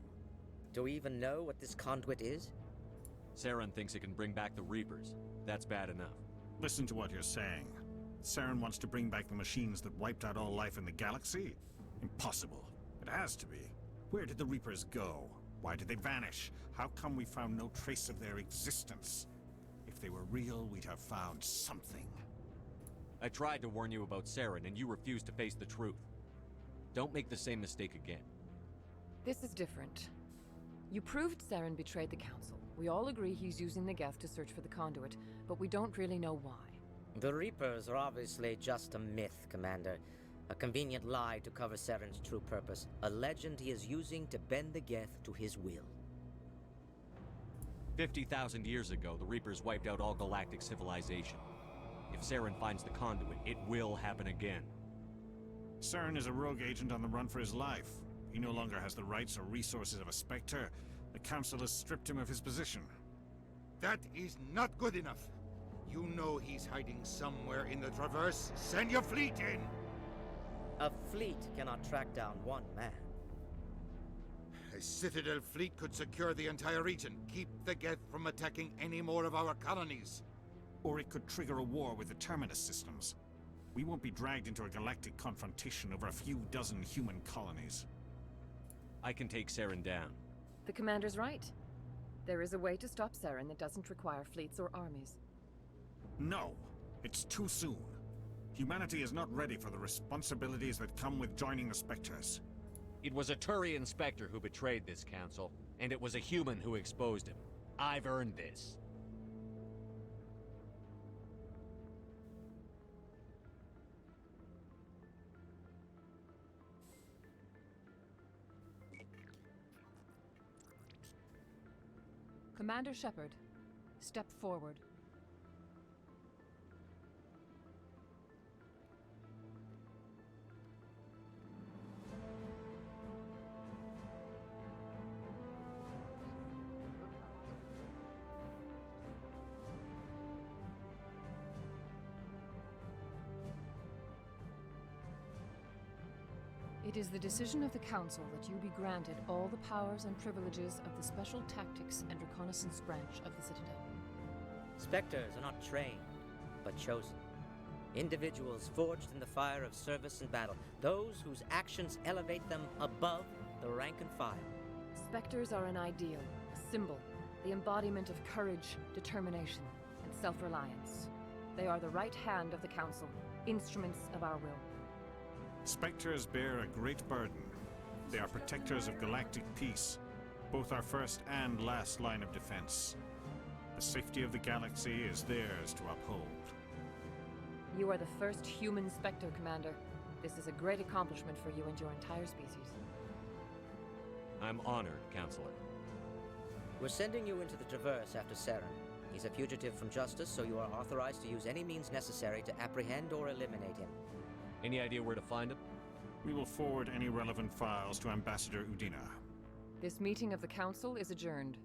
S23: Do we even know what this conduit is?
S18: Saren thinks it can bring back the Reapers. That's bad enough.
S16: Listen to what you're saying. Saren wants to bring back the machines that wiped out all life in the galaxy? Impossible. It has to be. Where did the Reapers go? Why did they vanish? How come we found no trace of their existence? If they were real, we'd have found something.
S18: I tried to warn you about Saren, and you refused to face the truth. Don't make the same mistake again.
S22: This is different. You proved Saren betrayed the Council. We all agree he's using the Geth to search for the conduit, but we don't really know why.
S23: The Reapers are obviously just a myth, Commander. A convenient lie to cover Saren's true purpose. A legend he is using to bend the Geth to his will.
S18: 50,000 years ago, the Reapers wiped out all galactic civilization. If Saren finds the conduit, it will happen again.
S16: Saren is a rogue agent on the run for his life. He no longer has the rights or resources of a Spectre. The Council has stripped him of his position.
S6: That is not good enough. You know he's hiding somewhere in the Traverse. Send your fleet in!
S23: A fleet cannot track down one man.
S6: A Citadel fleet could secure the entire region, keep the Geth from attacking any more of our colonies.
S16: Or it could trigger a war with the Terminus systems. We won't be dragged into a galactic confrontation over a few dozen human colonies.
S18: I can take Saren down.
S22: The commander's right. There is a way to stop Saren that doesn't require fleets or armies.
S16: No, it's too soon. Humanity is not ready for the responsibilities that come with joining the Spectres.
S18: It was a Turian Spectre who betrayed this council, and it was a human who exposed him. I've earned this.
S22: Commander Shepard, step forward. It is the decision of the Council that you be granted all the powers and privileges of the Special Tactics and Reconnaissance Branch of the Citadel.
S23: Spectres are not trained, but chosen. Individuals forged in the fire of service and battle. Those whose actions elevate them above the rank and file.
S22: Spectres are an ideal, a symbol, the embodiment of courage, determination, and self-reliance. They are the right hand of the Council, instruments of our will.
S16: Spectres bear a great burden. They are protectors of galactic peace, both our first and last line of defense. The safety of the galaxy is theirs to uphold.
S22: You are the first human Spectre, Commander. This is a great accomplishment for you and your entire species.
S18: I'm honored, Counselor.
S23: We're sending you into the Traverse after Saren. He's a fugitive from justice, so you are authorized to use any means necessary to apprehend or eliminate him.
S18: Any idea where to find him?
S16: We will forward any relevant files to Ambassador Udina.
S22: This meeting of the Council is adjourned.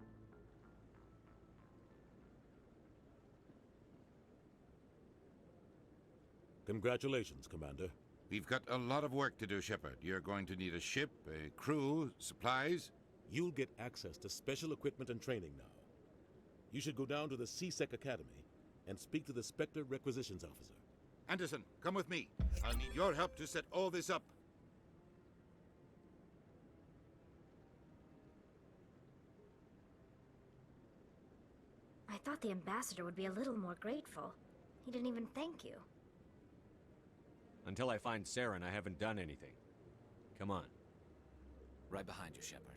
S12: Congratulations, Commander.
S6: We've got a lot of work to do, Shepard. You're going to need a ship, a crew, supplies.
S12: You'll get access to special equipment and training now. You should go down to the CSEC Academy and speak to the Spectre Requisitions Officer.
S6: Anderson, come with me. I'll need your help to set all this up.
S10: I thought the ambassador would be a little more grateful. He didn't even thank you.
S18: Until I find Saren, I haven't done anything. Come on.
S20: Right behind you, Shepard.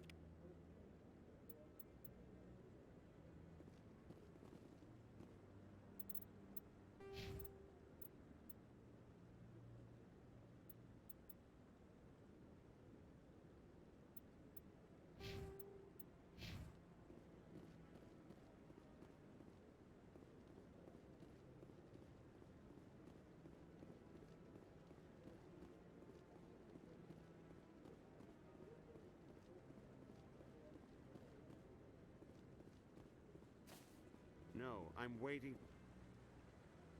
S2: No, I'm waiting.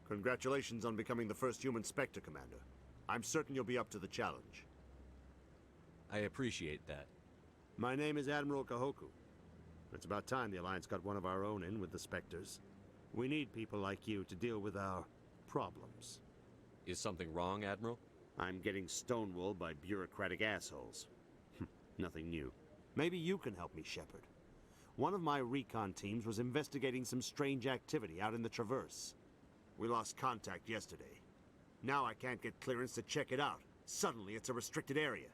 S2: Congratulations on becoming the first human Spectre, Commander. I'm certain you'll be up to the challenge.
S18: I appreciate that.
S2: My name is Admiral Kahoku. It's about time the Alliance got one of our own in with the Spectres. We need people like you to deal with our problems.
S18: Is something wrong, Admiral?
S2: I'm getting stonewalled by bureaucratic assholes. Nothing new. Maybe you can help me, Shepard. One of my recon teams was investigating some strange activity out in the Traverse. We lost contact yesterday. Now I can't get clearance to check it out. Suddenly it's a restricted area.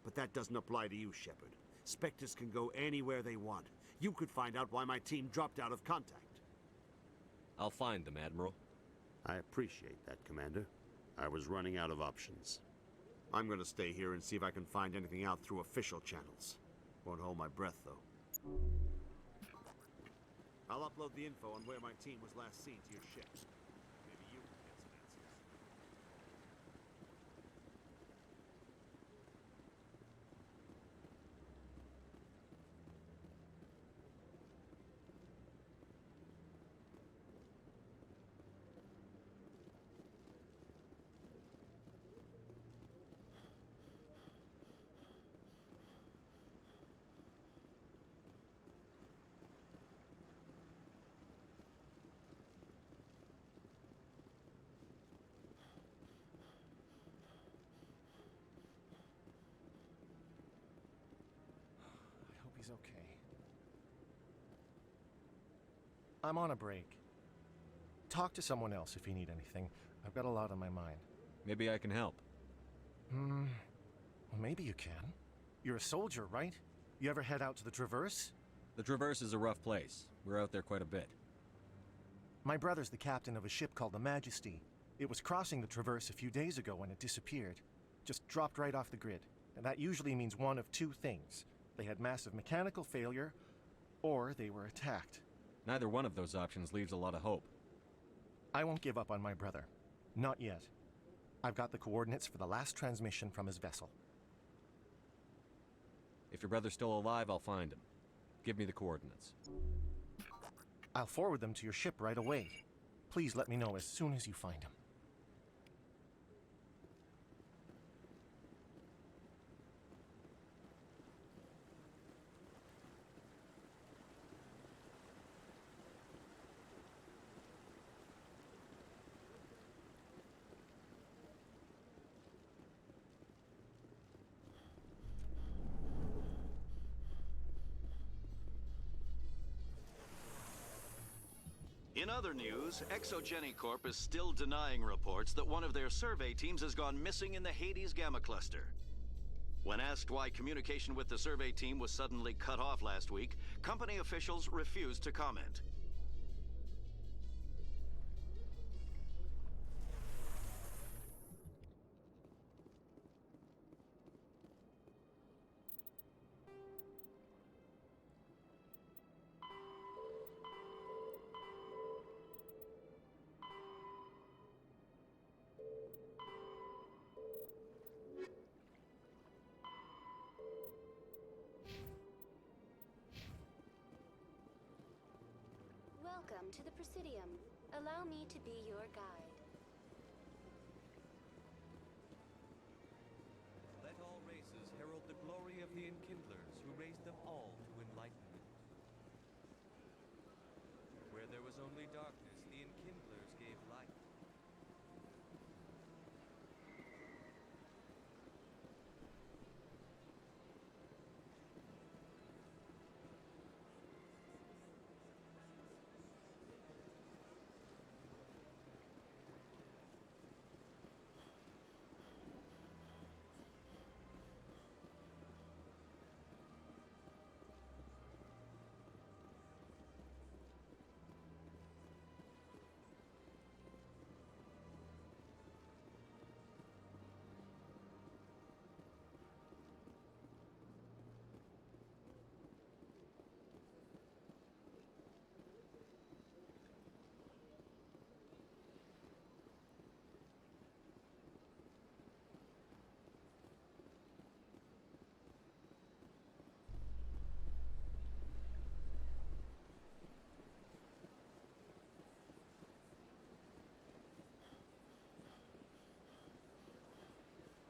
S2: But that doesn't apply to you, Shepard. Spectres can go anywhere they want. You could find out why my team dropped out of contact.
S18: I'll find them, Admiral.
S2: I appreciate that, Commander. I was running out of options. I'm gonna stay here and see if I can find anything out through official channels. Won't hold my breath, though. I'll upload the info on where my team was last seen to your ship. Maybe you can get some answers.
S3: I'm on a break. Talk to someone else if you need anything. I've got a lot on my mind.
S18: Maybe I can help.
S3: Well, maybe you can. You're a soldier, right? You ever head out to the Traverse?
S18: The Traverse is a rough place. We're out there quite a bit.
S3: My brother's the captain of a ship called the Majesty. It was crossing the Traverse a few days ago when it disappeared. Just dropped right off the grid. And that usually means one of two things. They had massive mechanical failure, or they were attacked.
S18: Neither one of those options leaves a lot of hope.
S3: I won't give up on my brother. Not yet. I've got the coordinates for the last transmission from his vessel.
S18: If your brother's still alive, I'll find him. Give me the coordinates.
S3: I'll forward them to your ship right away. Please let me know as soon as you find him.
S11: In other news, Exogeny Corp is still denying reports that one of their survey teams has gone missing in the Hades Gamma Cluster. When asked why communication with the survey team was suddenly cut off last week, company officials refused to comment.
S10: Welcome to the Presidium. Allow me to be your guide.
S5: Let all races herald the glory of the Enkindlers who raised them all to enlightenment. Where there was only darkness, the Enkindlers gave light.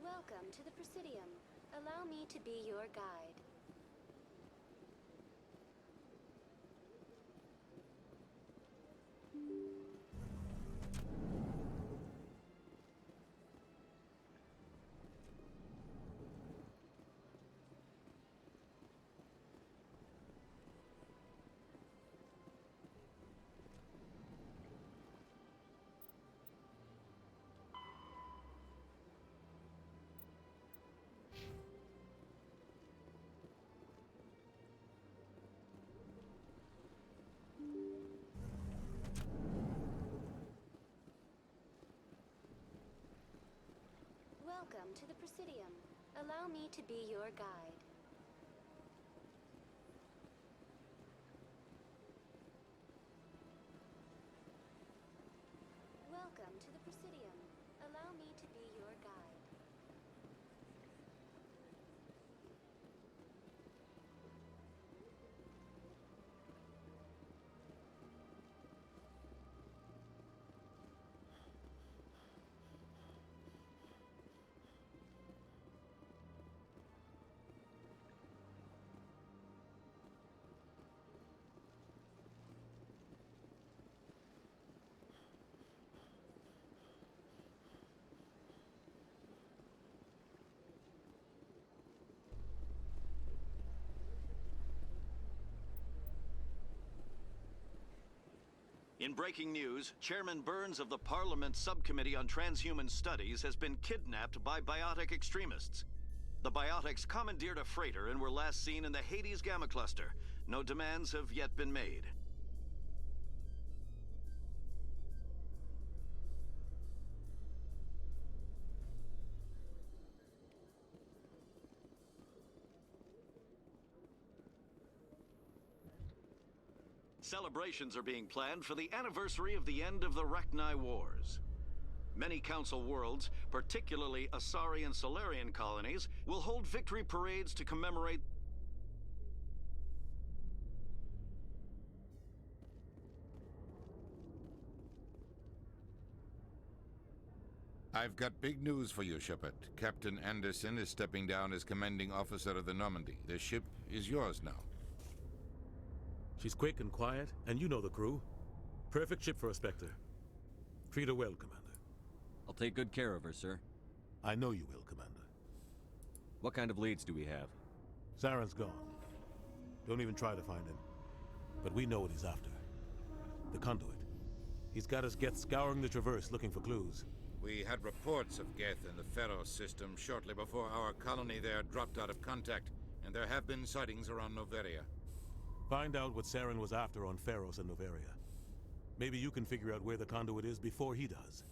S10: Welcome to the Presidium. Allow me to be your guide. Welcome to the Presidium. Allow me to be your guide. Welcome to the Presidium. Allow me to be your guide.
S11: In breaking news, Chairman Burns of the Parliament Subcommittee on Transhuman Studies has been kidnapped by biotic extremists. The biotics commandeered a freighter and were last seen in the Hades Gamma Cluster. No demands have yet been made. Celebrations are being planned for the anniversary of the end of the Rachni Wars. Many Council worlds, particularly Asari and Solarian colonies, will hold victory parades to commemorate.
S6: I've got big news for you, Shepard. Captain Anderson is stepping down as commanding officer of the Normandy. The ship is yours now.
S12: She's quick and quiet, and you know the crew. Perfect ship for a Spectre. Treat her well, Commander.
S18: I'll take good care of her, sir.
S12: I know you will, Commander.
S18: What kind of leads do we have?
S12: Saren's gone. Don't even try to find him. But we know what he's after. The conduit. He's got us Geth scouring the Traverse looking for clues.
S6: We had reports of Geth in the Pharos system shortly before our colony there dropped out of contact, and there have been sightings around Noveria.
S12: Find out what Saren was after on Pharos and Noveria. Maybe you can figure out where the conduit is before he does.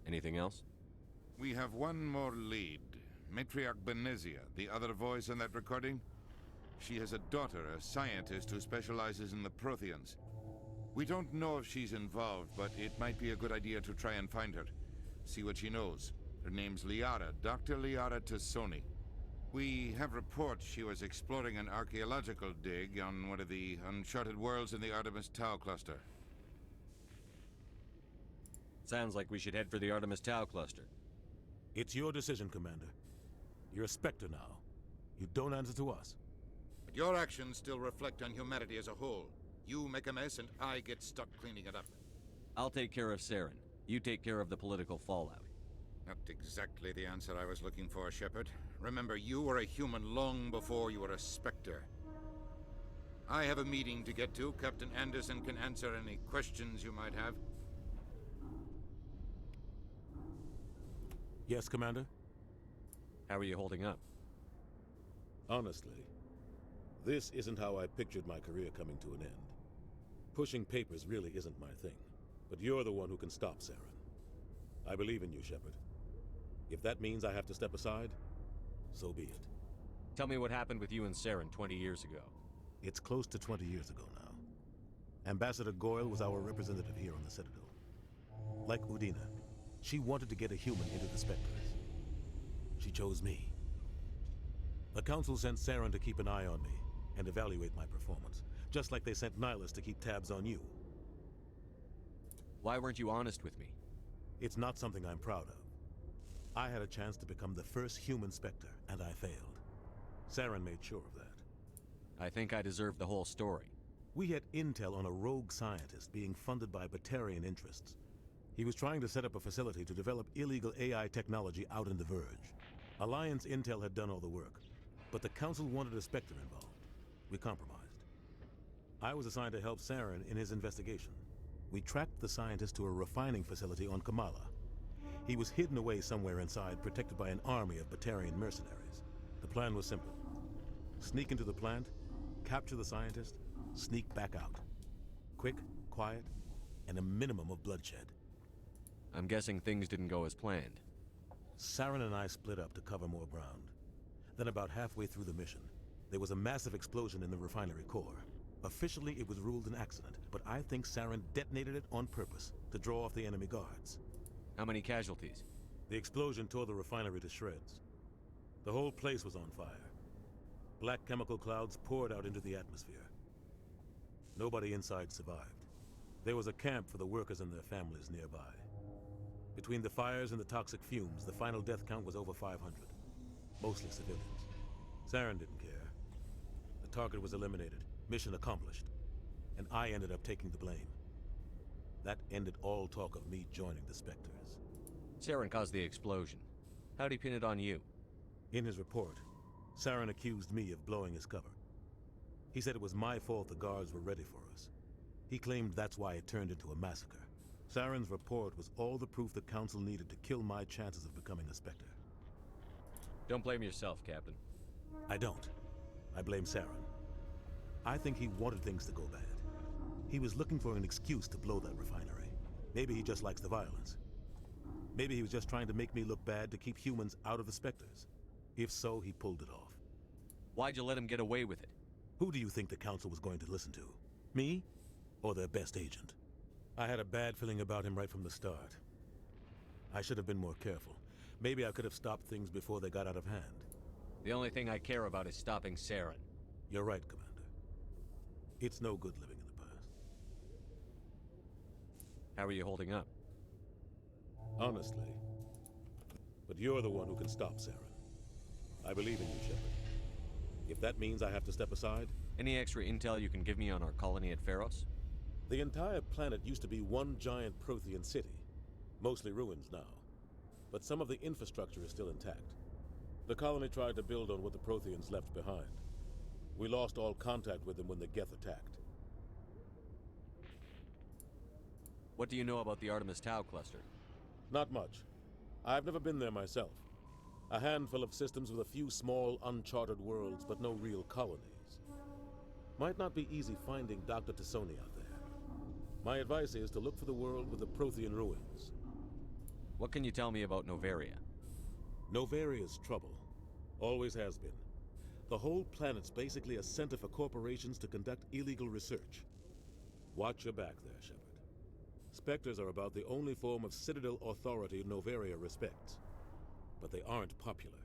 S18: Anything else?
S6: We have one more lead. Matriarch Benezia, the other voice in that recording. She has a daughter, a scientist who specializes in the Protheans. We don't know if she's involved, but it might be a good idea to try and find her. See what she knows. Her name's Liara, Dr. Liara Tassoni. We have reports she was exploring an archaeological dig on one of the uncharted worlds in the Artemis Tau cluster.
S18: Sounds like we should head for the Artemis Tau cluster.
S12: It's your decision, Commander. You're a Spectre now. You don't answer to us.
S6: But your actions still reflect on humanity as a whole. You make a mess and I get stuck cleaning it up.
S18: I'll take care of Saren. You take care of the political fallout.
S6: Not exactly the answer I was looking for, Shepard. Remember, you were a human long before you were a Spectre. I have a meeting to get to. Captain Anderson can answer any questions you might have.
S12: Yes, Commander?
S18: How are you holding up?
S12: Honestly, this isn't how I pictured my career coming to an end. Pushing papers really isn't my thing, but you're the one who can stop Saren. I believe in you, Shepard. If that means I have to step aside, so be it.
S18: Tell me what happened with you and Saren 20 years ago.
S12: It's close to 20 years ago now. Ambassador Goyle was our representative here on the Citadel. Like Udina, she wanted to get a human into the Spectres. She chose me. The Council sent Saren to keep an eye on me and evaluate my performance, just like they sent Nihilus to keep tabs on you.
S18: Why weren't you honest with me?
S12: It's not something I'm proud of. I had a chance to become the first human Spectre, and I failed. Saren made sure of that.
S18: I think I deserve the whole story.
S12: We had intel on a rogue scientist being funded by Batarian interests. He was trying to set up a facility to develop illegal AI technology out in the Verge. Alliance intel had done all the work, but the Council wanted a Spectre involved. We compromised. I was assigned to help Saren in his investigation. We tracked the scientist to a refining facility on Kamala. He was hidden away somewhere inside, protected by an army of Batarian mercenaries. The plan was simple. Sneak into the plant, capture the scientist, sneak back out. Quick, quiet, and a minimum of bloodshed.
S18: I'm guessing things didn't go as planned.
S12: Saren and I split up to cover more ground. Then about halfway through the mission, there was a massive explosion in the refinery core. Officially, it was ruled an accident, but I think Saren detonated it on purpose to draw off the enemy guards.
S18: How many casualties?
S12: The explosion tore the refinery to shreds. The whole place was on fire. Black chemical clouds poured out into the atmosphere. Nobody inside survived. There was a camp for the workers and their families nearby. Between the fires and the toxic fumes, the final death count was over 500. Mostly civilians. Saren didn't care. The target was eliminated. Mission accomplished. And I ended up taking the blame. That ended all talk of me joining the Spectres.
S18: Saren caused the explosion. How'd he pin it on you?
S12: In his report, Saren accused me of blowing his cover. He said it was my fault the guards were ready for us. He claimed that's why it turned into a massacre. Saren's report was all the proof the Council needed to kill my chances of becoming a Spectre.
S18: Don't blame yourself, Captain.
S12: I don't. I blame Saren. I think he wanted things to go bad. He was looking for an excuse to blow that refinery. Maybe he just likes the violence. Maybe he was just trying to make me look bad to keep humans out of the Spectres. If so, he pulled it off.
S18: Why'd you let him get away with it?
S12: Who do you think the Council was going to listen to? Me? Or their best agent? I had a bad feeling about him right from the start. I should have been more careful. Maybe I could have stopped things before they got out of hand.
S18: The only thing I care about is stopping Saren.
S12: You're right, Commander. It's no good living in the past.
S18: How are you holding up?
S12: Honestly. But you're the one who can stop Saren. I believe in you, Shepard. If that means I have to step aside...
S18: Any extra intel you can give me on our colony at Pharos?
S12: The entire planet used to be one giant Prothean city. Mostly ruins now. But some of the infrastructure is still intact. The colony tried to build on what the Protheans left behind. We lost all contact with them when the Geth attacked.
S18: What do you know about the Artemis Tau cluster?
S12: Not much. I've never been there myself. A handful of systems with a few small, uncharted worlds, but no real colonies. Might not be easy finding Dr. Tassoni out there. My advice is to look for the world with the Prothean ruins.
S18: What can you tell me about Novaria?
S12: Novaria's trouble. Always has been. The whole planet's basically a center for corporations to conduct illegal research. Watch your back there, Shepard. Spectres are about the only form of Citadel authority Novaria respects. But they aren't popular.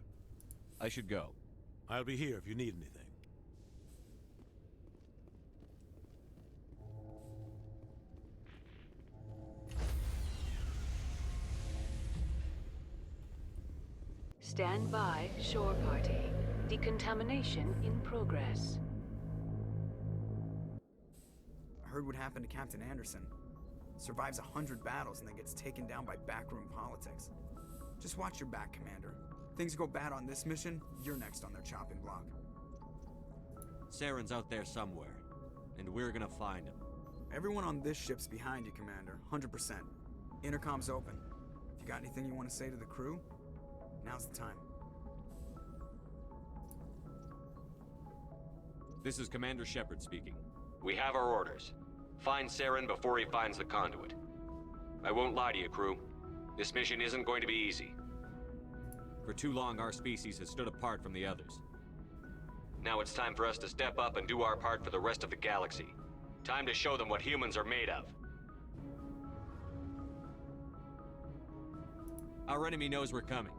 S18: I should go.
S12: I'll be here if you need anything.
S9: Stand by, shore party. Decontamination in progress.
S13: I heard what happened to Captain Anderson. Survives 100 battles and then gets taken down by backroom politics. Just watch your back, Commander. Things go bad on this mission, you're next on their chopping block.
S18: Saren's out there somewhere, and we're gonna find him.
S13: Everyone on this ship's behind you, Commander. 100%. Intercom's open. If you got anything you want to say to the crew, now's the time.
S18: This is Commander Shepard speaking. We have our orders. Find Saren before he finds the conduit. I won't lie to you, crew. This mission isn't going to be easy. For too long, our species has stood apart from the others. Now it's time for us to step up and do our part for the rest of the galaxy. Time to show them what humans are made of. Our enemy knows we're coming.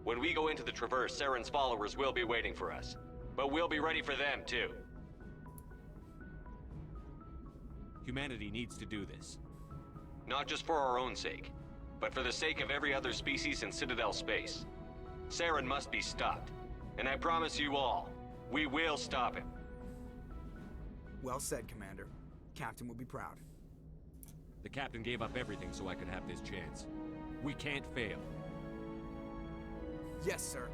S18: When we go into the Traverse, Saren's followers will be waiting for us. But we'll be ready for them, too. Humanity needs to do this. Not just for our own sake, but for the sake of every other species in Citadel space. Saren must be stopped. And I promise you all, we will stop him.
S13: Well said, Commander. Captain will be proud.
S18: The Captain gave up everything so I could have this chance. We can't fail.
S13: Yes, sir.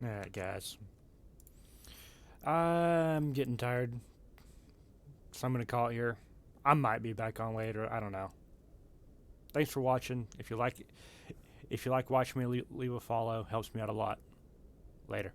S17: Alright, guys. I'm getting tired. So I'm going to call it here. I might be back on later. I don't know. Thanks for watching. If you like watching me, leave a follow. Helps me out a lot. Later.